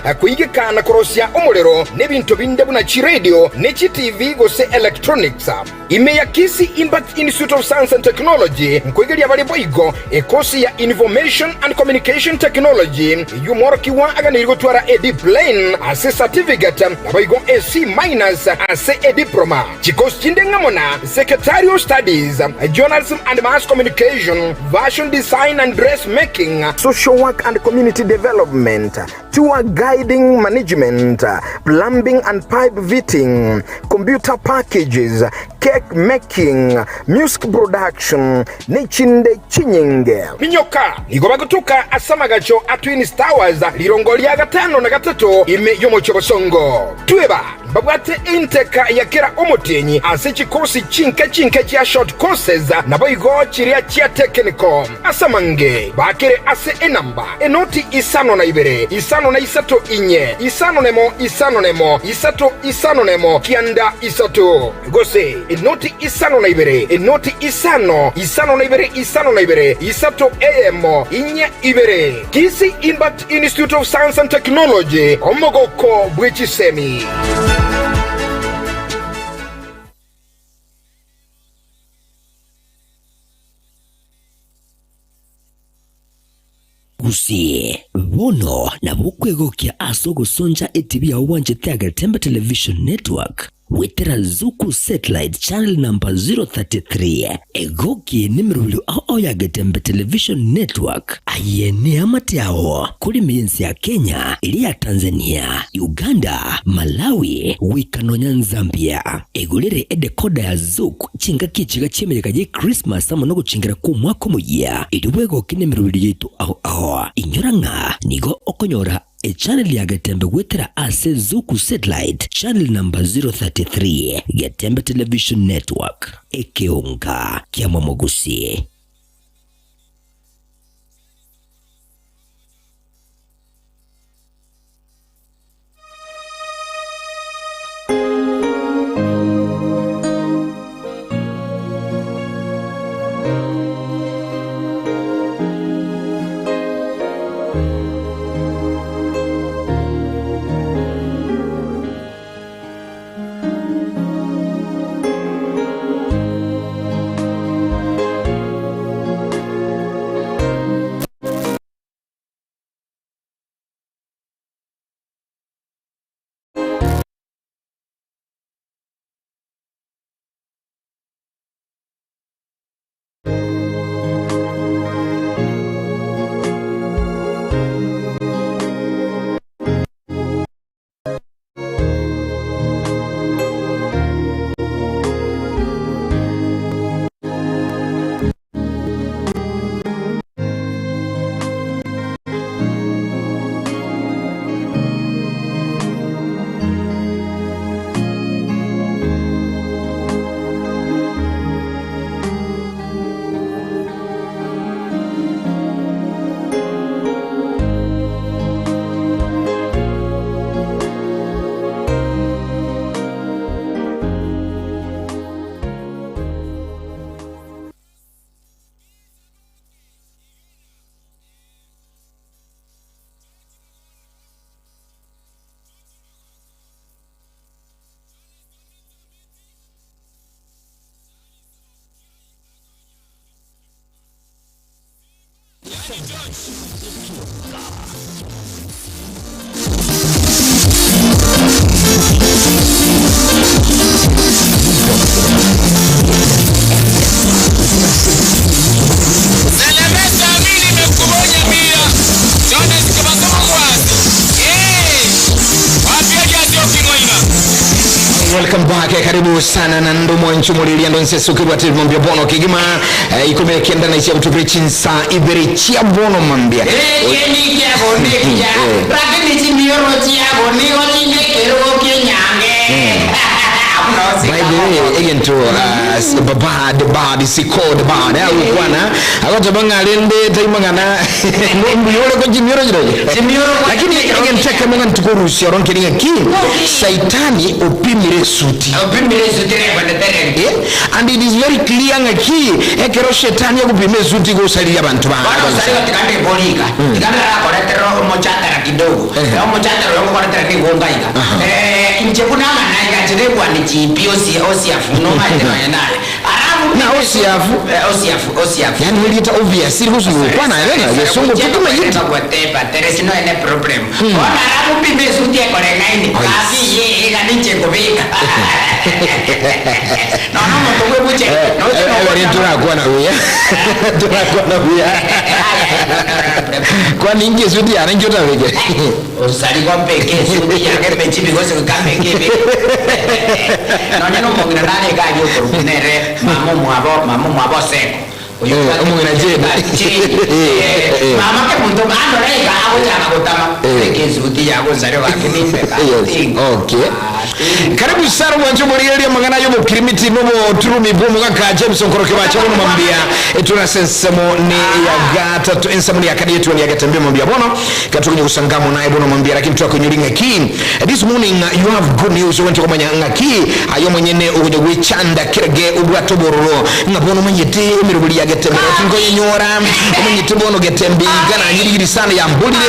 akwigika na korosia omulero nebintu bindebu na radio nechi TV gose electronics imeya Kisii Impact Institute of Science and Technology nkwegelia bali boigo ekosi ya Information and Communication Technology yumorokiwa aganirigotwara edi plane ase certificate boigo AC- ase diploma chikosi chindengamona secretarial studies journalism and mass communication fashion design and dressmaking social work and community development tour guiding management plumbing and pipe fitting computer packages cake making music production nechinde chinyenge minyoka nigobagutuka asamagacho atwin towers lirongolia gatano na gatatu ime yomocho bosongo tueba babwate inteka yakera omotenyi ase chikosi chinke chia short courses na boigo chiria chia technical asamange bakere ase enamba enoti isano na ibere isano na isato inye isano nemo isato nemo kianda isato gose enoti isano na ibere enoti isano na ibere isato emo inye ibere Kisii Impact Institute of Science and Technology omogoko bwechisemi. Gusie bono na bukwegokia asogo sonja etibi ya wanje ya Getembe Television Network wetera Zuku Satellite Channel number 033 egoki nimrulu ao ya Getembe Television Network ayene amatiao kuli mienzi ya Kenya, ili ya Tanzania, Uganda, Malawi, Wikanonya, Zambia egulere edekoda ya Zuku chinga kichiga chemereka je Christmas amonogo chingira kumwako moya iliwego kinemrulu yetu ao inyoranga nigo okonyora a channel ya Getembe wetera ase Zuku Satellite Channel number 033 Getembe Television Network ekeonga kia Mwamogusi. welcome back. Karibu sana na ndomo nchumulilia ndo nsesu kibwati mwambia bono kigima ikome kienda na isia utubrechinsa iberichia bono mwambia yeni kia bonde kia lakini chimioro chia bonde wajinde kero kinyange by the way again to baba the body siko the body au kwana akota banga lende taimangana mbiyole ko chimioro jiroje lakini again take manga tukurushia ronke ninga ki saitani opimire suti and it is very clear nga ki ekero shetani yakupime suti go salia abantu ba bana salia tikande bolika tikande la koletero mochatara kidogo mochatara yo koletero ni gongaika nje kuna mananga chile kwa ni chipi osiafu no maana naye arabu na osiafu yani ilita obvious sikusu kwa na yena yesungu tukume yita kwa tepa teresino ene problem kwa arabu pime suti ekore ngaini kasi ye ganiche kubika no mtowe buche no tunakuwa na huya kwa ningi suti ananjota wege usali kwa peke suti yake mechi bigose kama kebe no neno mongina nane gajo kurunere mamo mwabo seko umungina jeda mama ke muntu ando rega abuja kutama peke suti yako nzari wakinimbe okay karibu sana mwanzo murieli magana yo mukirimiti no turumi bomu kaka James Nkoroke bacha bono mambia etuna sensemo ni ya gata to ensamuni yakadi yetu ni ya Getembe mambia bono katukunye usangamo naye bono mambia lakini tuakunyulinga ki this morning you have good news went ko manya ngaki ayo mwenyene ujo gwechanda kirege ubwato bororo ngabono manyete emirubuli ya Getembe tingo yenyora manyete bono Getembe gana nyirigiri sana ya mbulire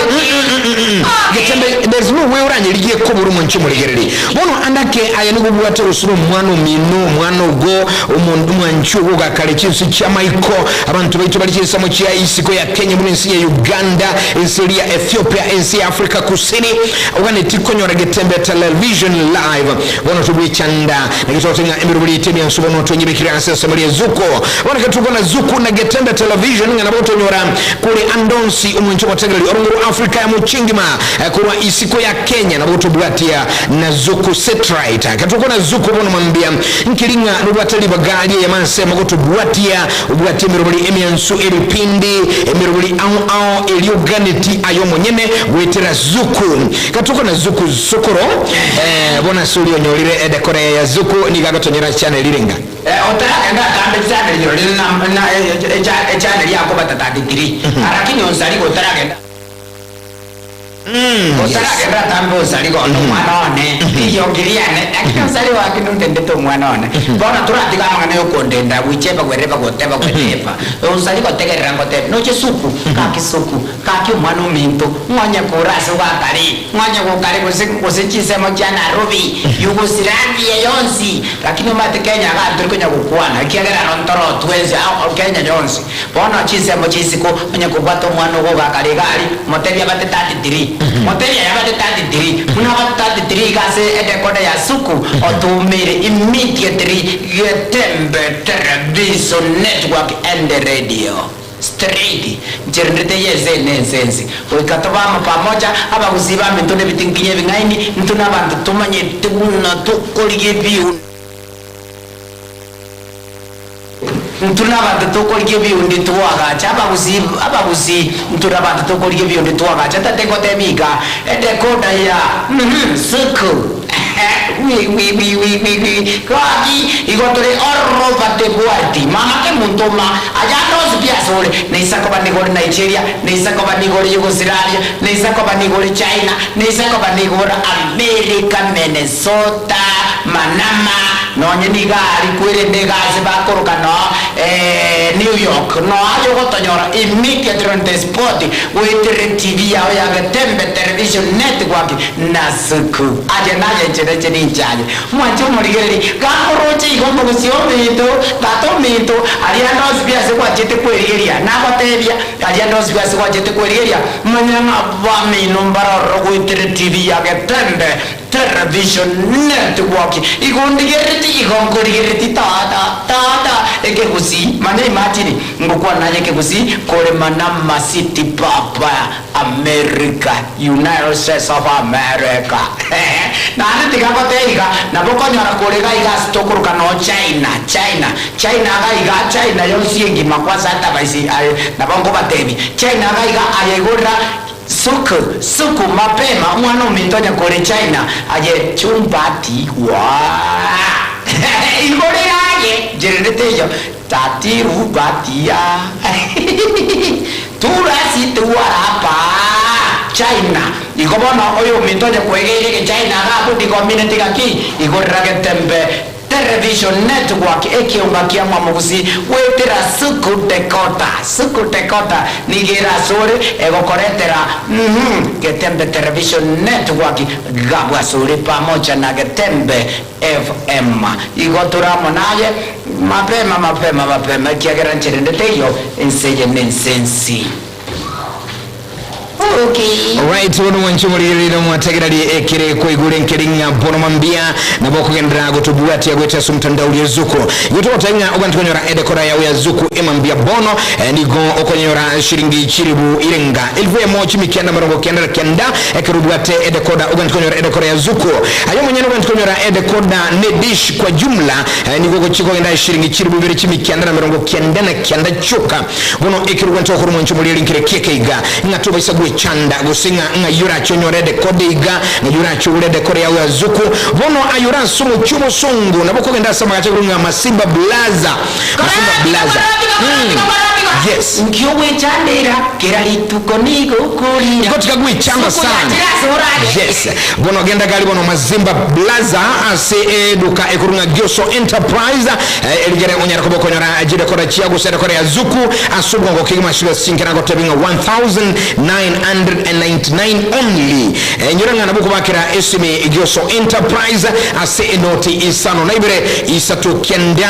Getembe there's no way uranyirigiye ko buru munchi murigereri bono andake ayanigo bwate rusuru mwana go umuntu mwanchu go gakale kinsi kya Maiko abantu baito bali kinsa mu kya isiko ya Kenya mu nsi ya Uganda ensi ya Ethiopia ensi ya Afrika Kusini ogane tikonyora Getembe Television live bono tubwichanda nakitotenga emirubuli temi ansubo no tonyibe kiranse samali zuko bono katuko na zuku na Getembe Television ngana botonyora kule Andonsi umuntu wategeli orunguru Afrika ya muchingima kwa isiko ya Kenya na botobwatia na zuku satellite katukona zuko bono mambia nkilinga rubatali bagali ya manse magoto bwatia mirobali emiansu eripindi mirobali au elioganeti ayo monyene wetera zuku katukona zuku sokoro bona sulio nyolire edekore ya zuku ni gagotonyera channel lirenga otara enda kambe channel yo na channel yako batatadikiri arakini onsari otara enda otara enda tambo onsari go no manone iyo giriane akonsari wa kinu ndende mwanone bona turati kama ngane yokondenda wicheba gwereba goteba gwetepa onsari go tegerera ngotepa no chesuku kaki mwana minto mwanya kurasa wakari mwanya kukari kusichise mojana robi Yugoslavia yonsi lakini mate Kenya ga turikonya kukwana kiagera rontoro twenzi au Kenya yonsi bona chise mochisiko mwanya kubwato mwana go bakari gali motelia bate 33 motelia ya bate 33 muna bate 33 gase edekode ya suku otumire immediately Getembe Television Network and the radio straight njernete yeze nensensi ukatobama pamoja aba kuziba mitone bitinkinye bingaini mtuna abantu tumanye tuguna tukolige biu mtuna abantu tukolige biu nditwaga chaba kuzi mtuna abantu tukolige biu nditwaga chata tekote miga edekoda ya suku Kwaki igotore orro bate buati mama ke muntoma ayanos biasole neisa ko banigore Nigeria neisa ko banigore Yugoslavia neisa ko banigore China neisa ko banigore America Minnesota Manama nonye nigari kwere negaze bakoroka no New York no ayo gotonyora immediately on the spot with TV ya Getembe Television Network nasuku aje naje chene nchaje mwacho murigereri gakoroche igombo gusiomito tatomito aliandos biase kwa chete kweriria nabotebia aliandos biase kwa chete kweriria manyanga bami numbaro with TV ya Getembe Television Network. Igondigeriti igongorigeriti tada ekegusi mane imagine ngokwa naye kegusi kore manama city papa America, United States of America. Na anatika koteiga na bokonyora korega iga stokuruka no China ga China yonsiengi makwasa hata baisi na bongo batebi China ga iga ayegora suku mapema mwana umetonya kore China aje chumbati wa igore aje jeretejo tatiru batia turasi tuarapa China igobona oyo umetonya kwegege China ga budi community gaki igore Getembe Television Network ekiunga kia mwamugusi wetera suku dekota nigira sore egokoretera Getembe Television Network gabwa sore pamoja na Getembe FM igoturamo naye mapema kiagera nchirendeteyo enseje nensensi. Okay. Alright, wono wanchumuliri no mwategerali ekire ko igure nkeringa bono mambia na boko gendra gotubuati agweta sumtandao ya zuko. Yoto otanga ogantonyora edekora ya zuko emambia bono nigo okonyora shiringi chiribu irenga. Elfu ya mochi mikianda marongo kenda ekirubuate edekoda ogantonyora edekora ya zuko. Ayo mwenyano ogantonyora edekoda nedish kwa jumla nigo gochiko enda shiringi chiribu bere chimikianda na marongo kenda choka. Bono ekirubuante okuru wanchumuliri nkire kekeiga ngatuba isagwe chanda gusinga nga yura chonyore de kodiga nga yura chure de korea ya zuku bono ayura sumu chumo sungu na boko ngenda sama gacha kurunga masimba blaza yes nkiwe chandera kerali tukonigo kulira iko tikagwe chamba sana yes bono genda gali bono mazimba blaza ase eduka ekurunga gyoso enterprise eligere onyara koboko nyora ajide kora chiago sede korea zuku asubongo kigima shiro sinkera go tebinga 1999 only nyuranga nabuko bakira esime gyoso enterprise ase enoti isano na ibere isato kenda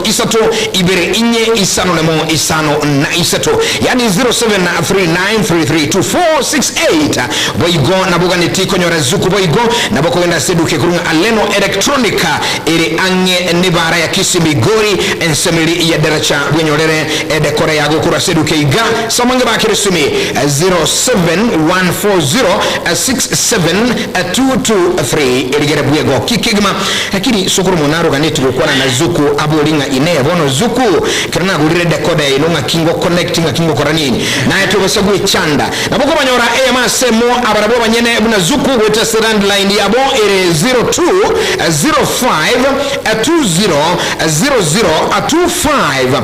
isato ibere inye isano nemo isano na isato yani 0739332468 boigo nabuga netiko nyora zuku boigo naboko genda seduke kurunga aleno electronica ere anye nibara ya Kisimigori ensemili ya daracha bwenyorere edekore yago kura seduke iga samange bakire sumi 07140672223 eligere bwego kikigma lakini sokuru monaro ganeti gukwana na zuku abolinga ine bono zuku kirana gurire dekoda inonga kingo connecting kingo koranini na yetu basagwe chanda naboko banyora emasemo abarabo banyene buna zuku weta stand line yabo ere 0205200025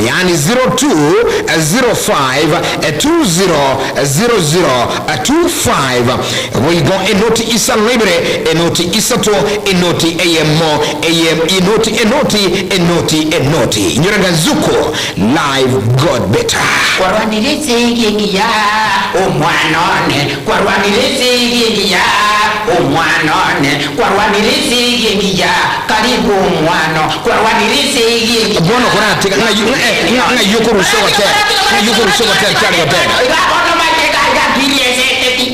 yani 0205200025 we go enoti isa libre enoti isato enoti am enoti nyuranga zuko live god better kwarwanireze yengiya omwanone kwarwanireze yengiya omwanone kwarwanireze yengiya karibu omwano kwarwanireze yengiya bono kora tika nga yukuru sogote kali gote bono mateka ga biliyezeti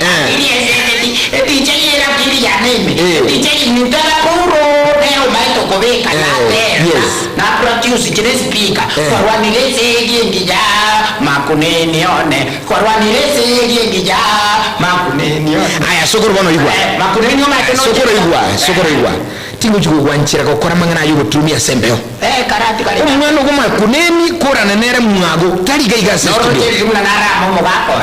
DJ era biliya neme DJ nitala puro neo maito kobeka na produce kile speaker kwarwanireze yengiya makuneni one kwarwanireze yengiya makuneni one aya sokoro bono igwa makuneni one sokoro igwa tingo chuko gwanchira ko kora mangana yugo tumia sembeo karati kali umwana goma kuneni kora nenere mwago tali gaiga studio noro tiri muna nara momo bako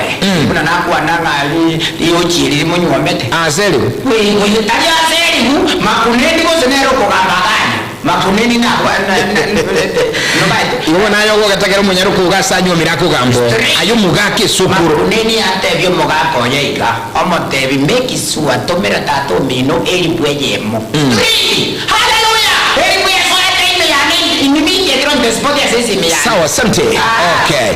muna nakwa nanga ali liochiri munyomete aseli we tali aseli makuneni ko senero ko gambaganya makuneni na no baito iwo nayo go gatakera munyaro ko gasanyo mirako gambo ayo mugake sokoro makuneni atebyo mugako yeiga omotebi meki suwa tomera tato mino eli bweyemo hallelujah eli bweye soete ime yani imimi yedron the spot ya sisi mia. Sawa, asante. Okay.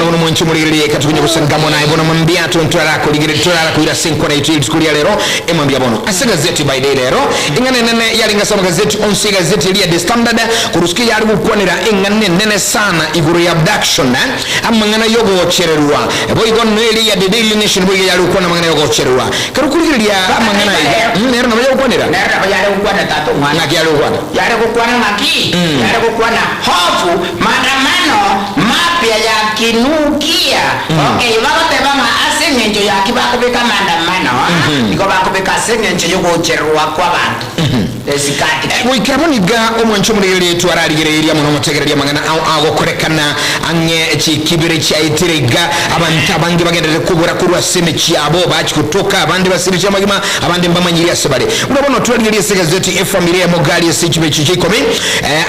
Uno mwenchu muliri katukunye kusangamo naye bono mambia tuntwara ko ligire twara ko ira senko na itu skuli ya lero emambia bono ase gazeti by day lero ingane nene yalinga sama gazeti onse gazeti ya The Standard kurusikia yali gukwanira ingane nene sana iguru ya abduction amangana yogo chererwa boy gon neli ya The Daily Nation boy yali gukwana amangana yogo chererwa karukuliria amangana nero na yogo kwanira nero na yali gukwana tatu mwana yali gukwana maki yali gukwana hofu maandamano mapya ya kinukia okay bagote bama asengenjo ya kibakubika maandamano niko bakubika asengenjo yogocherwa kwa bantu esikati wikaboniga omwancho mulele twaraligereria muno mutegereria mangana ago korekana ange chikibire cha itirega abantu abangi bagendere kubura kurwa seme cyabo bachi kutoka abandi basiri cyamagima abandi mbamanyiriya sebale urabona twaligereria segazeti familia mogali sikibe chikome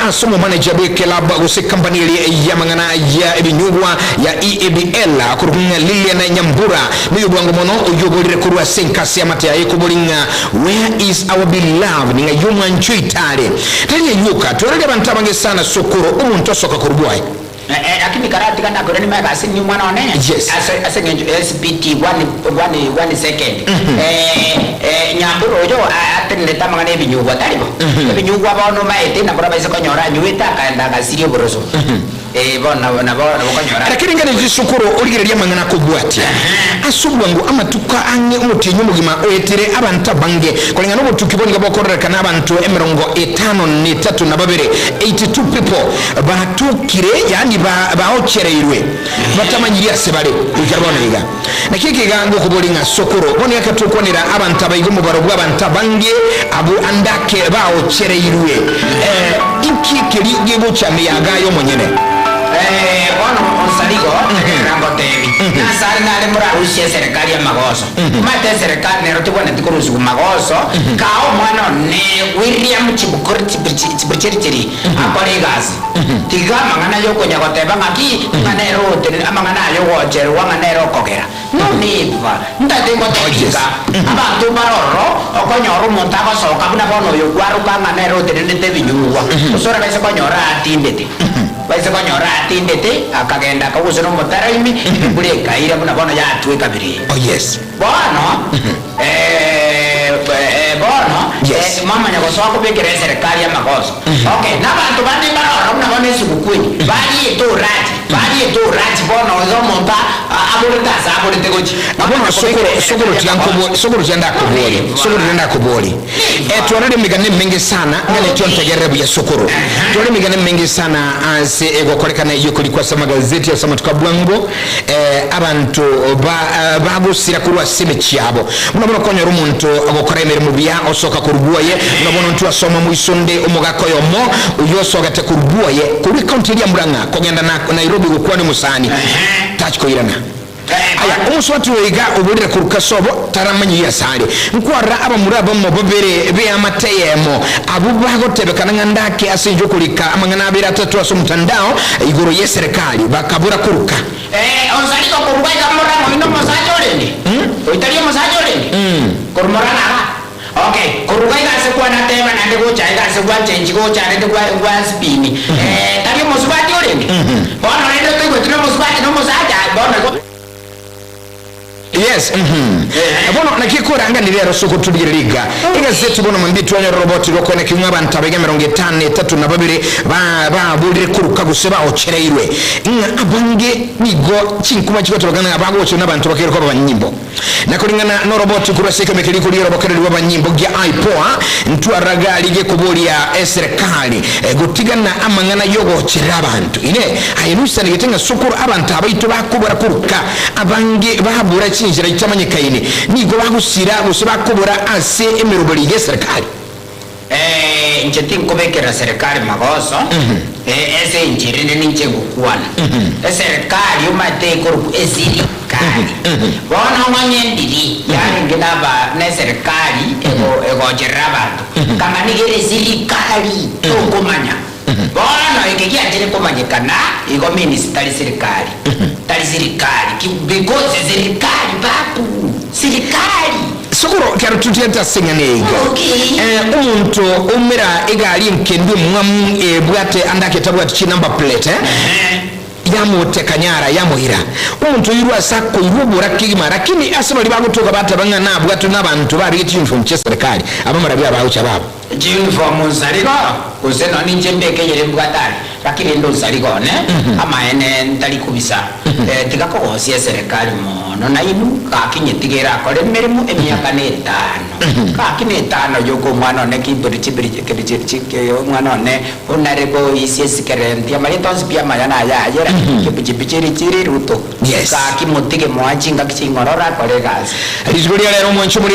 asomo manager bwekela bagose company ya mangana ya ebinyugwa ya EABL kurunga Lilian Nyambura niyo bwango mono uyogolire kurwa senkasi amate ayikubulinga where is our beloved ninga yumwa nchuitare tani yuka turale abantu abange sana sokoro umuntu osoka kurubwaye lakini karati kana gorani maka sini mwana one yes asengenjo SPT 1 second Nyambura ojo ateneta mangane ebinyugwa talibo ebinyugwa bono maete na bora baise konyora nyuita kaenda kasirio boroso bona bokanyora lakini ngane zisukuru oligereria mangana kubwati asubwangu amatuka ange umutinyu mugima oyetire abantu bange kolingana obutukiboni gabokorera kana abantu 53 na babere 82 people batukire yani baochereirwe batamanyiriya sebale ukabona iga nakike gango kubolinga sokoro boni yakatukonera abantu abayigomo barobwa abantu bange abu andake baochereirwe ikikeri gebo chamiyaga yo monyene bueno onsaligo rangotevi nasari nale mura ushie serikali ya magoso mate serikali nero tibone tikurusu magoso kao mwana ne William Chibuchiri akoligas tiga mangana yoko nyagoteba ngaki manero tene amangana yoko cheru wanganero kokera no niva ndatengo tojiga abantu baroro okonyoro montago soka buna bono yo gwaru kanganero tene tebinyuwa usora bese konyora atindete baise konyora atindete akagenda kawusero motarimi buleka ira buna bono ya atwe kabiri oh yes bono mama nyako soko bekere serikali ya makoso okay na bantu bandi baroro buna bono sikukuni bali to rati bono zo monta abulita sabulite gochi abono sokoro tianda kuboli tuarede migane mengi sana ngane tiontegerebu ya sokoro tuarede migane mengi sana se ego kolekana yokoli kwa sama gazeti ya sama tukabwango abantu bagusira kurwa sime cyabo munabona konyora umuntu agokora emirimo bya osoka kurbuye munabona ntu asoma mu isonde umugako yomo uyosoga te kurbuye kuri county ya Murang'a kogenda na Nairobi gukwane musani tachikoirana aya umuswatu wega ubulire kurukasobo taramanyi yasale nkwara abamuraba mu babere be amateyemo abubago tebekana ngandake asinjo kulika amangana abira atatu aso mutandao igoro ye serikali bakabura kuruka onzalika kurubaika muramo ino mosajoleni oitalia mosajoleni kurumorana okay kurubaika se kwa na tema na ndego chaiga se kwa change go chane kwa spini tabi mosubajoleni bona ndio tego tuna mosubaji no mosaja bona yes abono nakikora anga nilero soko tugiriga igazeti bono mambitu anya robot lokone kimwa abantu abege 53 na babiri ba bulire kuruka guseba ochereirwe inga abange nigo chinkuma chikoto bagana abago cyo nabantu bakero ko abanyimbo nakolingana no robot kuraseka mekeli kuri robokere abanyimbo gya ipoa ntwaraga lige kubolia serikali gutigana amangana yogo chira abantu ine ayinusa nigetenga sokuru abantu abaito bakubura kuruka abange babura chinjira itamanyikaine nigo bagusira bose bakubura ase emerobali ye serikali njeti nkobekera serikali magoso ese njirinde ninche gukwana serikali umateko ezirikali bona mwanyendiri yani ngidaba ne serikali ego jerabatu kama nigere zirikali tokomanya bona ikikia jere komanyikana iko ministry serikali tali serikali because serikali babu serikali sokoro kero tutiyeta singaniga umuntu umira egali nkendu mwamu bwate andake tabwati chi number plate yamote kanyara yamuhira umuntu yirwa sako irubura kigima lakini asema libagutoka bata banga na bwatu n'abantu bari uniform cha serikali abamara bya bawo chababo uniform zalika kusena ninje mbekeyere bwatari lakini ndo zalika ne ama ene ndali kubisa tikako ya serikali mono na inu kakinyetigera kole merimo emyaka netano kakinetano yoko mwana ne kibiri chike mwana ne onarebo isis kerenti amali tonsi pia mayana yera kipichiri ruto kakimutige mwachinga kichingorora kole gazi rizgulia lero mwancho muri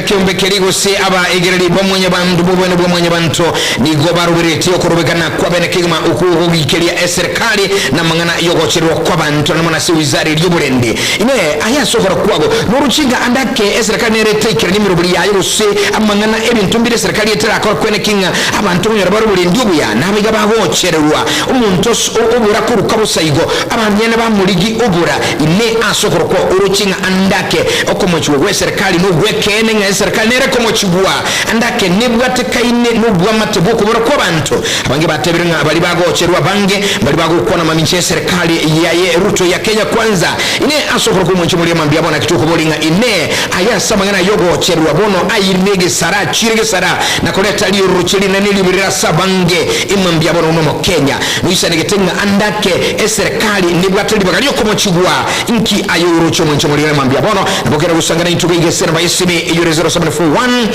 kyombe kerigo se aba egereri bomwenye bandu bobone bomwenye bantu ni gobarubireti okurubekana kwa bene kigma ukugikelia serikali na mangana yogocherwa kwa bantu na mwana wizari ry'uburende ine aya sokora kwago nuruchinga andake serikali neretekera nimiruburi yayo se amangana ebintu mbire serikali yetera akora kwene kinga abantu nyara baruburi ndyobuya nabiga bagocherwa umuntu ubura kuruka busayigo abanyene bamurigi ubura ine asokora kwa uruchinga andake okomochwe we serikali no gwekene nga serikali nerekomochibwa andake nibwate kaine nubwa matebuko kubura kwa bantu abange batebere nga bali bagocherwa bange bali bagukona maminche serikali ya Ruto ya Kenya kwanza ine asokoro ku mwenche muri mambia bona kituko bolinga ine aya samangana yogo cherwa bono ayirege sara chirege sara na koleta li ruchili na nilibirira sabange imambia bono no Kenya nuisa negetenga andake serikali nibwatali bagalio ko mochigwa inki ayo rucho mwenche muri mambia bono nabokera gusangana intubege sena ba isimi yure 0741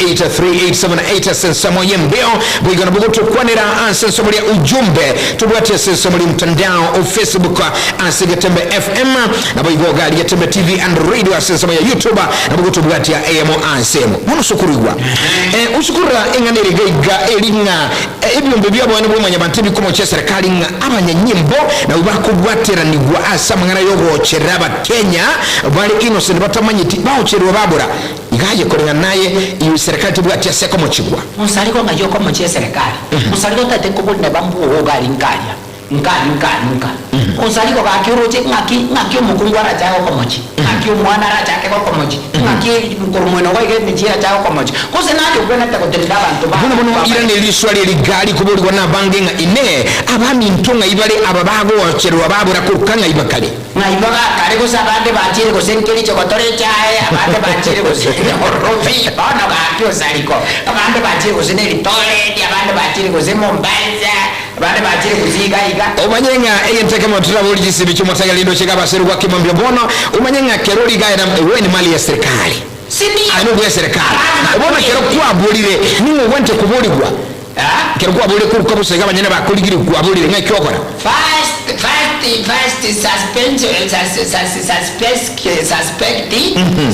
583878 sensa moye mbeo boigana bogoto kwanira sensa muri ujumbe tubwate sensa muri mtandao o Facebook Getembe FM na boigo gali Getembe TV and radio asensa ya YouTube na bogoto bwate ya AMO ansemo muno sukurirwa usukura enganere gaiga elinga ebyombe byabo bane bo manyabantebi komo cha serikali nga abanyanyimbo na ubako bwatera ni gwa asamangana yogo cheraba Kenya bali innocent batamanyiti baocherwa babura igaje korenga naye iyo serikali tubwate seko mochigwa musaliko ngayoko mo cha serikali musaliko tate ko bone bambu o gali nganya nka usaliko bakiroje ngaki mukungwa raja ko mochi ngaki mwana raja ke ko mochi ngaki mkoromweno wage mijira chao ko mochi kose nake kwena ta kutenda bantu ba buno ira ne liswali ligali kubolwa na bangenga ine abami ntonga ibale ababago ocherwa babura ko kanga ibakale ngaibaga kare ko sabande bachire ko senkeli choko tore chae abande bachire ko rofi ono ga kyo saliko abande bachire ko seneli tore abande bachire ko semombanza abande bachire ko ziga umanyenga eyenteke motula boli jisibi chomotanga lindo chega baseru kwa kimambyo bono umanyenga keroli gaye na weni mali ya serikali sindi ano ya serikali ubona kero kwa bolire ningo wente kubolirwa kero kwa bolire ku ko busega banyene bakoligire kwa bolire ngai kyokora first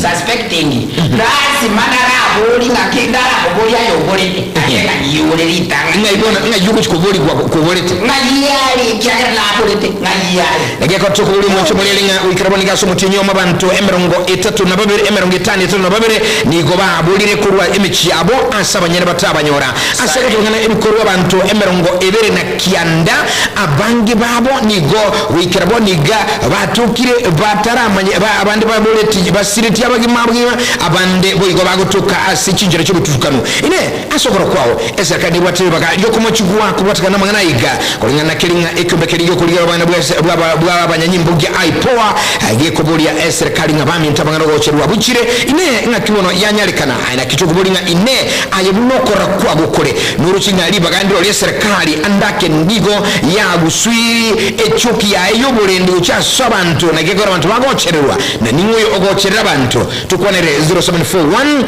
suspecting rasi manara boli ngakindara boli ayo boli akeka yuri tanga ngai bona ngai yuko kuboli kwa kubolete ngai yali kyakera la bolete ngai yali ngai ko tukuli mwacho mulinga ukaraboni gaso mutinyo mabantu emerongo 3 na babere emerongo 5 na babere ni go ba bolire kurwa emichi abo asaba nyene batabanyora asaka tungana emikoro abantu emerongo 2 na kianda abangi babo ni go wikaraboniga batukire bataramanye abandi baboleti basiriti abagimabwima abande boyigo bagutuka asikinjira cyo gutukano ine asokora kwawo eserikali bwatire baga yo kumochigwa kubatakana mangana iga kolingana kiringa ekombe kiriyo kuliga bana bwa banyanyimbo gya ipoa agiye kubulia eserikali ngabami ntabangana gocherwa buchire ine ngakibono yanyalikana ina kitukubulinga ine ayebunokora kwa gukore nurukinga libaga ndiro lya serikali andake ndigo ya guswiri echuki ya yoburende ucha sobantu na gegora abantu bagochererwa na ningoyo ogocherera abantu tukwanere 0741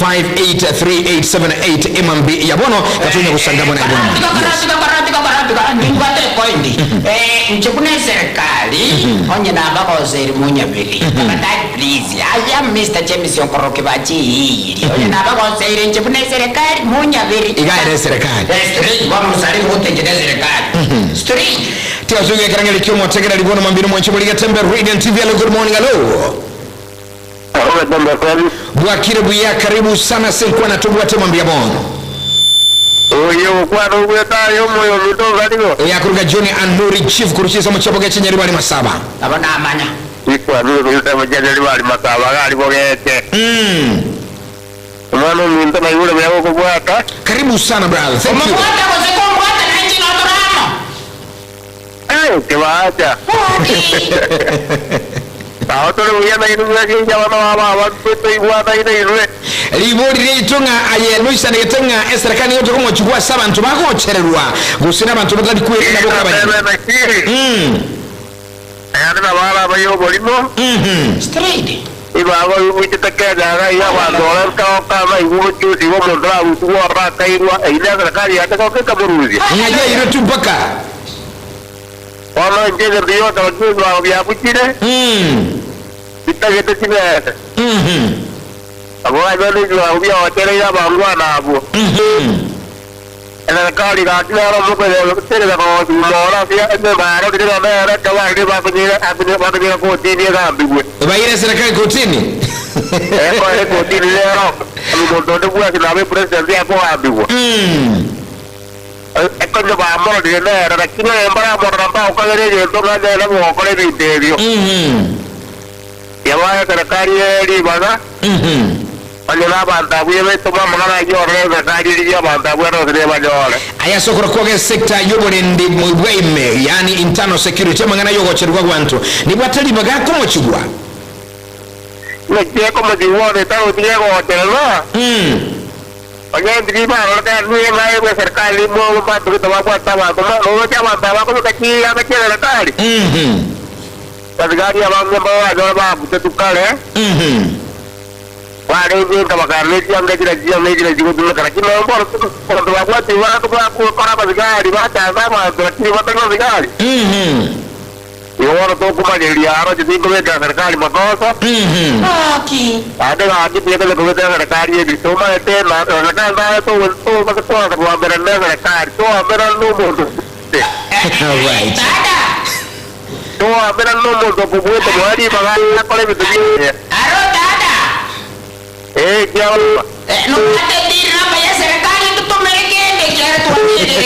583878 MMB yabono katunya kusangamo na ibono ngwate koindi nchukune serikali onye na bako zeri munya beli but please I am Mr. James Yonkoroke bachi hili onye na bako zeri nchukune serikali munya beli igaire serikali street wa musari wote jene serikali street tia zuge karangeli kiomo tegera libono mambino mwancho muri Getembe Radio TV. Good morning, hello Bwakire buya karibu sana senkwa na tubwate mambia bono oyo kwaro gweta yo moyo luto galigo ya kuruga Johnny Anuri chief kuruchisa mchapo gache nyari bali masaba abana amanya Iko ndio kama jana wali matawa ali bogete. Mwana mimi na yule mwenye kubwata. Karibu sana brother. Thank you. Mbwata kwa siku mbwata na nchi na drama. Kiwaacha. Tawatole uyana inu yake jawana wa pete ibwata ine irwe. Libori ritunga aye Luisa negetenga esrakani yote komo chukua saba ntu bako chererwa. Gusina bantu batali kwenda boka bani. Ayana wala bayo bolimo. Straight. Ibago uititake daga ya wandola kama iwo diwo mondra uwa raka irwa ila serikali hata kwa kaburuzi. Ngaja iro tupaka. Wala nje ndio tawakiwa vya kuchire. Bitagete chine. Abwa ndio ndio vya hotel ya bangwa na abu. Serikali kakira romo kwa tere kwa mora vya ndio bara ndio na kawa ndio bakujira ko tini ga bigwe. Baire serikali kotini. Kwa kotini leo. Ndio kwa kinabe president ya kwa bigwe. Eko ndio baamoro ndio na lakini mbara mbara mbao kwa ile ndio ngaje na kwa ile video. Yawa serikali ile bana. Wanyana bantabu yebe tuma mangana yore zakari ya bantabu ro de bajole. Aya sokora kwa sekta yobore ndi mweme yani internal security mangana yogo cherwa gwanto. Ni bwatali baga komo chugwa. Ne je komo diwone tawo diego hotelwa. Wanyana ndi ba ro ka ni mai be serikali mo ba tu to ba tawa ko ro cha ba tawa ko ka chi ya ka che serikali. Serikali ya ba ba jo ba bu tu kale. Wale ndio kama kareti anga jira jigo dulu kana kino mbona kwa watu watu kwa bazigari bata kama lakini watu kwa bazigari yoro to kuma jeli aro jadi ko be serikali makosa Okay. Ada pia kalau ko be serikali di soma ete na na to kwa berenda serikali to beran no moto right to beran no moto ko bo to wali bagala ko le bitu क्या nukate dira ya serikali itu tumerekende kaya tuwakili.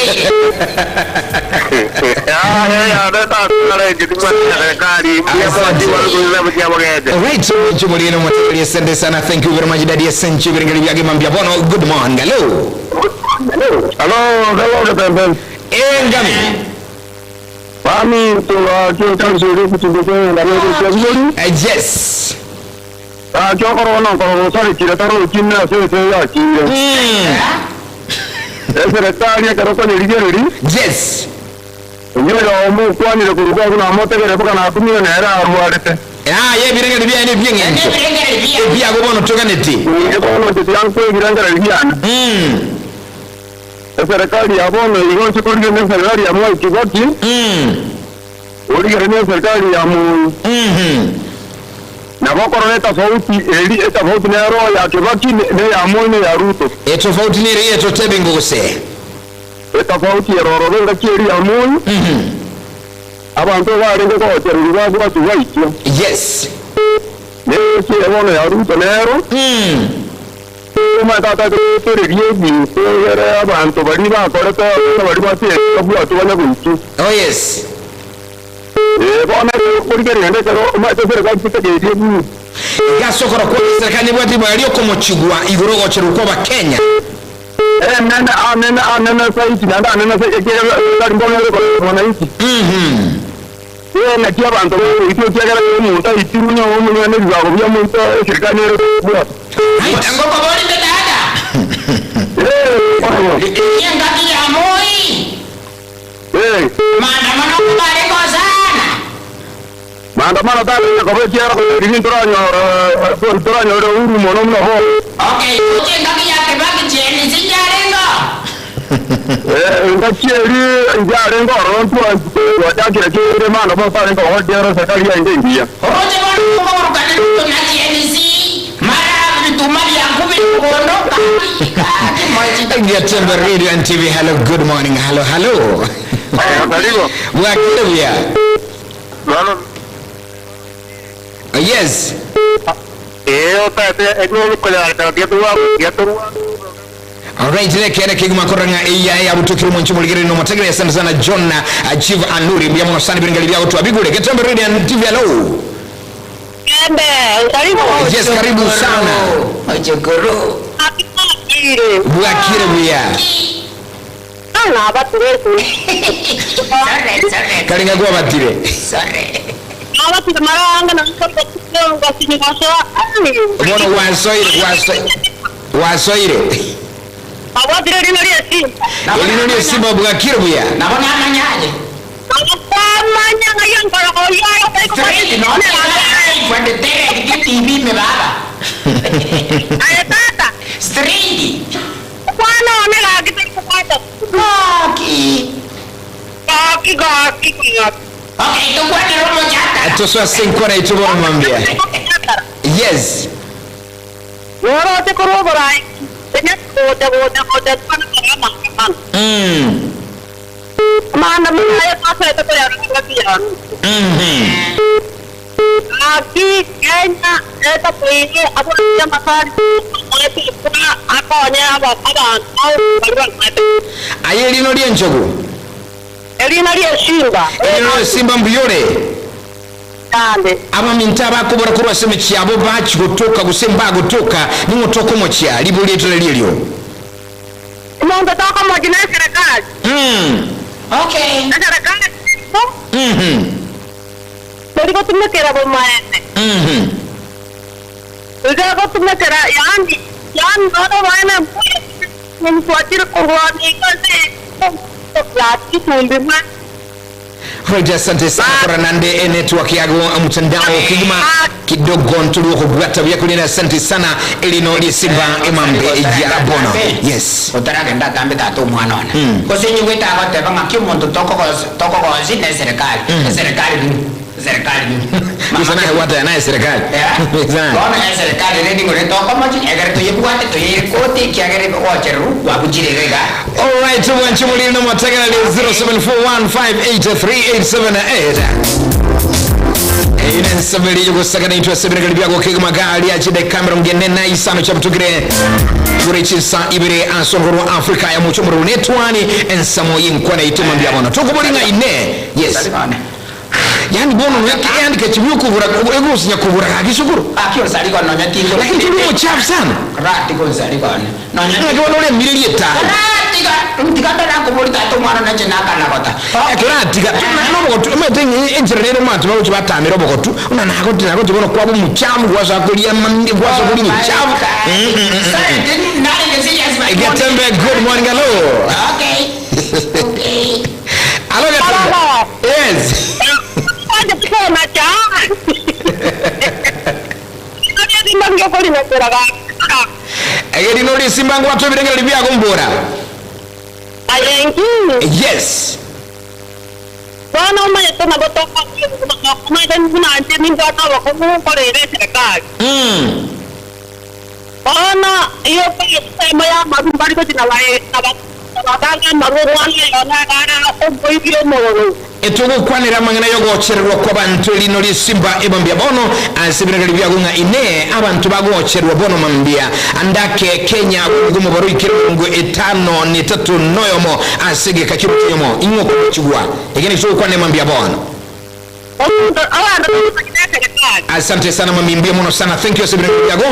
ada tak ada jadi serikali dia mati walau dia begitu. Alright, so chumulino mwatali asante sana. Thank you very much daddy asante biringali byage mambia bono. Good morning. Hello Getembe. Ngami. Kami tu kan sudah kucing dari Getembe. Yes. Jokoro no ko sari kira taro kinna se ya kinna. Serikali karo ko ni rigeri. Yes. Ndio mu kwani le kuruka kuna moto kere baka na kumira na era arwadete. Ye birenga bia ni bia ngencho. Bia go bono toganeti. Ye bono te yanko birenga bia. Serikali ya bono igo chikurge ne serikali ya mo kiboti. Ori gerene serikali ya mu. Na bokoro tofauti tofauti na roho ya Kibaki ne ya Moi ya Ruto. Tofauti ni ile totebe ngose. Tofauti ya roho nga kiri ya Moi. Abantu bari ngo ko terwa bwa tuwaityo. Yes. Ne se bono ya Ruto nero. Kuma tata tere biyebi tere abantu bari ba koreta bari ba se ko tuwana buntu. Oh yes. Bona ko kiri ne kero ma te serikali tike bu. Gasokora kwa serikali bwati bali okomo chigwa igoro gocheru kwa Kenya. Nana saiti nanda nana saiti kiri mbona ko wanaishi. Na kia bantu ito kia mu ta itiru nya mu ne bizago bya mu ta serikali ro bwa. Ngo ko boli de dada. Ngati ya Moi. Maandamano kubale kwa sana. Maandamano tale ko be kia ro ringin toranyo ro uru mono no ho. Okay, uche ngati ya Kibaki jeni sinjarengo. Ngachieri njarengo ro tu wa kira kire mana bo pare ko hodi ro serikali ya India. Oje bwana ko rukani to na jeni si. Mara vitumali ya kubi kondo kali. Getembe Radio and TV. Hello, good morning. Hello. Karibu. Wakilia. Bwana. Yes. Alright, lekene kiguma koranga iya butukiri munchi muligere no mategere asante sana John Chief Anuri bya muno sana biringali bya watu abigule Getembe Radio and TV. Hello. Getembe, karibu. Yes, karibu sana. Ojogoro. Bwakire buya. Ana abatire. Kalinga kwa batire. Sorry. Abatire maranga na ngo sinibasha. Bono wasoire. Abatire lino lye simba bwakire buya. Nabona amanyaje. Amanya ngayon para ko yayo Straight no. When the day get TV me baba. Ay tata. Straight. Kuano nila kita kupata. Gaki. Okay, tu kwani robo chata. Atoswa senkora itubona mwambia. Yes. Woro te koroborai. Tenya kote pana kama. Mana maya pasa itu ko yaran ngapian. Aki Kenya eta pwede ako na masari mulai puna ako nya aba au baruan mate. Aye lino lye nchogo. Elina lye simba. Lino lye simba mbuyore. Kande. Aba mintaba kubora kurwa seme kyabo bachi gotoka gusemba gotoka ningo toko mochya libo lyetu lelyo. Mungu toka mojina serikali. Okay. Serikali. Dari ko tumekera bomaene. Udah ko tumekera yani nono wana mfuatira kurwani kazi. Plati tumbima. Hoja asante sana kwa nande network yago mtandao kigima kidogo ntulu kubwata bya kulina asante sana elino lisimba emambe ya bono. Yes. Utaraga ndatambe tatu mwana ona. Kosenyi weta akote banga kimuntu toko ko zine serikali. Serikali. Mama na wata na serikali. Bona serikali ready ngore toko machi agar to yebuate to yekote kiagere ko cheru wa kujirega. All right, so when chumuli no matagala 0741583878. Ine sabiri yuko sakana itwa sabiri kalibia kwa kigma gali ya chide kamera mgene na isano chabutugire kurechisa ibire ansongoro Afrika ya muchumuru netwani ensamo yinkwana ituma mbiabono tukubulinga ine. Yes. Yani bono yake yani kechibuyo kubura ego sinya kubura akishukuru akio sali kwa nonya tingo lakini tulimo chafu sana rati kwa sali kwa nonya ngone ole milili eta rati ka ndo nako muri tato mwana na chenaka na kota rati ka no boto metengi enjere matu no chibata miro bokotu una nako tinako tibono kwa bu muchamu kwa sakulia mandi kwa sakuli muchamu Getembe, good morning, hello. Okay. Hello, Getembe. Yes. Aja pona cha. Nani simba ngokoli na kuraga. Ageri no simba ngwatwe birengera libya gombora. Ayengi. Yes. Wana uma yeto na botoka kuma iden kuna ante ninga ta wa ko ko re serikali. Wana iyo pa sema ya marumbari ko tinalaye na batanga maruwani yona kana oboibio moro. Etugo kwanira mangana yogochererwa kwa bantu lino lisimba ebambia bono asibira libya gunga ine abantu bagochererwa bono mambia andake Kenya gumu baro ikirungu 5-3 noyomo asige kachiru yomo ingo kuchugwa egeni tugo kwanira mambia bono. Asante sana mamimbia mono sana. Thank you asibira libya go.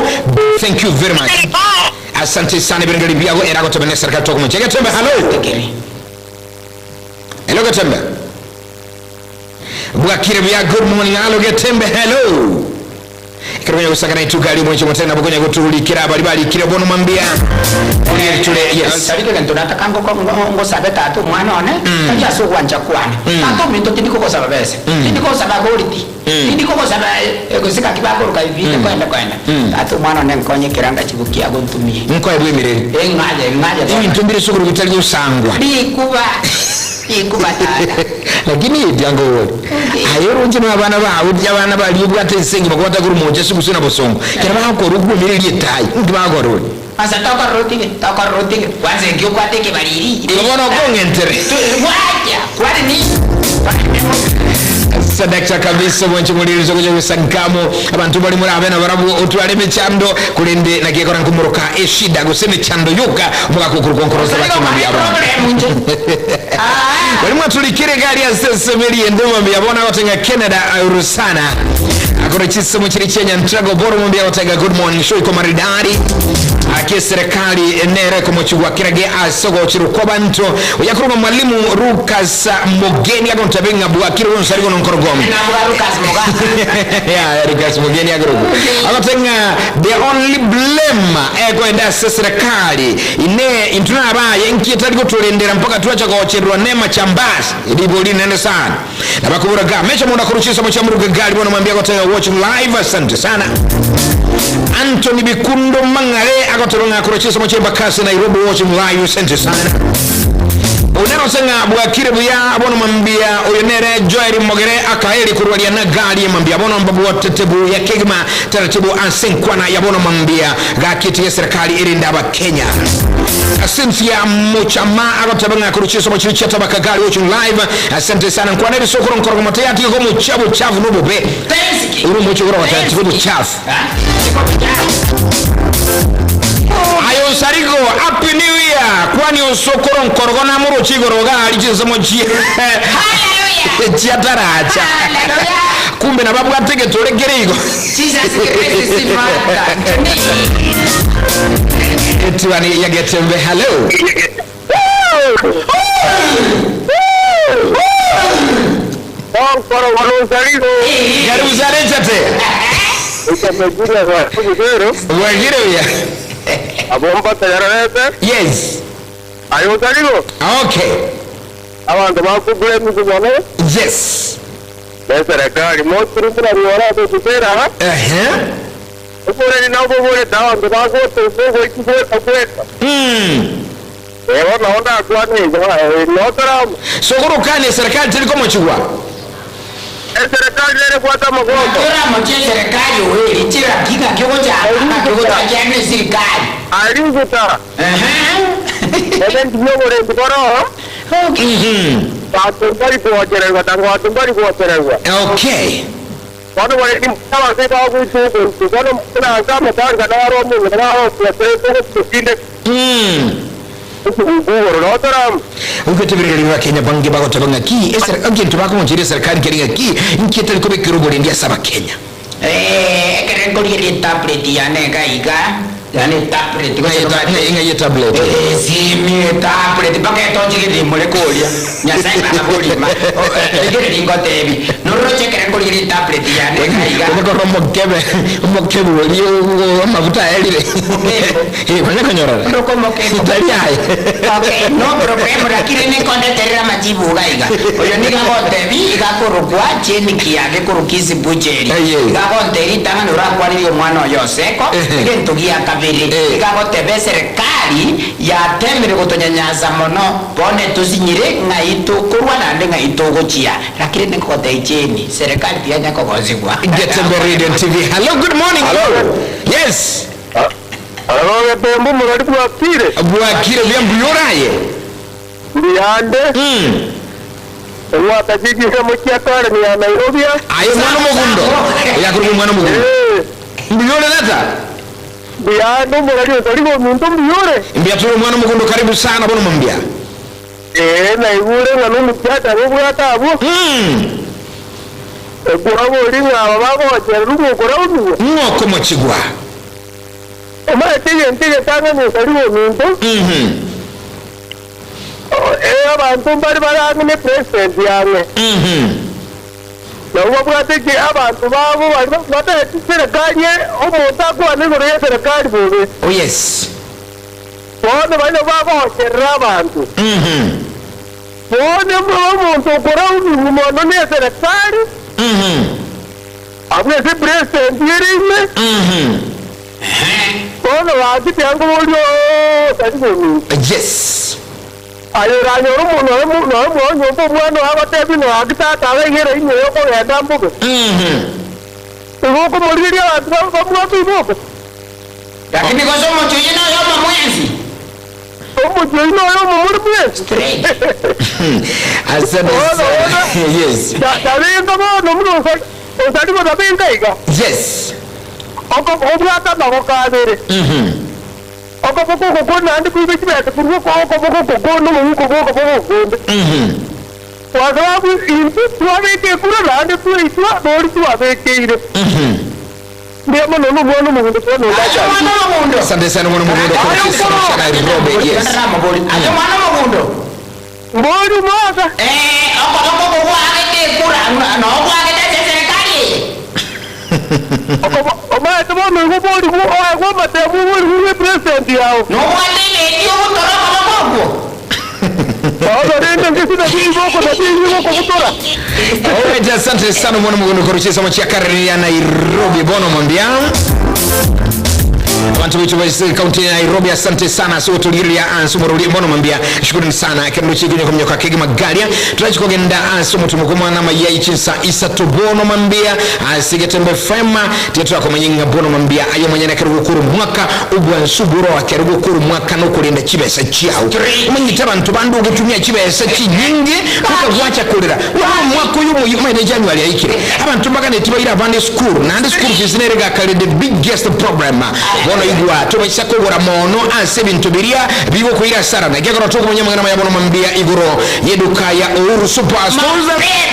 Thank you very much. Asante sana ibira libya go erago tobene serikali toko mchega Getembe. Hello. Hello Getembe. Bwakire bya good morning alo Getembe hello kiranya usakana itugali mwenye motena bukonya gutuli kira bali kira bono mambia uli tule yes sarike kan tunata kango ngo sabeta atu mwana one kanja so kwanja kwana tato minto tindiko ko sababese tindiko sabagoriti tindiko ko saba egosika kibako rukaivite kwenda atu mwana one nkonye kiranga chibukia gontumie nko ebwemerere ngaje ibi ntumbire sukuru bitali usangwa ikubatata lakini yango wodi ayero nje mabana bawe byabana bali ubwate sengi bakwata kuri moje sikusina bosongo kera bako rugu mirili etai ndi bagoro asa toka roti kwanza ngyo kwate ke bariri ibona kongentere wacha kwani ni sadakta kabisa mwenye mulirizo kuja kusangamo abantu bali muri abena barabu otwaleme chando kulende nakekora nkumuruka eshida guseme chando yuka muka kukurukonkoroza bakimambia aba Walimu tulikire gari ya sesemeli ndoma mbiyabona watenga Canada urusana. Akora chisomo chiri Kenya ntrago boro mbya watega good morning show iko maridari. Ake serikali nere komochugwa kirage asogo chiru kobanto. Oyakuruma mwalimu Lucas Mogeni agontabenga Bwakire wonsarigo nonkorogom. Lucas Mogeni. Yeah, Lucas Mogeni agorugo. Agotenga the only blame kwenda serikali ine intuna abaye nkitali kutulendera mpaka tuacha kwa ocherwa nema chambasi iliboli nene sana nabakubura ga mecha munda kuruchisa muchamuruga gali bona mwambia kwa watching live asante sana Anthony Bikundo Mangale akotoronga kuruchisa muchemba kasi Nairobi watching live asante sana Unero senga Bwakire buya abono mwambia oyonere Joel Mogere akaeli kuruwalia na gali mwambia abono mbabu watetebu ya kegma taratibu ansenkwana ya abono mwambia gakiti ya serikali irindaba Kenya Cynthia Muchama akotabanga kuruchiso mochirichi atabaka gali watching live asante sana kwa neri sokoro nkorogo matayati kwa muchabu chafu nubobe uru mochukura watayati kwa muchafu ayo sarigo happy new year kwani osokoro nkorogo na muru chigoroga alichizo mochi haleluya chiataracha kumbe na babu atege toregerego Jesus Christ is mad Etwani Ya Getembe hello Abomba tayarete? Yes. Ayo tarigo? Okay. Abantu bakugure muzubone? Yes. Serikali moturu kuna riwara to kupera. Upore ni nabo bore dawa ndo bako to go ikubwe takweta. Ewa naona kwa ni notara. Sogoro kane serikali teliko mochugwa. Serikali ile kwa tamagomba. Kila mmoja serikali wewe itira kika kioja kioja jamii serikali. Alizuta. Ndio ndio ndikoro. Okay. Batumbari kwa cherewa tangu batumbari kwa cherewa. Okay. Wano wale ni mtawa sasa au kutu. Wano kuna kama tanga na roho na roho ya tete kusinde. Uketebirira Kenya bange bago tabanga ki agent tubako monjire serikali keringa ki nkitali ko bikirugo ndia saba Kenya keren ko yiri tablet yane gaiga yani tablet ko inga tablet simi tablet baka to jige molecular nya sai baka bolima gere dingo tebi no roche keren ko yiri tablet yane gaiga ko mo kebe waliyo mafuta elire bana kanyora ndo ko mo kebe italiai okay no problema lakini ni konde terera majibu gaiga oyo ni ga tebi ga korokwa cheni kiage korokisi bujeri ga konteri tanga no rakwa ni mwana yoseko ngento gia kabiri ga kotebe serikali ya temere gotonyanyaza mono bone tuzinyire ngaitu kurwa nande ngaitu gochia lakini ni kote cheni serikali pia nyako gozigwa Getembe TV hello good morning hello yes hello Getembe muradi Bwakire byambuyoraye Ndiande Mwata jiji kama kiatare ni ya Nairobi ayo mwana mugundo yakuru mwana mugundo mbiyore leta Ndiande muradi utaligo muntu mbiyore mbiyaturu mwana mugundo karibu sana bono mambia na igure nganu mchata rubu atabu Kurabo linga ababo wacherugo kurabo mwoko mochigwa Omara tige tanga ni utaligo muntu abantu bari barangene president yange nawo bwateke abantu babo bari batete serikali omuntu akwane gore serikali bobe oh yes bone bari babo kerra abantu bone omuntu okora umuntu ne serikali abwe se president yerime bone wati tango bolyo tani yes ayo ranyo umuntu nyombo mwana abatebi no agitata abegere inyo yoko yenda mbugo uko muri ya abantu babo lakini kwa somo tuyina yoma mwenzi omo tuyina yoma mwenzi asante yes tabenga bono muno osali ko tabenga iga yes oko obrata na kadere oko boko ko nandi ku bichi bete ku ko no mu ko boko kwa sababu intu tuwabeke kura nande tuitwa bori tuwabekeire ndio maana mwana mundu kwa ndo asante sana mwana mundu kwa Kisii cha Nairobi yes ayo mwana mundu bori mwaka oko wake kura no wake serikali Oba ito mo ngo bori mo wa matemu mo president yao no wale ndio utoroka maboko asante sana mwana mundu kwa Kisii cha Nairobi bono mwambia abantu bitu wa kaunti ya Nairobi asante sana so tuliria ansumuruli mbono mwambia shukrani sana kendo chigunyo kwa mnyoka kege magalia tunachikogenda ansumu tumukumana mayai chinsa isa tobono mwambia asigetembe fema tietu yako manyinga bono mwambia ayo manyana kerugukuru mwaka ubwa nsuburo wa kerugukuru mwaka no kulinda chibesa chiao umanyitaba ntubandu ugetumia chibesa chinyingi ukawacha kulira mwaka uyu mwene January aikire abantu mbagane tiba ira bande school na ande school kizinerega kale the biggest problem bono igwa tubashya ko bora mono ase bintu biria bigo kuira sara na gegoro to kumenya mwana ya bono mambia igoro yeduka ya Uhuru Superstores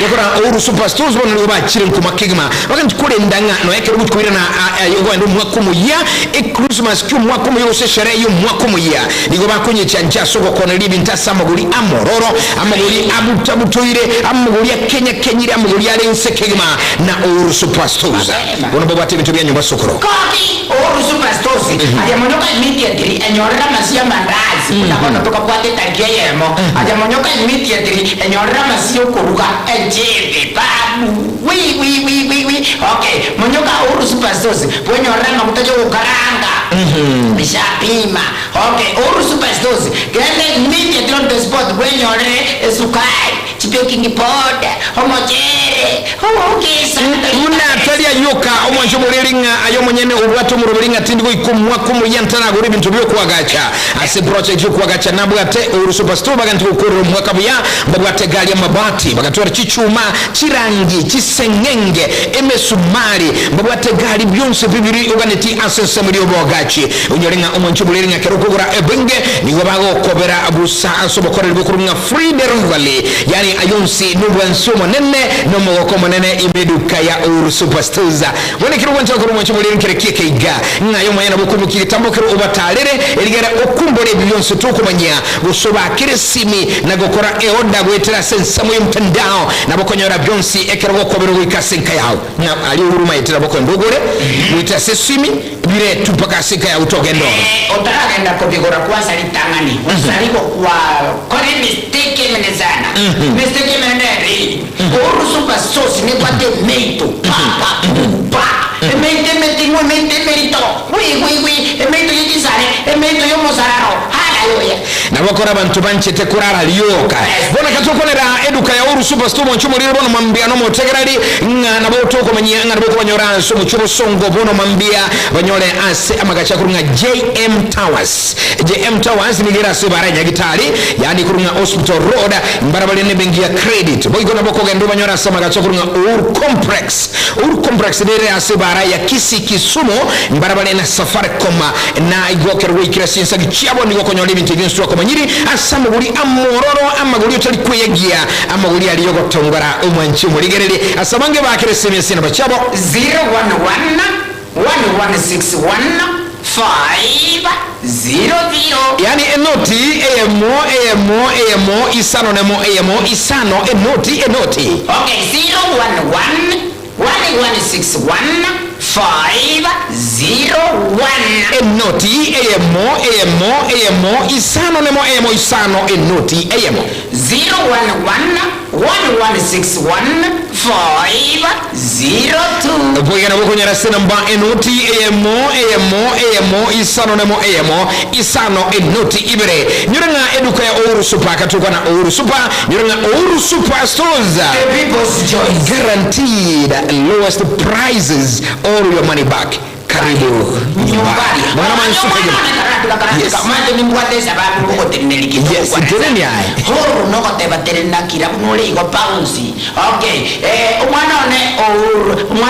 yakora Uhuru Superstores bono liba chire kuma kigma bakanti kule ndanga no yake rubutu kuira na yogo ndo mwakumu ya Christmas kyu mwakumu yose sherehe yo mwakumu ya ligo bakonye chanja soko kona libi ntasa maguli amororo amaguli abutabutoire amaguli ya Kenya kenyire amaguli ya lense kigma na Uhuru Superstores bono baba bintu bya nyumba sokoro Uhuru Superstores ajamonyoka immediately enyorera masia mandazi unaona toka kwate tagiemo ajamonyoka immediately enyorera masio kuruka ejebe babu wi okay monyoka Uhuru Superstores ponyorera makutajo ukaranga mishapima okay Uhuru Superstores gende immediately on the spot ponyorera sukari chipeking powder homojere homogesa muna talia yoka omwanjo muliringa ayo monyene ubwato murubiringa tindiko ikumwa kumuyantana guri bintu byo kwagacha ase project yo kwagacha nabwate Uhuru Superstore baganti ukuru mwaka buya babwate gali amabati bagatwara chichuma chirangi chisengenge emesumari babwate gali byonse bibiri uganeti asese muri obogachi unyoringa omwanjo muliringa kerokugura ebenge nigo bago kobera abusa asobokorera bukurunga free dervali yani ayonsi nubwansomo nene no mogoko monene imeduka ya Uhuru Superstores wone kirwancha ko mwancho muliringa kerekiye iga ngayo mwanya nabukumukire tambokero ubatalere eligera okumbole byonse tukumanya gusoba kiresimi na gukora eoda gwetera sensa mu mtandao nabokonyora byonsi ekero gokobero wikasenka yawo na ali uruma yetera boko ndogore gwita sesimi bire tupaka seka ya utogendo otaragenda kobigora kwanza litangani usaliko kwa kore mistake menezana mistake meneri Uhuru Superstores ni kwate meito Emeite merito. Emeito yizare, emeito yomosararo. Hallelujah. Nabakora abantu banchete kurara lyoka. Bona katokolera eduka ya Uhuru Superstore nchumo liro bono mambia no motegerali ngana botoko manyanga naboko banyora so muchubo songo bono mambia banyole ase amagacha kurunga JM Towers. JM Towers ni gira se baranya gitali yani kurunga Hospital Road mbarabale ne bengi ya credit. Boy gona boko gendo banyora ase amagacha kurunga Uhuru Complex. Uhuru Complex dire ase baraya Kisii Kisumu mbarabale na Safaricom na igokero wikira sinsa gichabo ni goko nyole bintu byinsu ko manyiri asamuguri amororo amaguri otali kweyagia amaguri ali yogotongora umwanchi muligerere asabange bakereseme sina bachabo 011 1161 500 yani enoti emo isano nemo emo isano enoti okay 011 1161 501 enoti emo isano nemo emo isano enoti emo 011 1161 502 Bwegana bukonyera sena mba enoti emo isano nemo emo isano enoti ibere nyurenga eduka ya Uhuru Super katuka na Uhuru Super nyurenga Uhuru Superstores the people's choice guaranteed lowest prices all your money back karibu nyumbani mwana mansuka yes kamande ni mbwate sababu ngo teneliki yes teneni ai horo noko teba tenena kira kunole iko bouncy okay umwana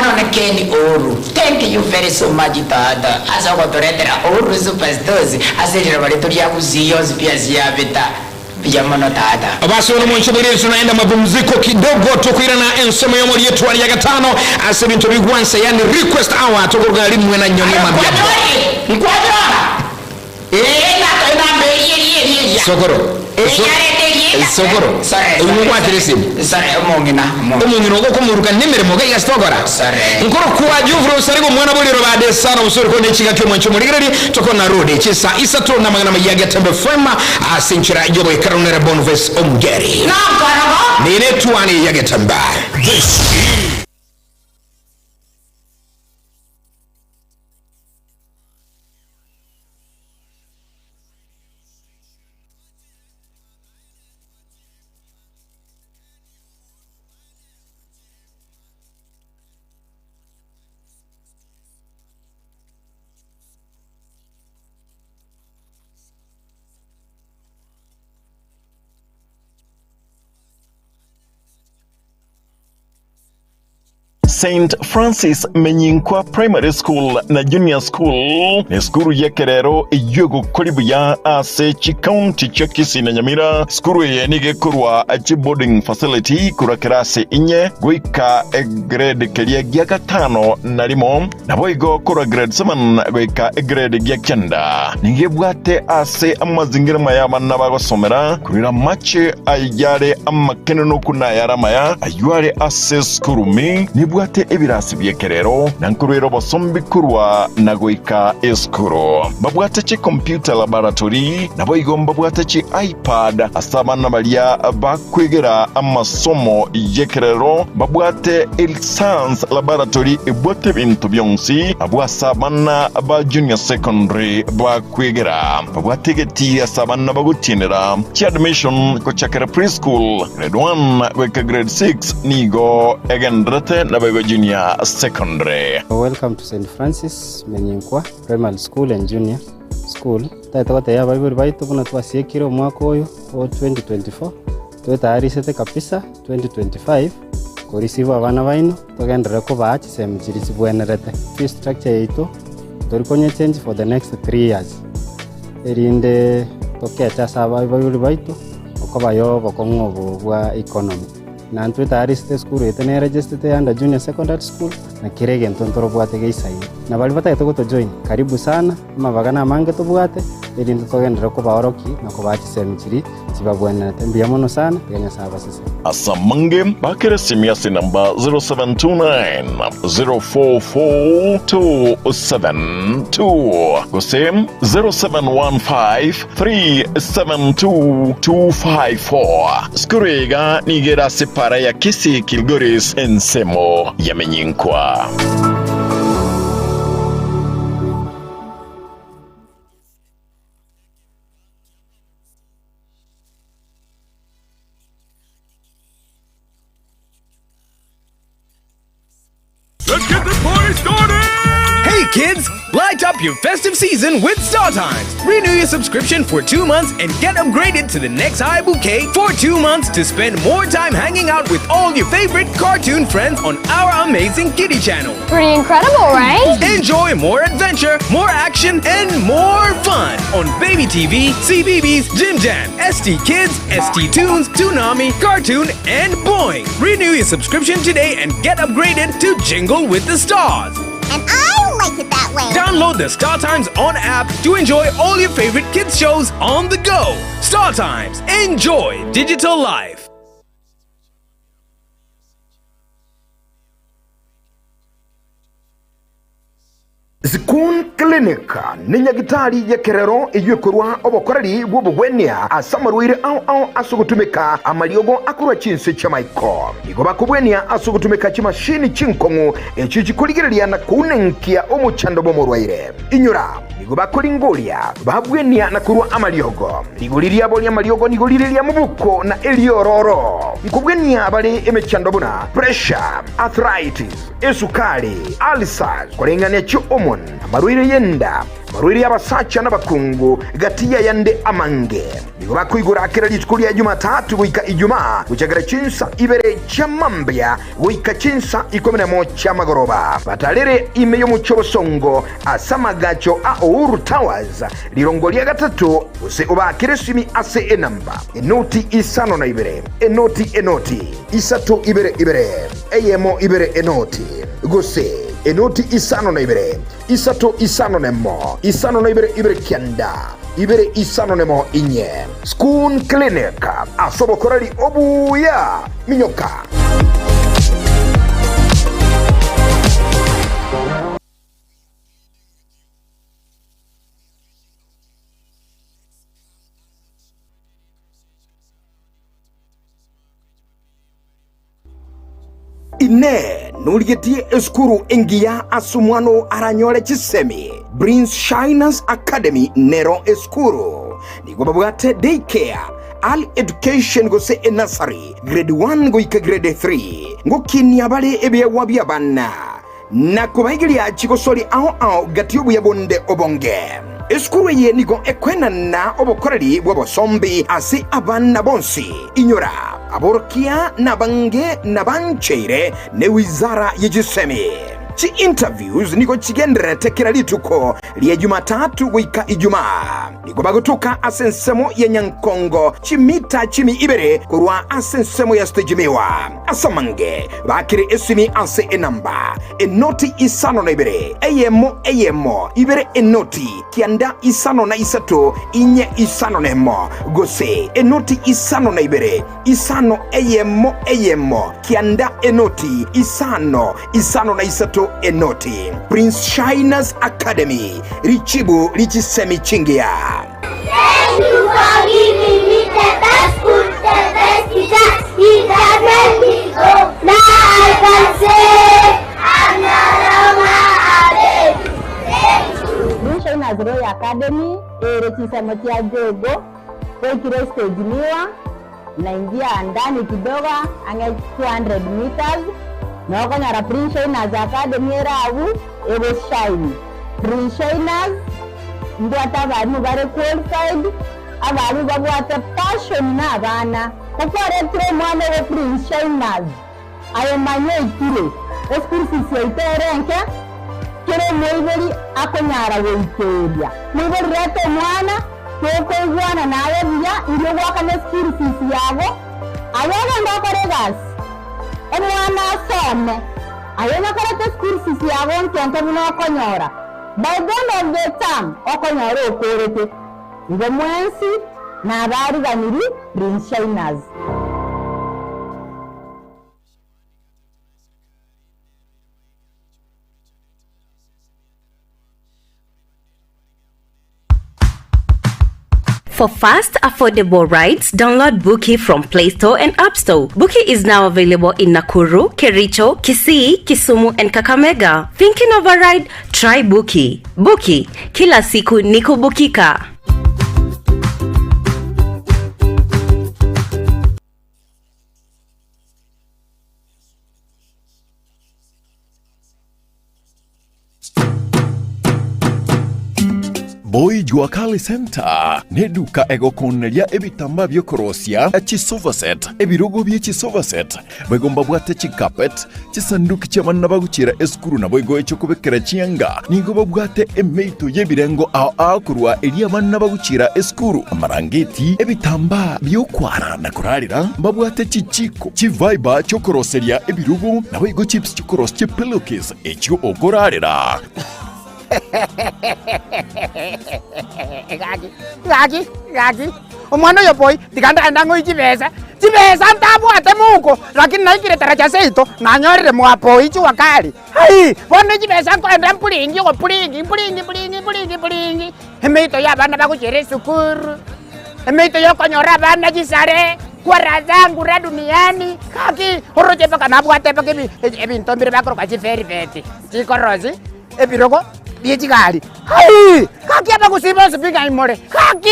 one Ken Uhuru thank you very so much tata asa ko toretera Uhuru Superstores asejera bali tulia kuziyo pia ziyabeta Bijamono tata. Basi wana mwanchobiri tunaenda mapumziko kidogo tukuira na ensema yomo yetu wali ya gatano ase bintu bigwansa yani request hour tukuruga limu na nyoni mabia. Nkwadra. Na mbeli. Sokoro. Sokoro. Sorry. Umungina uko kumuruka nimere moga ya stogora. Nkoro kwa juvro sarigo mwana boli robade sana usuri konde chiga kyo mwancho murigireri toko na rode chisa isa to na magana ya Getembe fema asinchira yobo ikarunere bonves omgeri. Na karago. Ni Etwani Ya Getembe. This St. Francis Menyinkwa Primary School na Junior School ni skuru yekerero iyogo koribu ya ase chikaunti cha Kisii na Nyamira. Skuru yenige kurwa boarding facility kura kirasi inye goika grade kelia gya gatano na limo na boigo kura grade 7 goika grade gya kenda. Ningebwate ase amazingira mayama n'abagosomera kurira mache ayare amakeneno kuna yaramaya ayuare ase skuru mi nibwate ebirasi byekerero nankurero bosombi kurwa nagoika eskuro babwate chi computer laboratory nabo igomba bwate chi iPad asabana balia bakwegera amasomo yekerero babwate science laboratory ebwate bintu byonsi abwasabana ba junior secondary bakwegera babwate geti asabana bagutinira chi admission ko chakara preschool grade 1 weka grade 6 nigo egendrete na junior secondary. Welcome to St. Francis Menyinkwa Primary School and Junior School. Taitote ya Bible baitu kuna twasiekire mwaka oyo o 2024. Twetayarisete kabisa 2025 ko receive abana baino togendera ko baachi semjirisi bwenerete. Fee structure yetu torikonye change for the next 3 years. Erinde tokecha saba Bible baitu okobayo bokongobo bwa economy. Na twetayarisete school etene registered under junior secondary school na kirege ntontoro bwate geisai na bali bata to join karibu sana mabagana mange to bwate erinde togendera ko baoroki na ko bachi semchiri sibabwana tembia mono sana kenya saba sisi asamange bakere simiasi namba 0729 044272 gosem 0715 372254 skurega nigera separa ya Kisii Kilgoris ensemo ya Menyinkwa. Let's get this party started! Hey kids, light up your festive season with StarTimes. Renew your subscription for 2 months and get upgraded to the next high bouquet for 2 months to spend more time hanging out with all your favorite cartoon friends on our amazing kiddie channel. Pretty incredible, right? Enjoy more adventure, more action, and more fun on Baby TV, CBeebies, Jim Jam, ST Kids, ST Tunes, Toonami, Cartoon, and Boing. Renew your subscription today and get upgraded to Jingle with the Stars. And I like it that way. Download the StarTimes On app to enjoy all your favorite kids shows on the go. StarTimes. Enjoy digital life. Zikun Clinic ni nyagitari yekerero iyekorwa obokorari bwobugwenia asamarwire au asugutumika amaliogo akurwa chinse chamaiko nigo bakubwenia asugutumika chimashini chinkongu echichikuligireria na kunenkia omuchando bomorwaire inyura nigo bakoringolia babwenia na kurwa amaliogo nigoliria boli amaliogo nigoliria mubuko na eliororo nkubwenia bali emechando buna pressure arthritis esukari ulcers korengania chi omon amarwire yenda barwiri abasacha n'abakungu gatiya yande amange nigo bakwigura akira litukuli ya Jumatatu guika Ijumaa guchagara chinsa ibere chamambya guika chinsa 11 chamagoroba batalere ime yo muchobosongo asamagacho a Uhuru Towers lirongolia gatatu use ubakire simi ase enamba enoti isano na ibere enoti isato ibere eyemo ibere enoti gose enoti isano na ibere isato isano nemo isano na ibere kianda ibere isano nemo inye School Clinic asobo korali obuya minyoka. Ine nuligetie eskuru engia asumwano aranyole chisemi Prince Shiners Academy nero eskuru nigo babwate daycare all education go se nursery grade 1 go ika grade 3 ngo kinya bale ebe wabya bana na kubagilia chikosoli ao gatyo buyabonde obonge eskuru ye nigo ekwena na obokorali bwabosombi ase abana bonsi inyora aborokia nabange nabancheire ne wizara yejisemi chi interviews niko chigendere tekera lituko liya Jumatatu wika Ijumaa niko bagutuka asensemo ya Nyankongo chimita chimi ibere kurwa asensemo ya stejimiwa asamange bakire esimi ase enamba enoti isano na ibere eyemo ibere enoti kianda isano na isato inye isano nemo gose enoti isano na ibere isano eyemo kianda enoti isano na isato enoti Prince Shiners Academy richibu lichisemi chingia. Thank you for giving me the best school, the best teacher. It has made me go. Now I can say I'm not on my baby. Thank you. Prince Shiners Royal Academy rechisemo cha jogo kwa kile stage miwa naingia ndani kidogo anga 200 meters na kanyara Prince Shiners Academy rawu ego shine Prince Shiners ndata abantu bare qualified abantu bagwata passion n'abana kuko retro mwana wa Prince Shiners ayo manye ikire eskursi seiterenke kire mwibeli akonyara weiteria mwibeli reto mwana koko igwana nawe bya iyo wakane eskursi yabo ayoga ndakoregas omwana asome ayona karate eskursi yabo ntonto bino akonyora. By the end of the term, okonyora okorete ngo mwensi na abari baniri Prince Shiners. For fast, affordable rides, download Bookie from Play Store and App Store. Bookie is now available in Nakuru, Kericho, Kisii, Kisumu, and Kakamega. Thinking of a ride? Try Bookie. Bookie, kila siku niko bukika. Boy Juakali Center neduka egokonelia ebitamba byokorosia chisovaset ebirogo bye chisovaset begomba bwate chikapet chisanduki chamanna baguchira eskuru na boygo echokubekera chianga ningo babwate emeito yebirengo ao kurwa elia manna baguchira eskuru amarangeti ebitamba byokwara na kurarira babwate chichiko chiviber chokoroseria ebirogo na boygo chips chokoros chipillowcase echo okorarira. Gagi omwana yo boy diganda ndango ichibeza mtabwate muko lakini naikire taracha seito nanyorire mwapo ichi wakali hai bone chibeza kwenda mpulingi go pulingi emeito ya bana bakuchere sukuru emeito yo konyora bana chisare kwa razangu ra duniani kaki horoje paka nabwate paka ebintombire bakoro kachiferi beti chikorozi ebirogo biechikali hai kaki apa kusiba sipinga imore kaki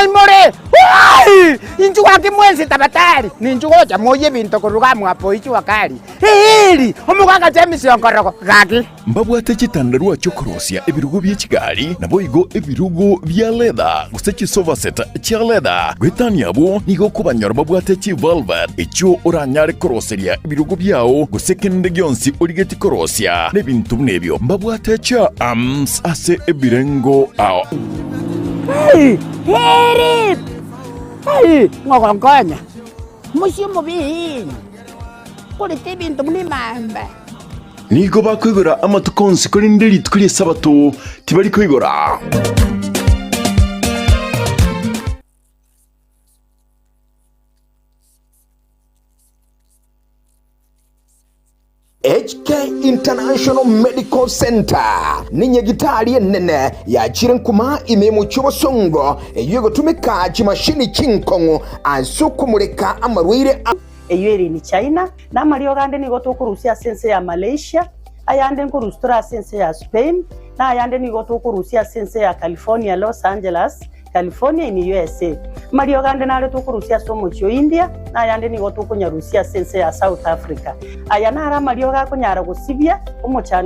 imore hai inju wake mwenzi tabatari ninju goja moye binto kuruga mwapo ichu wakali hili omuganga James Yongoroko gaki mbabwate chitandarua chokorosia ebirugo bya kigali nabo igo ebirugo bya leather gusechi sofa set cha leather gwetani abo nigo kubanyora babwate chi velvet echo oranyare koroseria ebirugo byao gusekende gyonsi origeti korosia nebintu nebyo mbabwate cha arms ase ebirengo ao heri ngogongonya mushimu bihi kuri tibintu muri mamba nigo bakwigora amatukonsi kuri nderi tukuri sabato tibari kwigora HK International Medical Center ni nyagitari nene ya chirenkuma imemu chobosongo yego tumeka chimashini chinkongo ansukumureka amarwire eyeri ni China na mario gande ni gotokurusia sense ya Malaysia ayande nkurustura sense ya Spain na ayande ni gotokurusia sense ya California Los Angeles California in USA mario gande na retokurusia somo cho India na ayande ni gotokunyarusia sense ya South Africa ayana ara mario ga kunyara gusibia umuchando